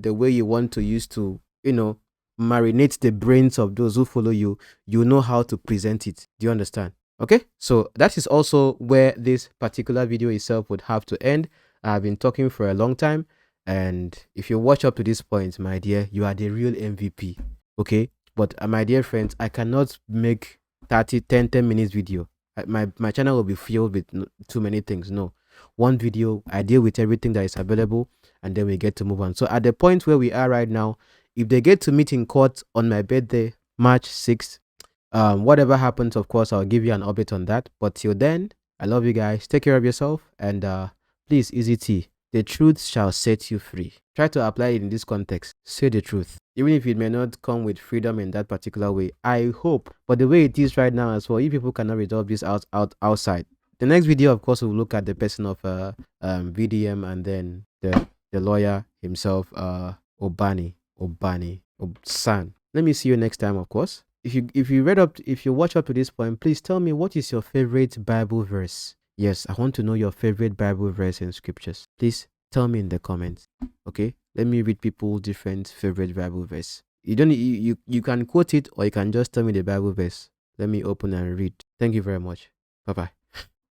way you want to use to, you know, marinate the brains of those who follow you, you know how to present it. Do you understand? Okay, so that is also where this particular video itself would have to end. I've been talking for a long time, and if you watch up to this point, my dear, you are the real MVP. Okay, but my dear friends, I cannot make 10 minutes video. My channel will be filled with too many things. No, one video, I deal with everything that is available, and then we get to move on. So at the point where we are right now, if they get to meet in court on my birthday, March 6th, whatever happens, of course, I'll give you an update on that. But till then, I love you guys. Take care of yourself, and please, Eezee Tee, the truth shall set you free. Try to apply it in this context. Say the truth, even if it may not come with freedom in that particular way. I hope, but the way it is right now as well, you people cannot resolve this outside. The next video, of course, will look at the person of VDM and then the lawyer himself, Obani San. Let me see you next time, of course. If you watch up to this point, please tell me, what is your favorite Bible verse? Yes, I want to know your favorite Bible verse in scriptures. Please tell me in the comments. Okay, let me read people's different favorite Bible verse. You don't you can quote it, or you can just tell me the Bible verse. Let me open and read. Thank you very much. Bye bye.